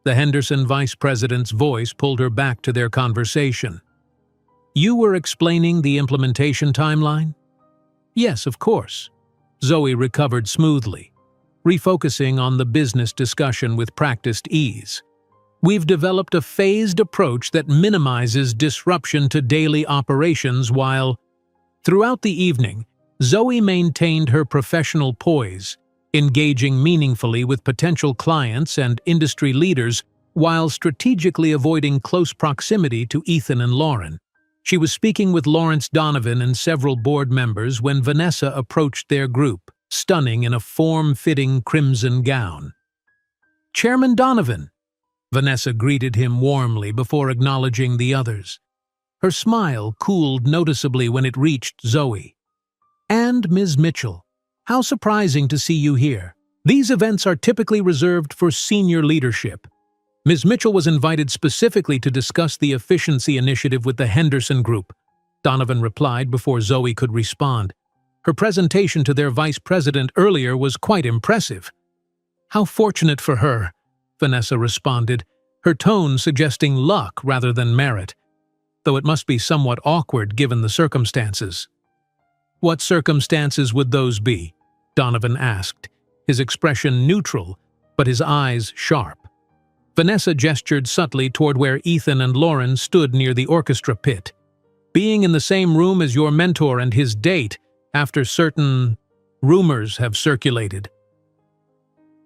The Henderson vice president's voice pulled her back to their conversation. "You were explaining the implementation timeline?" "Yes, of course." Zoe recovered smoothly, refocusing on the business discussion with practiced ease. "We've developed a phased approach that minimizes disruption to daily operations while—" Throughout the evening, Zoe maintained her professional poise, engaging meaningfully with potential clients and industry leaders while strategically avoiding close proximity to Ethan and Lauren. She was speaking with Lawrence Donovan and several board members when Vanessa approached their group, stunning in a form-fitting crimson gown. "Chairman Donovan!" Vanessa greeted him warmly before acknowledging the others. Her smile cooled noticeably when it reached Zoe. "And Ms. Mitchell, how surprising to see you here. These events are typically reserved for senior leadership." Ms. Mitchell was invited specifically to discuss the efficiency initiative with the Henderson Group, Donovan replied before Zoe could respond. Her presentation to their vice president earlier was quite impressive. "How fortunate for her," Vanessa responded, her tone suggesting luck rather than merit, though it must be somewhat awkward given the circumstances. "What circumstances would those be?" Donovan asked, his expression neutral, but his eyes sharp. Vanessa gestured subtly toward where Ethan and Lauren stood near the orchestra pit. "Being in the same room as your mentor and his date, after certain rumors have circulated."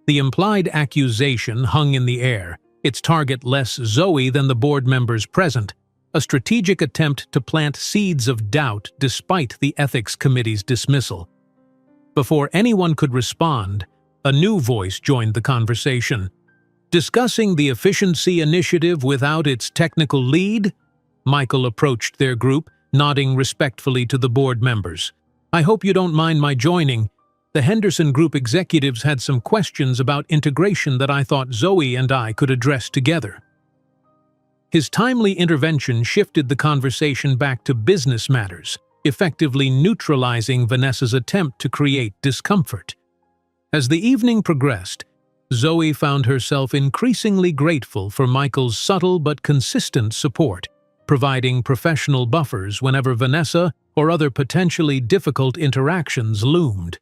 The implied accusation hung in the air, its target less Zoe than the board members present. a strategic attempt to plant seeds of doubt despite the Ethics Committee's dismissal. Before anyone could respond, a new voice joined the conversation. Discussing the efficiency initiative without its technical lead, Michael approached their group, nodding respectfully to the board members. I hope you don't mind my joining. The Henderson Group executives had some questions about integration that I thought Zoe and I could address together. His timely intervention shifted the conversation back to business matters, effectively neutralizing Vanessa's attempt to create discomfort. As the evening progressed, Zoe found herself increasingly grateful for Michael's subtle but consistent support, providing professional buffers whenever Vanessa or other potentially difficult interactions loomed.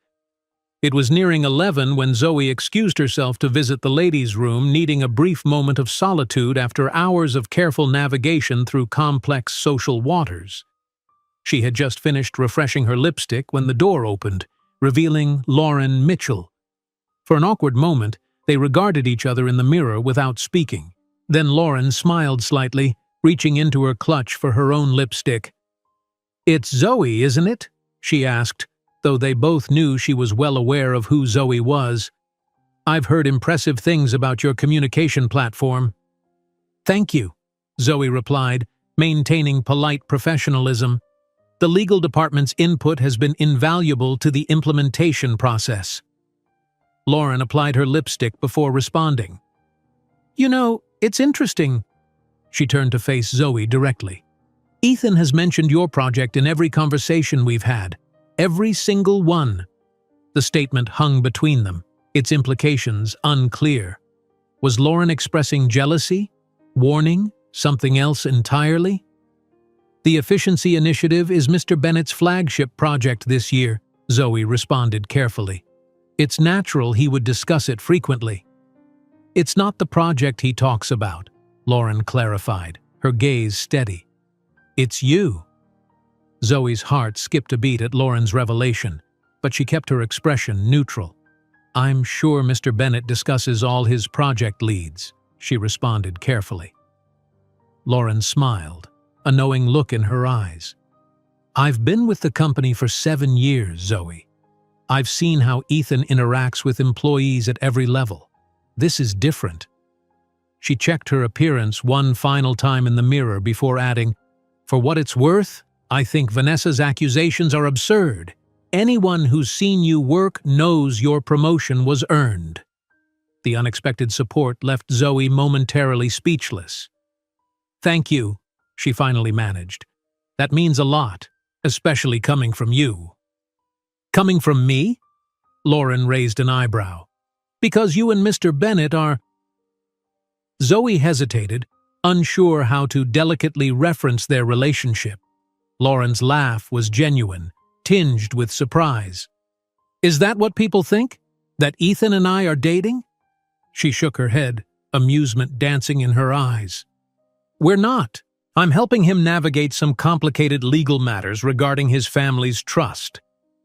It was nearing 11 when Zoe excused herself to visit the ladies' room, needing a brief moment of solitude after hours of careful navigation through complex social waters. She had just finished refreshing her lipstick when the door opened, revealing Lauren Mitchell. For an awkward moment, they regarded each other in the mirror without speaking. Then Lauren smiled slightly, reaching into her clutch for her own lipstick. "It's Zoe, isn't it?" she asked, though they both knew she was well aware of who Zoe was. "I've heard impressive things about your communication platform." "Thank you," Zoe replied, maintaining polite professionalism. "The legal department's input has been invaluable to the implementation process." Lauren applied her lipstick before responding. "You know, it's interesting." She turned to face Zoe directly. "Ethan has mentioned your project in every conversation we've had. Every single one." The statement hung between them, its implications unclear. Was Lauren expressing jealousy? Warning? Something else entirely? "The Efficiency Initiative is Mr. Bennett's flagship project this year," Zoe responded carefully. "It's natural he would discuss it frequently." "It's not the project he talks about," Lauren clarified, her gaze steady. "It's you." Zoe's heart skipped a beat at Lauren's revelation, but she kept her expression neutral. "I'm sure Mr. Bennett discusses all his project leads," she responded carefully. Lauren smiled, a knowing look in her eyes. "I've been with the company for 7 years, Zoe. I've seen how Ethan interacts with employees at every level. This is different." She checked her appearance one final time in the mirror before adding, "For what it's worth, I think Vanessa's accusations are absurd. Anyone who's seen you work knows your promotion was earned." The unexpected support left Zoe momentarily speechless. "Thank you," she finally managed. "That means a lot, especially coming from you." "Coming from me?" Lauren raised an eyebrow. "Because you and Mr. Bennett are—" Zoe hesitated, unsure how to delicately reference their relationship. Lauren's laugh was genuine, tinged with surprise. "Is that what people think? That Ethan and I are dating?" She shook her head, amusement dancing in her eyes. "We're not. I'm helping him navigate some complicated legal matters regarding his family's trust.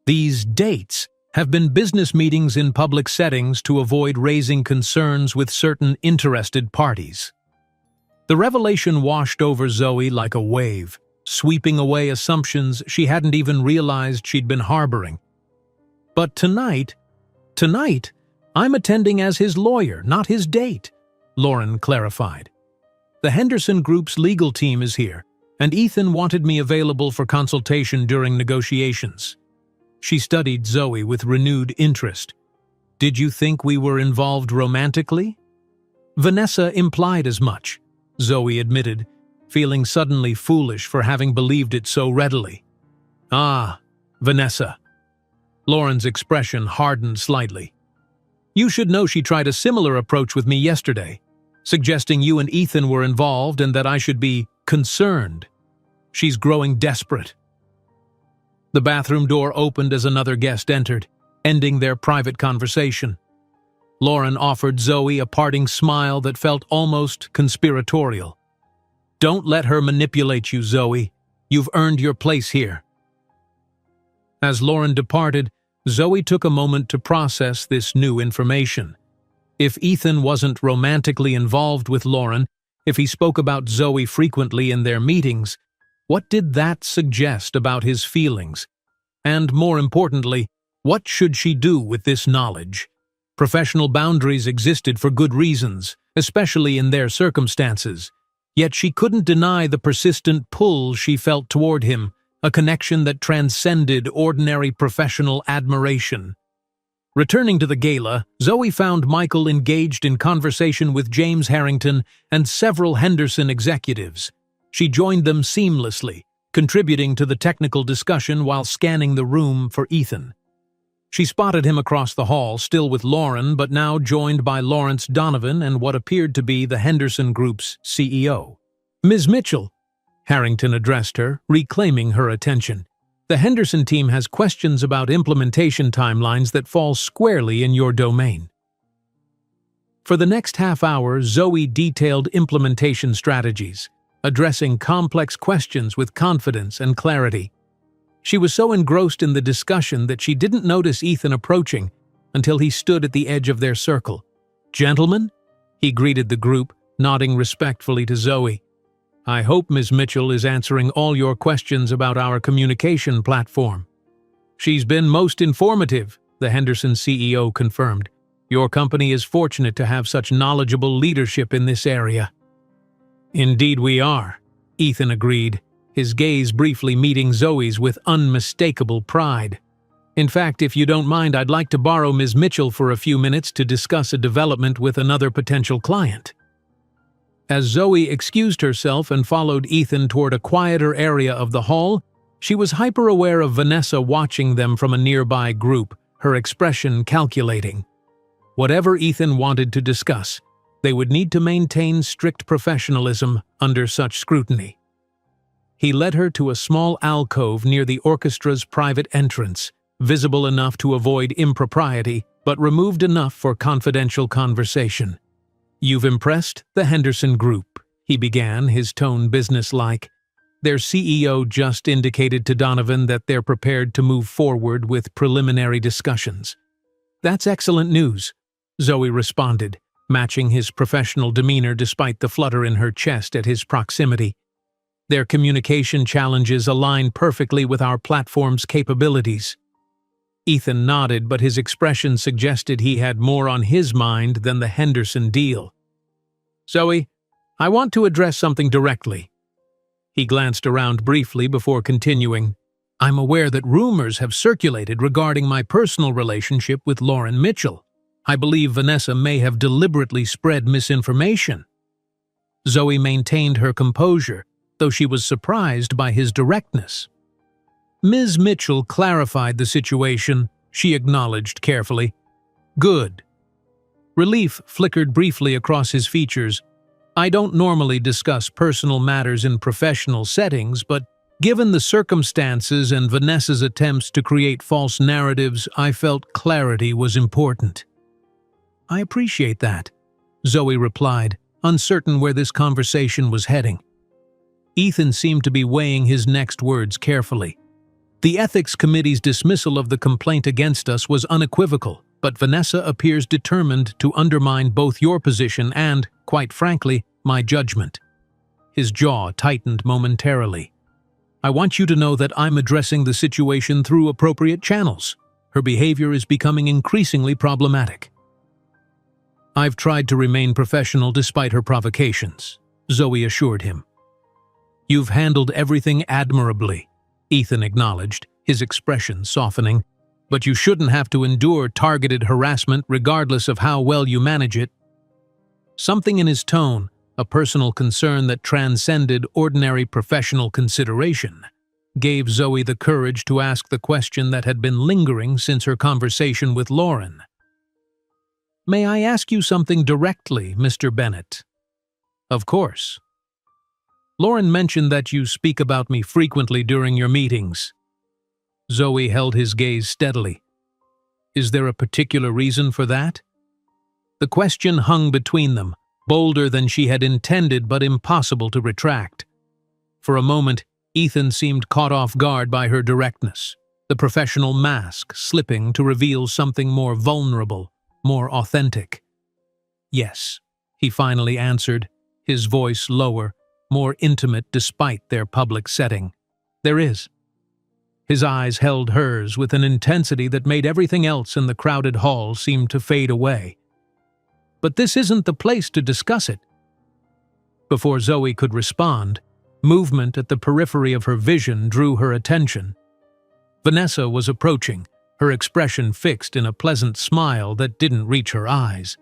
These dates have been business meetings in public settings to avoid raising concerns with certain interested parties." The revelation washed over Zoe like a wave, sweeping away assumptions she hadn't even realized she'd been harboring. "But tonight, I'm attending as his lawyer, not his date," Lauren clarified. "The Henderson Group's legal team is here, and Ethan wanted me available for consultation during negotiations." She studied Zoe with renewed interest. "Did you think we were involved romantically?" "Vanessa implied as much," Zoe admitted, feeling suddenly foolish for having believed it so readily. "Ah, Vanessa." Lauren's expression hardened slightly. "You should know she tried a similar approach with me yesterday, suggesting you and Ethan were involved and that I should be concerned. She's growing desperate." The bathroom door opened as another guest entered, ending their private conversation. Lauren offered Zoe a parting smile that felt almost conspiratorial. "Don't let her manipulate you, Zoe. You've earned your place here." As Lauren departed, Zoe took a moment to process this new information. If Ethan wasn't romantically involved with Lauren, If he spoke about Zoe frequently in their meetings, what did that suggest about his feelings? And more importantly, what should she do with this knowledge? Professional boundaries existed for good reasons, especially in their circumstances. Yet she couldn't deny the persistent pull she felt toward him, a connection that transcended ordinary professional admiration. Returning to the gala, Zoe found Michael engaged in conversation with James Harrington and several Henderson executives. She joined them seamlessly, contributing to the technical discussion while scanning the room for Ethan. She spotted him across the hall, still with Lauren, but now joined by Lawrence Donovan and what appeared to be the Henderson Group's CEO. "Ms. Mitchell," Harrington addressed her, reclaiming her attention. "The Henderson team has questions about implementation timelines that fall squarely in your domain." For the next half hour, Zoe detailed implementation strategies, addressing complex questions with confidence and clarity. She was so engrossed in the discussion that she didn't notice Ethan approaching until he stood at the edge of their circle. "Gentlemen," he greeted the group, nodding respectfully to Zoe. "I hope Ms. Mitchell is answering all your questions about our communication platform." "She's been most informative," the Henderson CEO confirmed. "Your company is fortunate to have such knowledgeable leadership in this area." "Indeed we are," Ethan agreed, his gaze briefly meeting Zoe's with unmistakable pride. "In fact, if you don't mind, I'd like to borrow Ms. Mitchell for a few minutes to discuss a development with another potential client." As Zoe excused herself and followed Ethan toward a quieter area of the hall, she was hyper-aware of Vanessa watching them from a nearby group, her expression calculating. Whatever Ethan wanted to discuss, they would need to maintain strict professionalism under such scrutiny. He led her to a small alcove near the orchestra's private entrance, visible enough to avoid impropriety, but removed enough for confidential conversation. "You've impressed the Henderson Group," he began, his tone businesslike. "Their CEO just indicated to Donovan that they're prepared to move forward with preliminary discussions." "That's excellent news," Zoe responded, matching his professional demeanor despite the flutter in her chest at his proximity. "Their communication challenges align perfectly with our platform's capabilities." Ethan nodded, but his expression suggested he had more on his mind than the Henderson deal. "Zoe, I want to address something directly." He glanced around briefly before continuing. "I'm aware that rumors have circulated regarding my personal relationship with Lauren Mitchell. I believe Vanessa may have deliberately spread misinformation." Zoe maintained her composure, though she was surprised by his directness. "Ms. Mitchell clarified the situation," she acknowledged carefully. "Good." Relief flickered briefly across his features. "I don't normally discuss personal matters in professional settings, but given the circumstances and Vanessa's attempts to create false narratives, I felt clarity was important." "I appreciate that," Zoe replied, uncertain where this conversation was heading. Ethan seemed to be weighing his next words carefully. "The Ethics Committee's dismissal of the complaint against us was unequivocal, but Vanessa appears determined to undermine both your position and, quite frankly, my judgment." His jaw tightened momentarily. "I want you to know that I'm addressing the situation through appropriate channels. Her behavior is becoming increasingly problematic." "I've tried to remain professional despite her provocations," Zoe assured him. "You've handled everything admirably," Ethan acknowledged, his expression softening. "But you shouldn't have to endure targeted harassment regardless of how well you manage it." Something in his tone, a personal concern that transcended ordinary professional consideration, gave Zoe the courage to ask the question that had been lingering since her conversation with Lauren. "May I ask you something directly, Mr. Bennett?" "Of course." "Lauren mentioned that you speak about me frequently during your meetings." Zoe held his gaze steadily. "Is there a particular reason for that?" The question hung between them, bolder than she had intended but impossible to retract. For a moment, Ethan seemed caught off guard by her directness, the professional mask slipping to reveal something more vulnerable, more authentic. "Yes," he finally answered, his voice lower, more intimate despite their public setting. "There is." His eyes held hers with an intensity that made everything else in the crowded hall seem to fade away. "But this isn't the place to discuss it." Before Zoe could respond, movement at the periphery of her vision drew her attention. Vanessa was approaching, her expression fixed in a pleasant smile that didn't reach her eyes.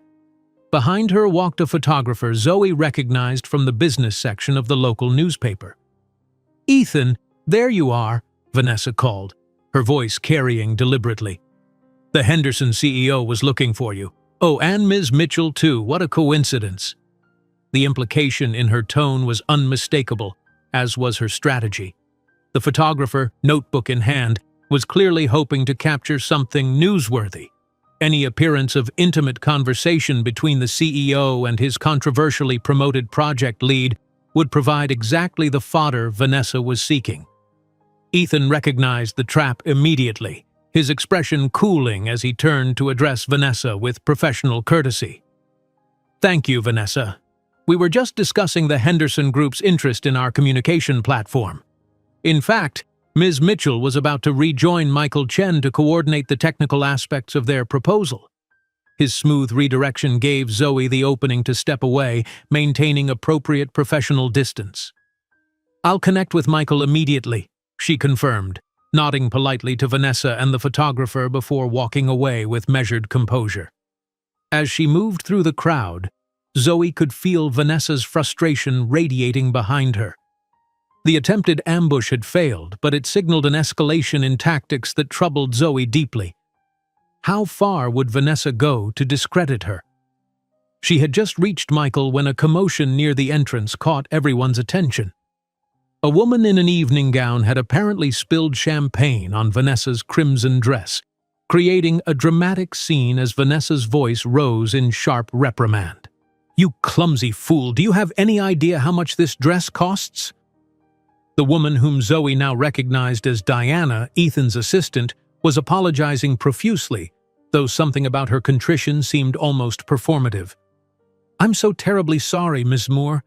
Behind her walked a photographer Zoe recognized from the business section of the local newspaper. "Ethan, there you are," Vanessa called, her voice carrying deliberately. "The Henderson CEO was looking for you. Oh, and Ms. Mitchell too, what a coincidence." The implication in her tone was unmistakable, as was her strategy. The photographer, notebook in hand, was clearly hoping to capture something newsworthy. Any appearance of intimate conversation between the CEO and his controversially promoted project lead would provide exactly the fodder Vanessa was seeking. Ethan recognized the trap immediately, his expression cooling as he turned to address Vanessa with professional courtesy. "Thank you, Vanessa. We were just discussing the Henderson Group's interest in our communication platform. In fact, Ms. Mitchell was about to rejoin Michael Chen to coordinate the technical aspects of their proposal." His smooth redirection gave Zoe the opening to step away, maintaining appropriate professional distance. "I'll connect with Michael immediately," she confirmed, nodding politely to Vanessa and the photographer before walking away with measured composure. As she moved through the crowd, Zoe could feel Vanessa's frustration radiating behind her. The attempted ambush had failed, but it signaled an escalation in tactics that troubled Zoe deeply. How far would Vanessa go to discredit her? She had just reached Michael when a commotion near the entrance caught everyone's attention. A woman in an evening gown had apparently spilled champagne on Vanessa's crimson dress, creating a dramatic scene as Vanessa's voice rose in sharp reprimand. "You clumsy fool, do you have any idea how much this dress costs?" The woman, whom Zoe now recognized as Diana, Ethan's assistant, was apologizing profusely, though something about her contrition seemed almost performative. "I'm so terribly sorry, Miss Moore.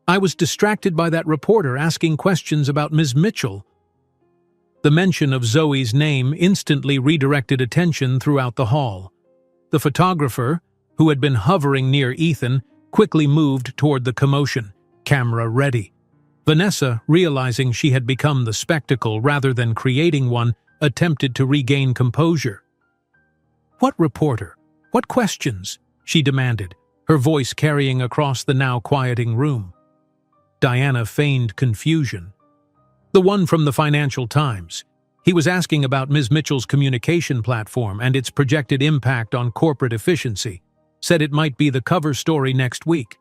I was distracted by that reporter asking questions about Ms. Mitchell." The mention of Zoe's name instantly redirected attention throughout the hall. The photographer, who had been hovering near Ethan, quickly moved toward the commotion, camera ready. Vanessa, realizing she had become the spectacle rather than creating one, attempted to regain composure. "What reporter? What questions?" she demanded, her voice carrying across the now quieting room. Diana feigned confusion. "The one from the Financial Times. He was asking about Ms. Mitchell's communication platform and its projected impact on corporate efficiency. Said it might be the cover story next week."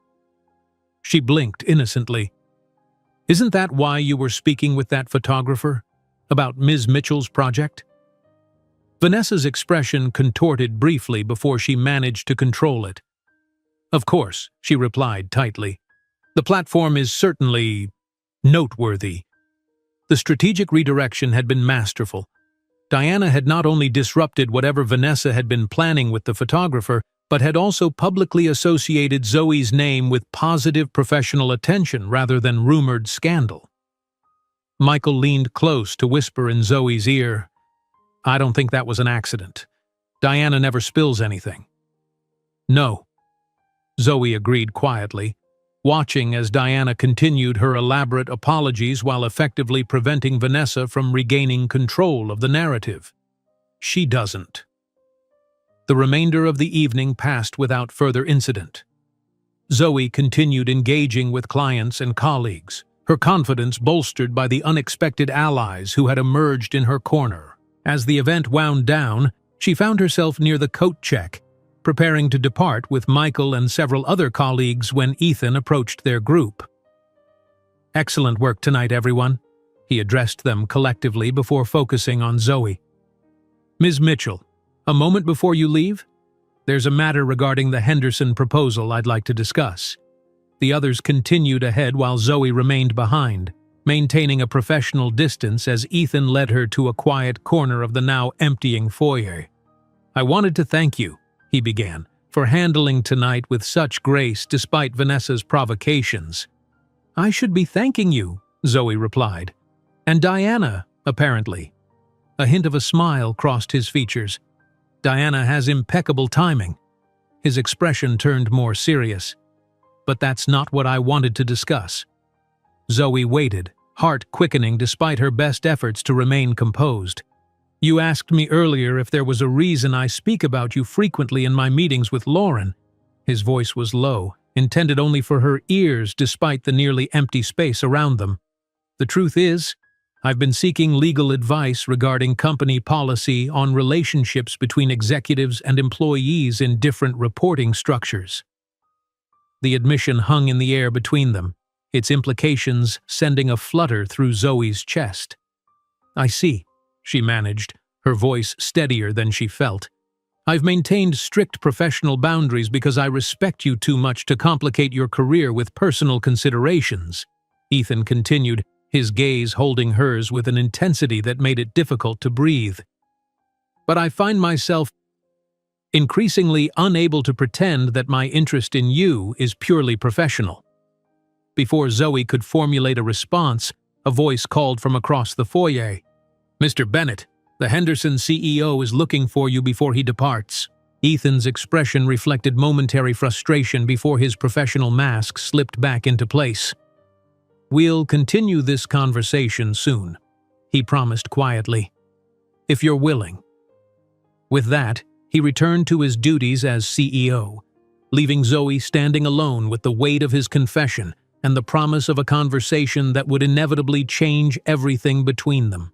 She blinked innocently. "Isn't that why you were speaking with that photographer? About Ms. Mitchell's project?" Vanessa's expression contorted briefly before she managed to control it. "Of course," she replied tightly. "The platform is certainly noteworthy." The strategic redirection had been masterful. Diana had not only disrupted whatever Vanessa had been planning with the photographer, but had also publicly associated Zoe's name with positive professional attention rather than rumored scandal. Michael leaned close to whisper in Zoe's ear, "I don't think that was an accident. Diana never spills anything." "No," Zoe agreed quietly, watching as Diana continued her elaborate apologies while effectively preventing Vanessa from regaining control of the narrative. "She doesn't." The remainder of the evening passed without further incident. Zoe continued engaging with clients and colleagues, her confidence bolstered by the unexpected allies who had emerged in her corner. As the event wound down, she found herself near the coat check, preparing to depart with Michael and several other colleagues when Ethan approached their group. "Excellent work tonight, everyone," he addressed them collectively before focusing on Zoe. "Ms. Mitchell, a moment before you leave, there's a matter regarding the Henderson proposal I'd like to discuss." The others continued ahead while Zoe remained behind, maintaining a professional distance as Ethan led her to a quiet corner of the now emptying foyer. "I wanted to thank you," he began, for handling tonight with such grace despite Vanessa's provocations. I should be thanking you, Zoe replied. And Diana, apparently. A hint of a smile crossed his features. Diana has impeccable timing. His expression turned more serious. But that's not what I wanted to discuss. Zoe waited, heart quickening despite her best efforts to remain composed. You asked me earlier if there was a reason I speak about you frequently in my meetings with Lauren. His voice was low, intended only for her ears despite the nearly empty space around them. The truth is, I've been seeking legal advice regarding company policy on relationships between executives and employees in different reporting structures. The admission hung in the air between them, its implications sending a flutter through Zoe's chest. I see, she managed, her voice steadier than she felt. I've maintained strict professional boundaries because I respect you too much to complicate your career with personal considerations. Ethan continued, his gaze holding hers with an intensity that made it difficult to breathe. But I find myself increasingly unable to pretend that my interest in you is purely professional. Before Zoe could formulate a response, a voice called from across the foyer. Mr. Bennett, the Henderson CEO is looking for you before he departs. Ethan's expression reflected momentary frustration before his professional mask slipped back into place. We'll continue this conversation soon, he promised quietly, if you're willing. With that, he returned to his duties as CEO, leaving Zoe standing alone with the weight of his confession and the promise of a conversation that would inevitably change everything between them.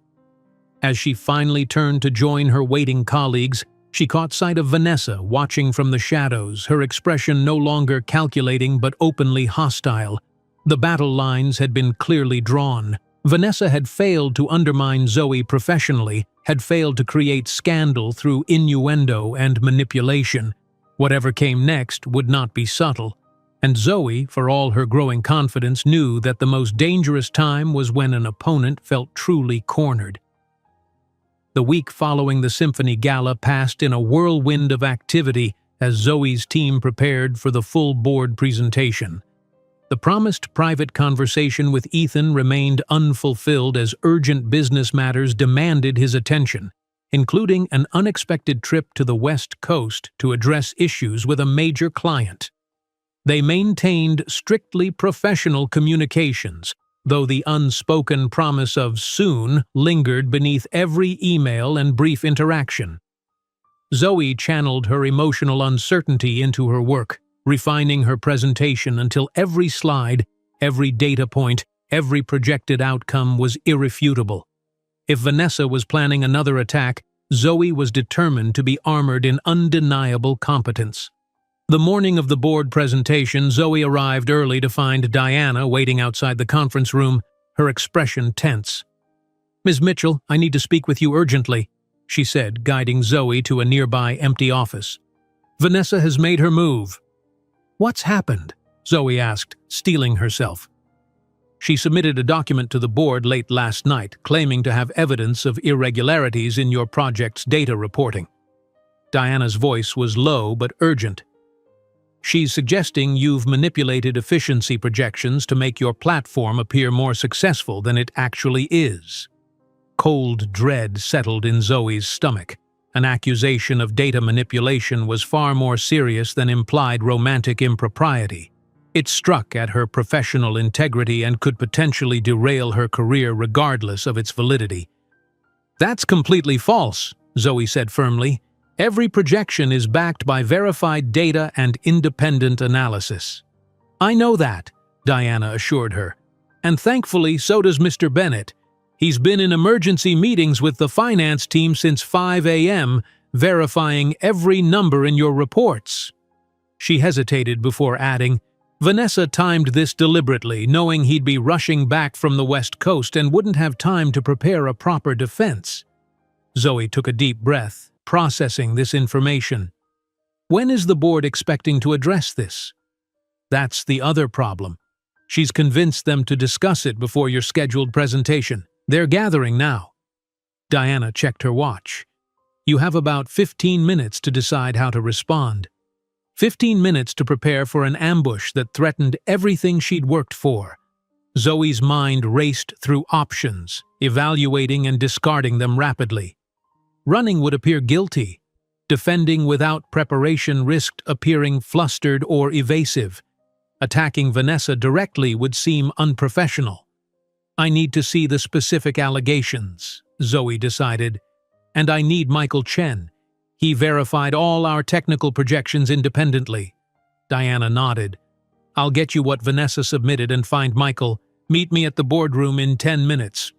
As she finally turned to join her waiting colleagues, she caught sight of Vanessa watching from the shadows, her expression no longer calculating but openly hostile. The battle lines had been clearly drawn. Vanessa had failed to undermine Zoe professionally, had failed to create scandal through innuendo and manipulation. Whatever came next would not be subtle. And Zoe, for all her growing confidence, knew that the most dangerous time was when an opponent felt truly cornered. The week following the Symphony Gala passed in a whirlwind of activity as Zoe's team prepared for the full board presentation. The promised private conversation with Ethan remained unfulfilled as urgent business matters demanded his attention, including an unexpected trip to the West Coast to address issues with a major client. They maintained strictly professional communications, though the unspoken promise of soon lingered beneath every email and brief interaction. Zoe channeled her emotional uncertainty into her work, refining her presentation until every slide, every data point, every projected outcome was irrefutable. If Vanessa was planning another attack, Zoe was determined to be armored in undeniable competence. The morning of the board presentation, Zoe arrived early to find Diana waiting outside the conference room, her expression tense. Ms. Mitchell, I need to speak with you urgently, she said, guiding Zoe to a nearby empty office. Vanessa has made her move. What's happened? Zoe asked, steeling herself. She submitted a document to the board late last night, claiming to have evidence of irregularities in your project's data reporting. Diana's voice was low but urgent. She's suggesting you've manipulated efficiency projections to make your platform appear more successful than it actually is. Cold dread settled in Zoe's stomach. An accusation of data manipulation was far more serious than implied romantic impropriety. It struck at her professional integrity and could potentially derail her career regardless of its validity. That's completely false, Zoe said firmly. Every projection is backed by verified data and independent analysis. I know that, Diana assured her. And thankfully, so does Mr. Bennett. He's been in emergency meetings with the finance team since 5 a.m., verifying every number in your reports. She hesitated before adding, Vanessa timed this deliberately, knowing he'd be rushing back from the West Coast and wouldn't have time to prepare a proper defense. Zoe took a deep breath, processing this information. When is the board expecting to address this? That's the other problem. She's convinced them to discuss it before your scheduled presentation. They're gathering now. Diana checked her watch. You have about 15 minutes to decide how to respond. 15 minutes to prepare for an ambush that threatened everything she'd worked for. Zoe's mind raced through options, evaluating and discarding them rapidly. Running would appear guilty. Defending without preparation risked appearing flustered or evasive. Attacking Vanessa directly would seem unprofessional. I need to see the specific allegations, Zoe decided. And I need Michael Chen. He verified all our technical projections independently. Diana nodded. I'll get you what Vanessa submitted and find Michael. Meet me at the boardroom in 10 minutes.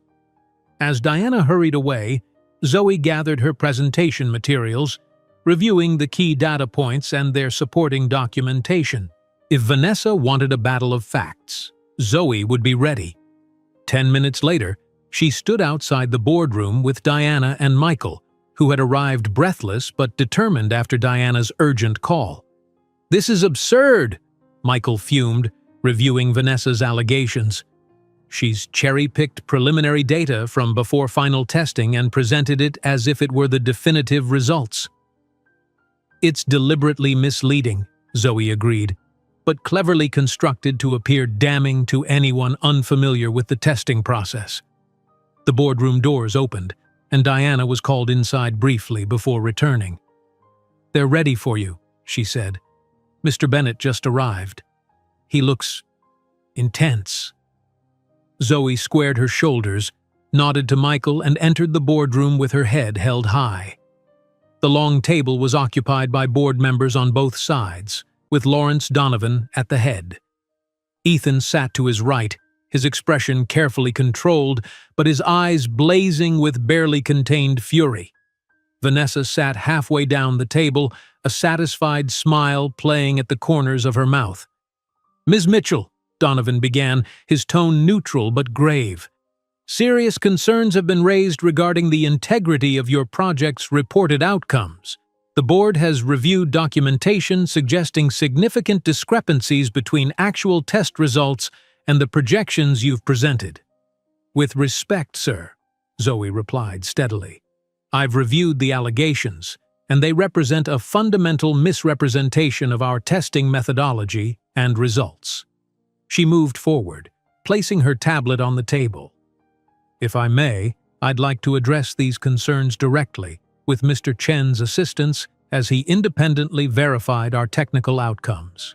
As Diana hurried away, Zoe gathered her presentation materials, reviewing the key data points and their supporting documentation. If Vanessa wanted a battle of facts, Zoe would be ready. 10 minutes later, she stood outside the boardroom with Diana and Michael, who had arrived breathless but determined after Diana's urgent call. "This is absurd," Michael fumed, reviewing Vanessa's allegations. "She's cherry-picked preliminary data from before final testing and presented it as if it were the definitive results." "It's deliberately misleading," Zoe agreed, "but cleverly constructed to appear damning to anyone unfamiliar with the testing process." The boardroom doors opened, and Diana was called inside briefly before returning. "They're ready for you," she said. "Mr. Bennett just arrived. He looks intense." Zoe squared her shoulders, nodded to Michael, and entered the boardroom with her head held high. The long table was occupied by board members on both sides, with Lawrence Donovan at the head. Ethan sat to his right, his expression carefully controlled, but his eyes blazing with barely contained fury. Vanessa sat halfway down the table, a satisfied smile playing at the corners of her mouth. "Ms. Mitchell," Donovan began, his tone neutral but grave. "Serious concerns have been raised regarding the integrity of your project's reported outcomes. The board has reviewed documentation suggesting significant discrepancies between actual test results and the projections you've presented." "With respect, sir," Zoe replied steadily, "I've reviewed the allegations, and they represent a fundamental misrepresentation of our testing methodology and results." She moved forward, placing her tablet on the table. "If I may, I'd like to address these concerns directly, with Mr. Chen's assistance, as he independently verified our technical outcomes."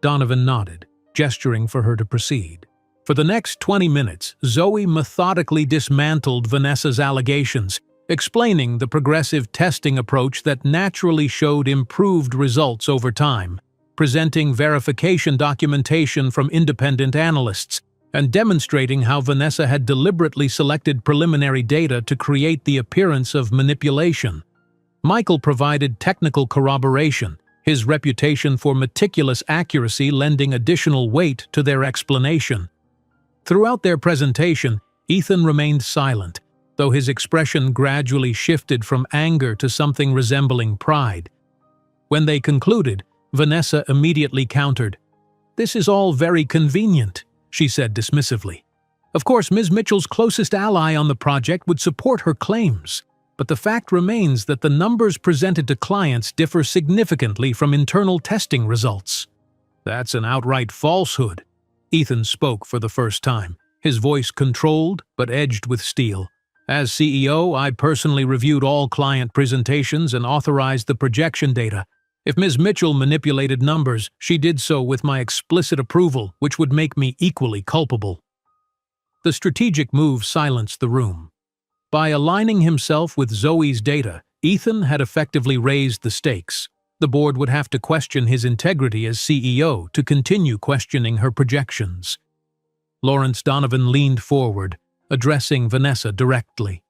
Donovan nodded, gesturing for her to proceed. For the next 20 minutes, Zoe methodically dismantled Vanessa's allegations, explaining the progressive testing approach that naturally showed improved results over time, presenting verification documentation from independent analysts, and demonstrating how Vanessa had deliberately selected preliminary data to create the appearance of manipulation. Michael provided technical corroboration, his reputation for meticulous accuracy lending additional weight to their explanation. Throughout their presentation, Ethan remained silent, though his expression gradually shifted from anger to something resembling pride. When they concluded, Vanessa immediately countered. "This is all very convenient," she said dismissively. "Of course, Ms. Mitchell's closest ally on the project would support her claims, but the fact remains that the numbers presented to clients differ significantly from internal testing results." "That's an outright falsehood," Ethan spoke for the first time, his voice controlled but edged with steel. "As CEO, I personally reviewed all client presentations and authorized the projection data. If Ms. Mitchell manipulated numbers, she did so with my explicit approval, which would make me equally culpable." The strategic move silenced the room. By aligning himself with Zoe's data, Ethan had effectively raised the stakes. The board would have to question his integrity as CEO to continue questioning her projections. Lawrence Donovan leaned forward, addressing Vanessa directly.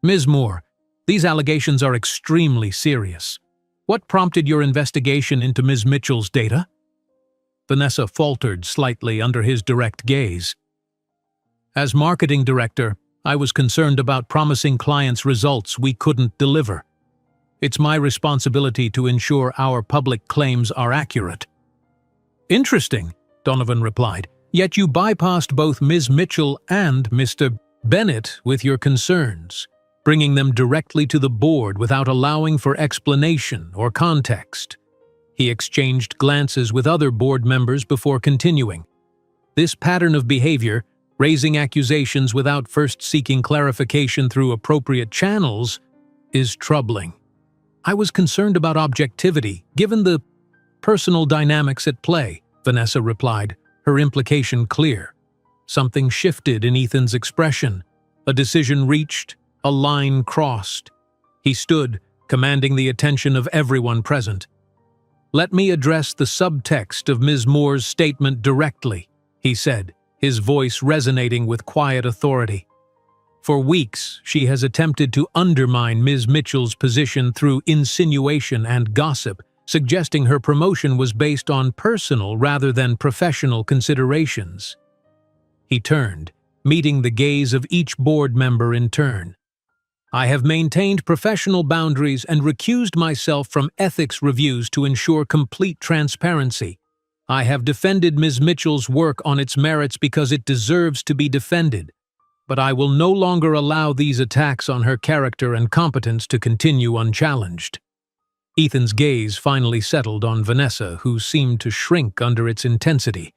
"Ms. Moore, these allegations are extremely serious. What prompted your investigation into Ms. Mitchell's data?" Vanessa faltered slightly under his direct gaze. "As marketing director, I was concerned about promising clients results we couldn't deliver. It's my responsibility to ensure our public claims are accurate." "Interesting," Donovan replied. "Yet you bypassed both Ms. Mitchell and Mr. Bennett with your concerns, bringing them directly to the board without allowing for explanation or context." He exchanged glances with other board members before continuing. This pattern of behavior, raising accusations without first seeking clarification through appropriate channels, is troubling. I was concerned about objectivity, given the personal dynamics at play, Vanessa replied, her implication clear. Something shifted in Ethan's expression. A decision reached, a line crossed. He stood, commanding the attention of everyone present. "Let me address the subtext of Ms. Moore's statement directly," he said, his voice resonating with quiet authority. "For weeks, she has attempted to undermine Ms. Mitchell's position through insinuation and gossip, suggesting her promotion was based on personal rather than professional considerations." He turned, meeting the gaze of each board member in turn. "I have maintained professional boundaries and recused myself from ethics reviews to ensure complete transparency. I have defended Ms. Mitchell's work on its merits because it deserves to be defended, but I will no longer allow these attacks on her character and competence to continue unchallenged." Ethan's gaze finally settled on Vanessa, who seemed to shrink under its intensity.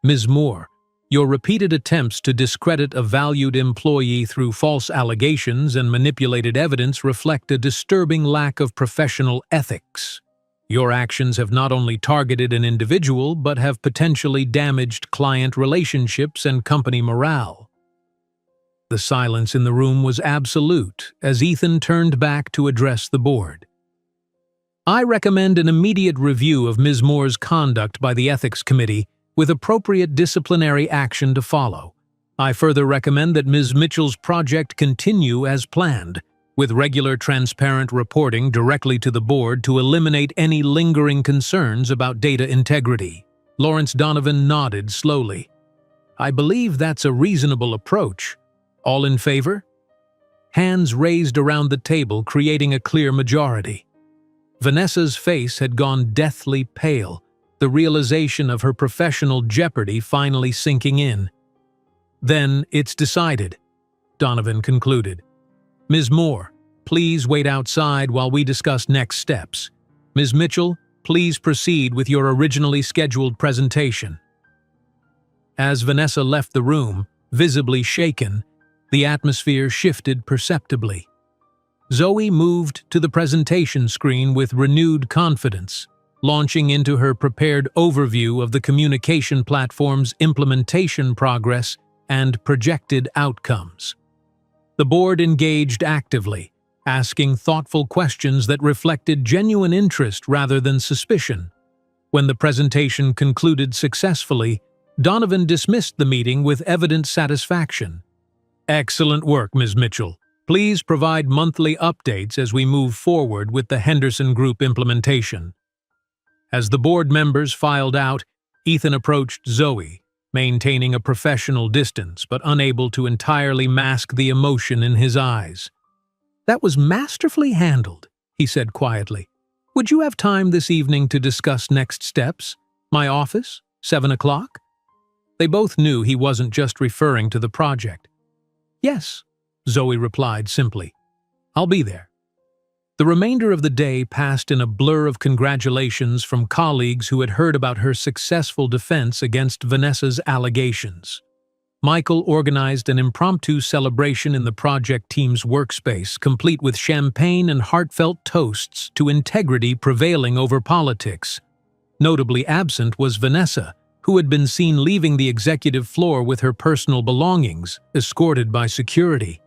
"Ms. Moore, your repeated attempts to discredit a valued employee through false allegations and manipulated evidence reflect a disturbing lack of professional ethics. Your actions have not only targeted an individual but have potentially damaged client relationships and company morale." The silence in the room was absolute as Ethan turned back to address the board. "I recommend an immediate review of Ms. Moore's conduct by the Ethics Committee, with appropriate disciplinary action to follow. I further recommend that Ms. Mitchell's project continue as planned, with regular transparent reporting directly to the board to eliminate any lingering concerns about data integrity." Lawrence Donovan nodded slowly. "I believe that's a reasonable approach. All in favor?" Hands raised around the table, creating a clear majority. Vanessa's face had gone deathly pale, the realization of her professional jeopardy finally sinking in. "Then it's decided," Donovan concluded. "Ms. Moore, please wait outside while we discuss next steps. Ms. Mitchell, please proceed with your originally scheduled presentation." As Vanessa left the room, visibly shaken, the atmosphere shifted perceptibly. Zoe moved to the presentation screen with renewed confidence, launching into her prepared overview of the communication platform's implementation progress and projected outcomes. The board engaged actively, asking thoughtful questions that reflected genuine interest rather than suspicion. When the presentation concluded successfully, Donovan dismissed the meeting with evident satisfaction. "Excellent work, Ms. Mitchell. Please provide monthly updates as we move forward with the Henderson Group implementation." As the board members filed out, Ethan approached Zoe, maintaining a professional distance but unable to entirely mask the emotion in his eyes. "That was masterfully handled," he said quietly. "Would you have time this evening to discuss next steps? My office, 7 o'clock? They both knew he wasn't just referring to the project. "Yes," Zoe replied simply. "I'll be there." The remainder of the day passed in a blur of congratulations from colleagues who had heard about her successful defense against Vanessa's allegations. Michael organized an impromptu celebration in the project team's workspace, complete with champagne and heartfelt toasts to integrity prevailing over politics. Notably absent was Vanessa, who had been seen leaving the executive floor with her personal belongings, escorted by security.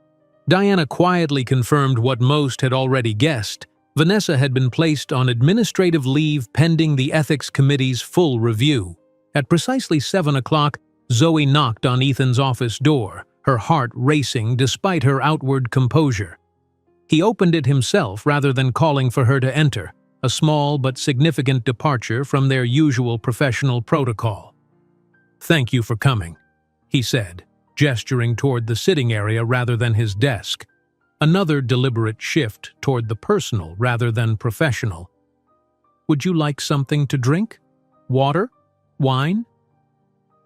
Diana quietly confirmed what most had already guessed. Vanessa had been placed on administrative leave pending the Ethics Committee's full review. At precisely 7 o'clock, Zoe knocked on Ethan's office door, her heart racing despite her outward composure. He opened it himself rather than calling for her to enter, a small but significant departure from their usual professional protocol. "Thank you for coming," he said, gesturing toward the sitting area rather than his desk. Another deliberate shift toward the personal rather than professional. "Would you like something to drink? Water? Wine?"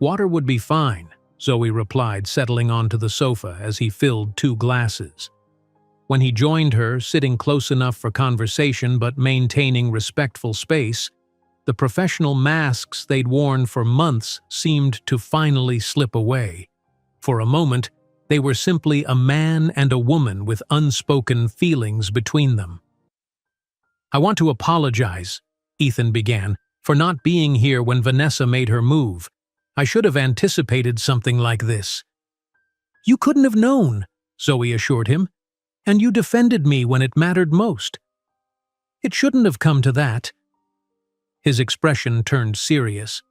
"Water would be fine," Zoe replied, settling onto the sofa as he filled 2 glasses. When he joined her, sitting close enough for conversation but maintaining respectful space, The professional masks they'd worn for months seemed to finally slip away. For a moment, they were simply a man and a woman with unspoken feelings between them. "I want to apologize," Ethan began, "for not being here when Vanessa made her move. I should have anticipated something like this." "You couldn't have known," Zoe assured him, "and you defended me when it mattered most. It shouldn't have come to that." His expression turned serious.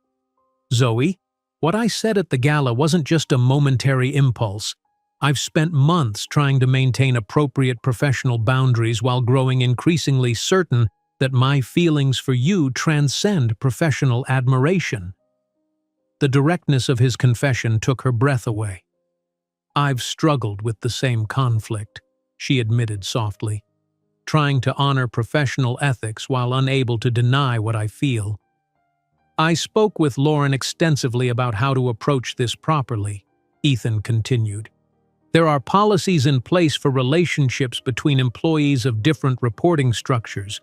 "Zoe, what I said at the gala wasn't just a momentary impulse. I've spent months trying to maintain appropriate professional boundaries while growing increasingly certain that my feelings for you transcend professional admiration." The directness of his confession took her breath away. "I've struggled with the same conflict," she admitted softly, "trying to honor professional ethics while unable to deny what I feel. I spoke with Lauren extensively about how to approach this properly," Ethan continued. "There are policies in place for relationships between employees of different reporting structures,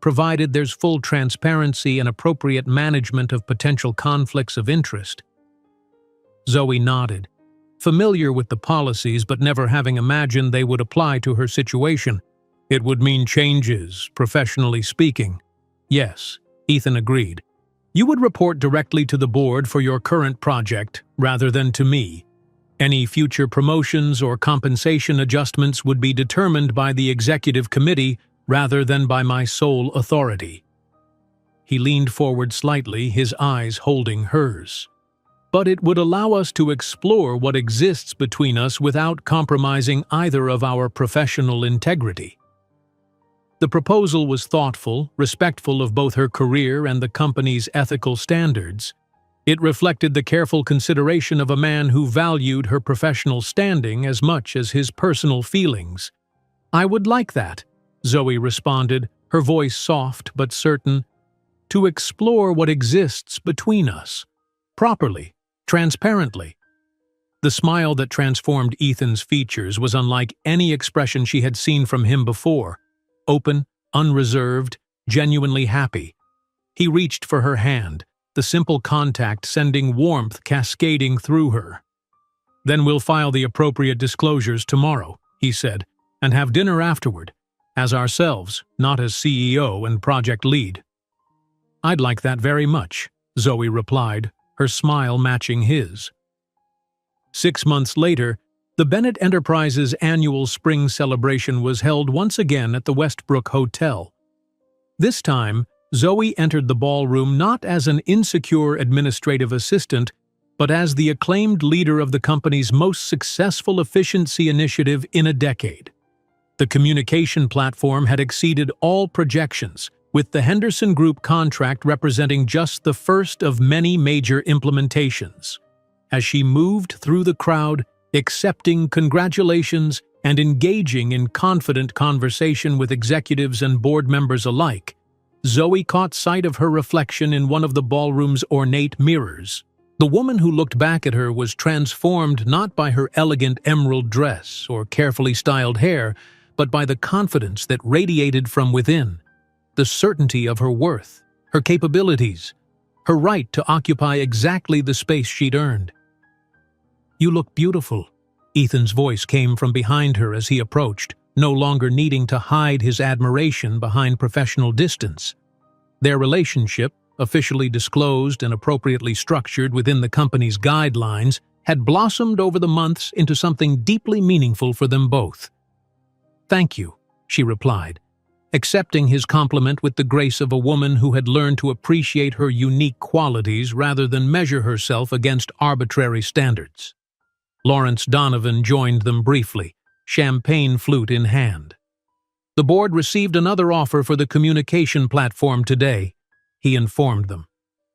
provided there's full transparency and appropriate management of potential conflicts of interest." Zoe nodded, familiar with the policies but never having imagined they would apply to her situation. "It would mean changes, professionally speaking." "Yes," Ethan agreed. "You would report directly to the board for your current project, rather than to me. Any future promotions or compensation adjustments would be determined by the executive committee rather than by my sole authority." He leaned forward slightly, his eyes holding hers. "But it would allow us to explore what exists between us without compromising either of our professional integrity." The proposal was thoughtful, respectful of both her career and the company's ethical standards. It reflected the careful consideration of a man who valued her professional standing as much as his personal feelings. "I would like that," Zoe responded, her voice soft but certain, "to explore what exists between us. Properly, transparently." The smile that transformed Ethan's features was unlike any expression she had seen from him before. Open, unreserved, genuinely happy. He reached for her hand, the simple contact sending warmth cascading through her. "Then we'll file the appropriate disclosures tomorrow," he said, "and have dinner afterward, as ourselves, not as CEO and project lead." "I'd like that very much," Zoe replied, her smile matching his. 6 months later, the Bennett Enterprises' annual spring celebration was held once again at the Westbrook Hotel. This time, Zoe entered the ballroom not as an insecure administrative assistant, but as the acclaimed leader of the company's most successful efficiency initiative in a decade. The communication platform had exceeded all projections, with the Henderson Group contract representing just the first of many major implementations. As she moved through the crowd, accepting congratulations and engaging in confident conversation with executives and board members alike, Zoe caught sight of her reflection in one of the ballroom's ornate mirrors. The woman who looked back at her was transformed not by her elegant emerald dress or carefully styled hair, but by the confidence that radiated from within, the certainty of her worth, her capabilities, her right to occupy exactly the space she'd earned. "You look beautiful," Ethan's voice came from behind her as he approached, no longer needing to hide his admiration behind professional distance. Their relationship, officially disclosed and appropriately structured within the company's guidelines, had blossomed over the months into something deeply meaningful for them both. "Thank you," she replied, accepting his compliment with the grace of a woman who had learned to appreciate her unique qualities rather than measure herself against arbitrary standards. Lawrence Donovan joined them briefly, champagne flute in hand. "The board received another offer for the communication platform today," he informed them.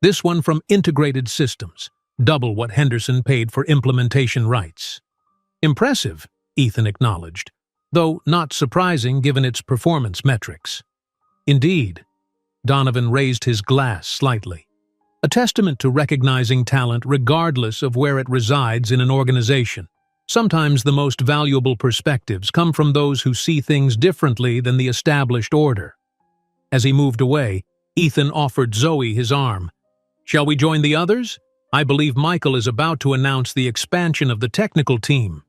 "This one from Integrated Systems, double what Henderson paid for implementation rights." "Impressive," Ethan acknowledged, though not surprising given its performance metrics. "Indeed." Donovan raised his glass slightly. "A testament to recognizing talent regardless of where it resides in an organization. Sometimes the most valuable perspectives come from those who see things differently than the established order." As he moved away, Ethan offered Zoe his arm. "Shall we join the others? I believe Michael is about to announce the expansion of the technical team."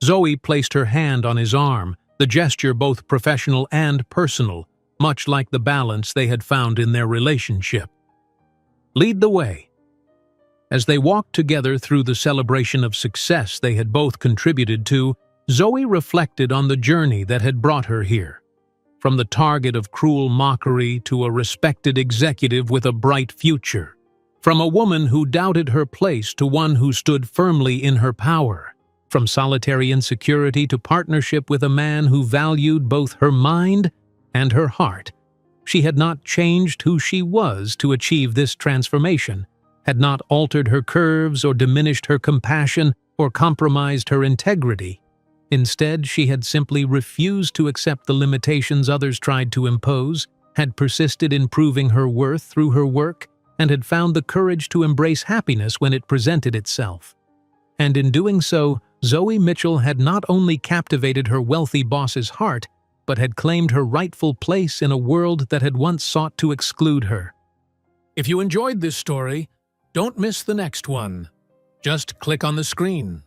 Zoe placed her hand on his arm, the gesture both professional and personal, much like the balance they had found in their relationship. "Lead the way." As they walked together through the celebration of success they had both contributed to, Zoe reflected on the journey that had brought her here. From the target of cruel mockery to a respected executive with a bright future. From a woman who doubted her place to one who stood firmly in her power. From solitary insecurity to partnership with a man who valued both her mind and her heart. She had not changed who she was to achieve this transformation, had not altered her curves or diminished her compassion or compromised her integrity. Instead, she had simply refused to accept the limitations others tried to impose, had persisted in proving her worth through her work, and had found the courage to embrace happiness when it presented itself. And in doing so, Zoe Mitchell had not only captivated her wealthy boss's heart, but had claimed her rightful place in a world that had once sought to exclude her. If you enjoyed this story, don't miss the next one. Just click on the screen.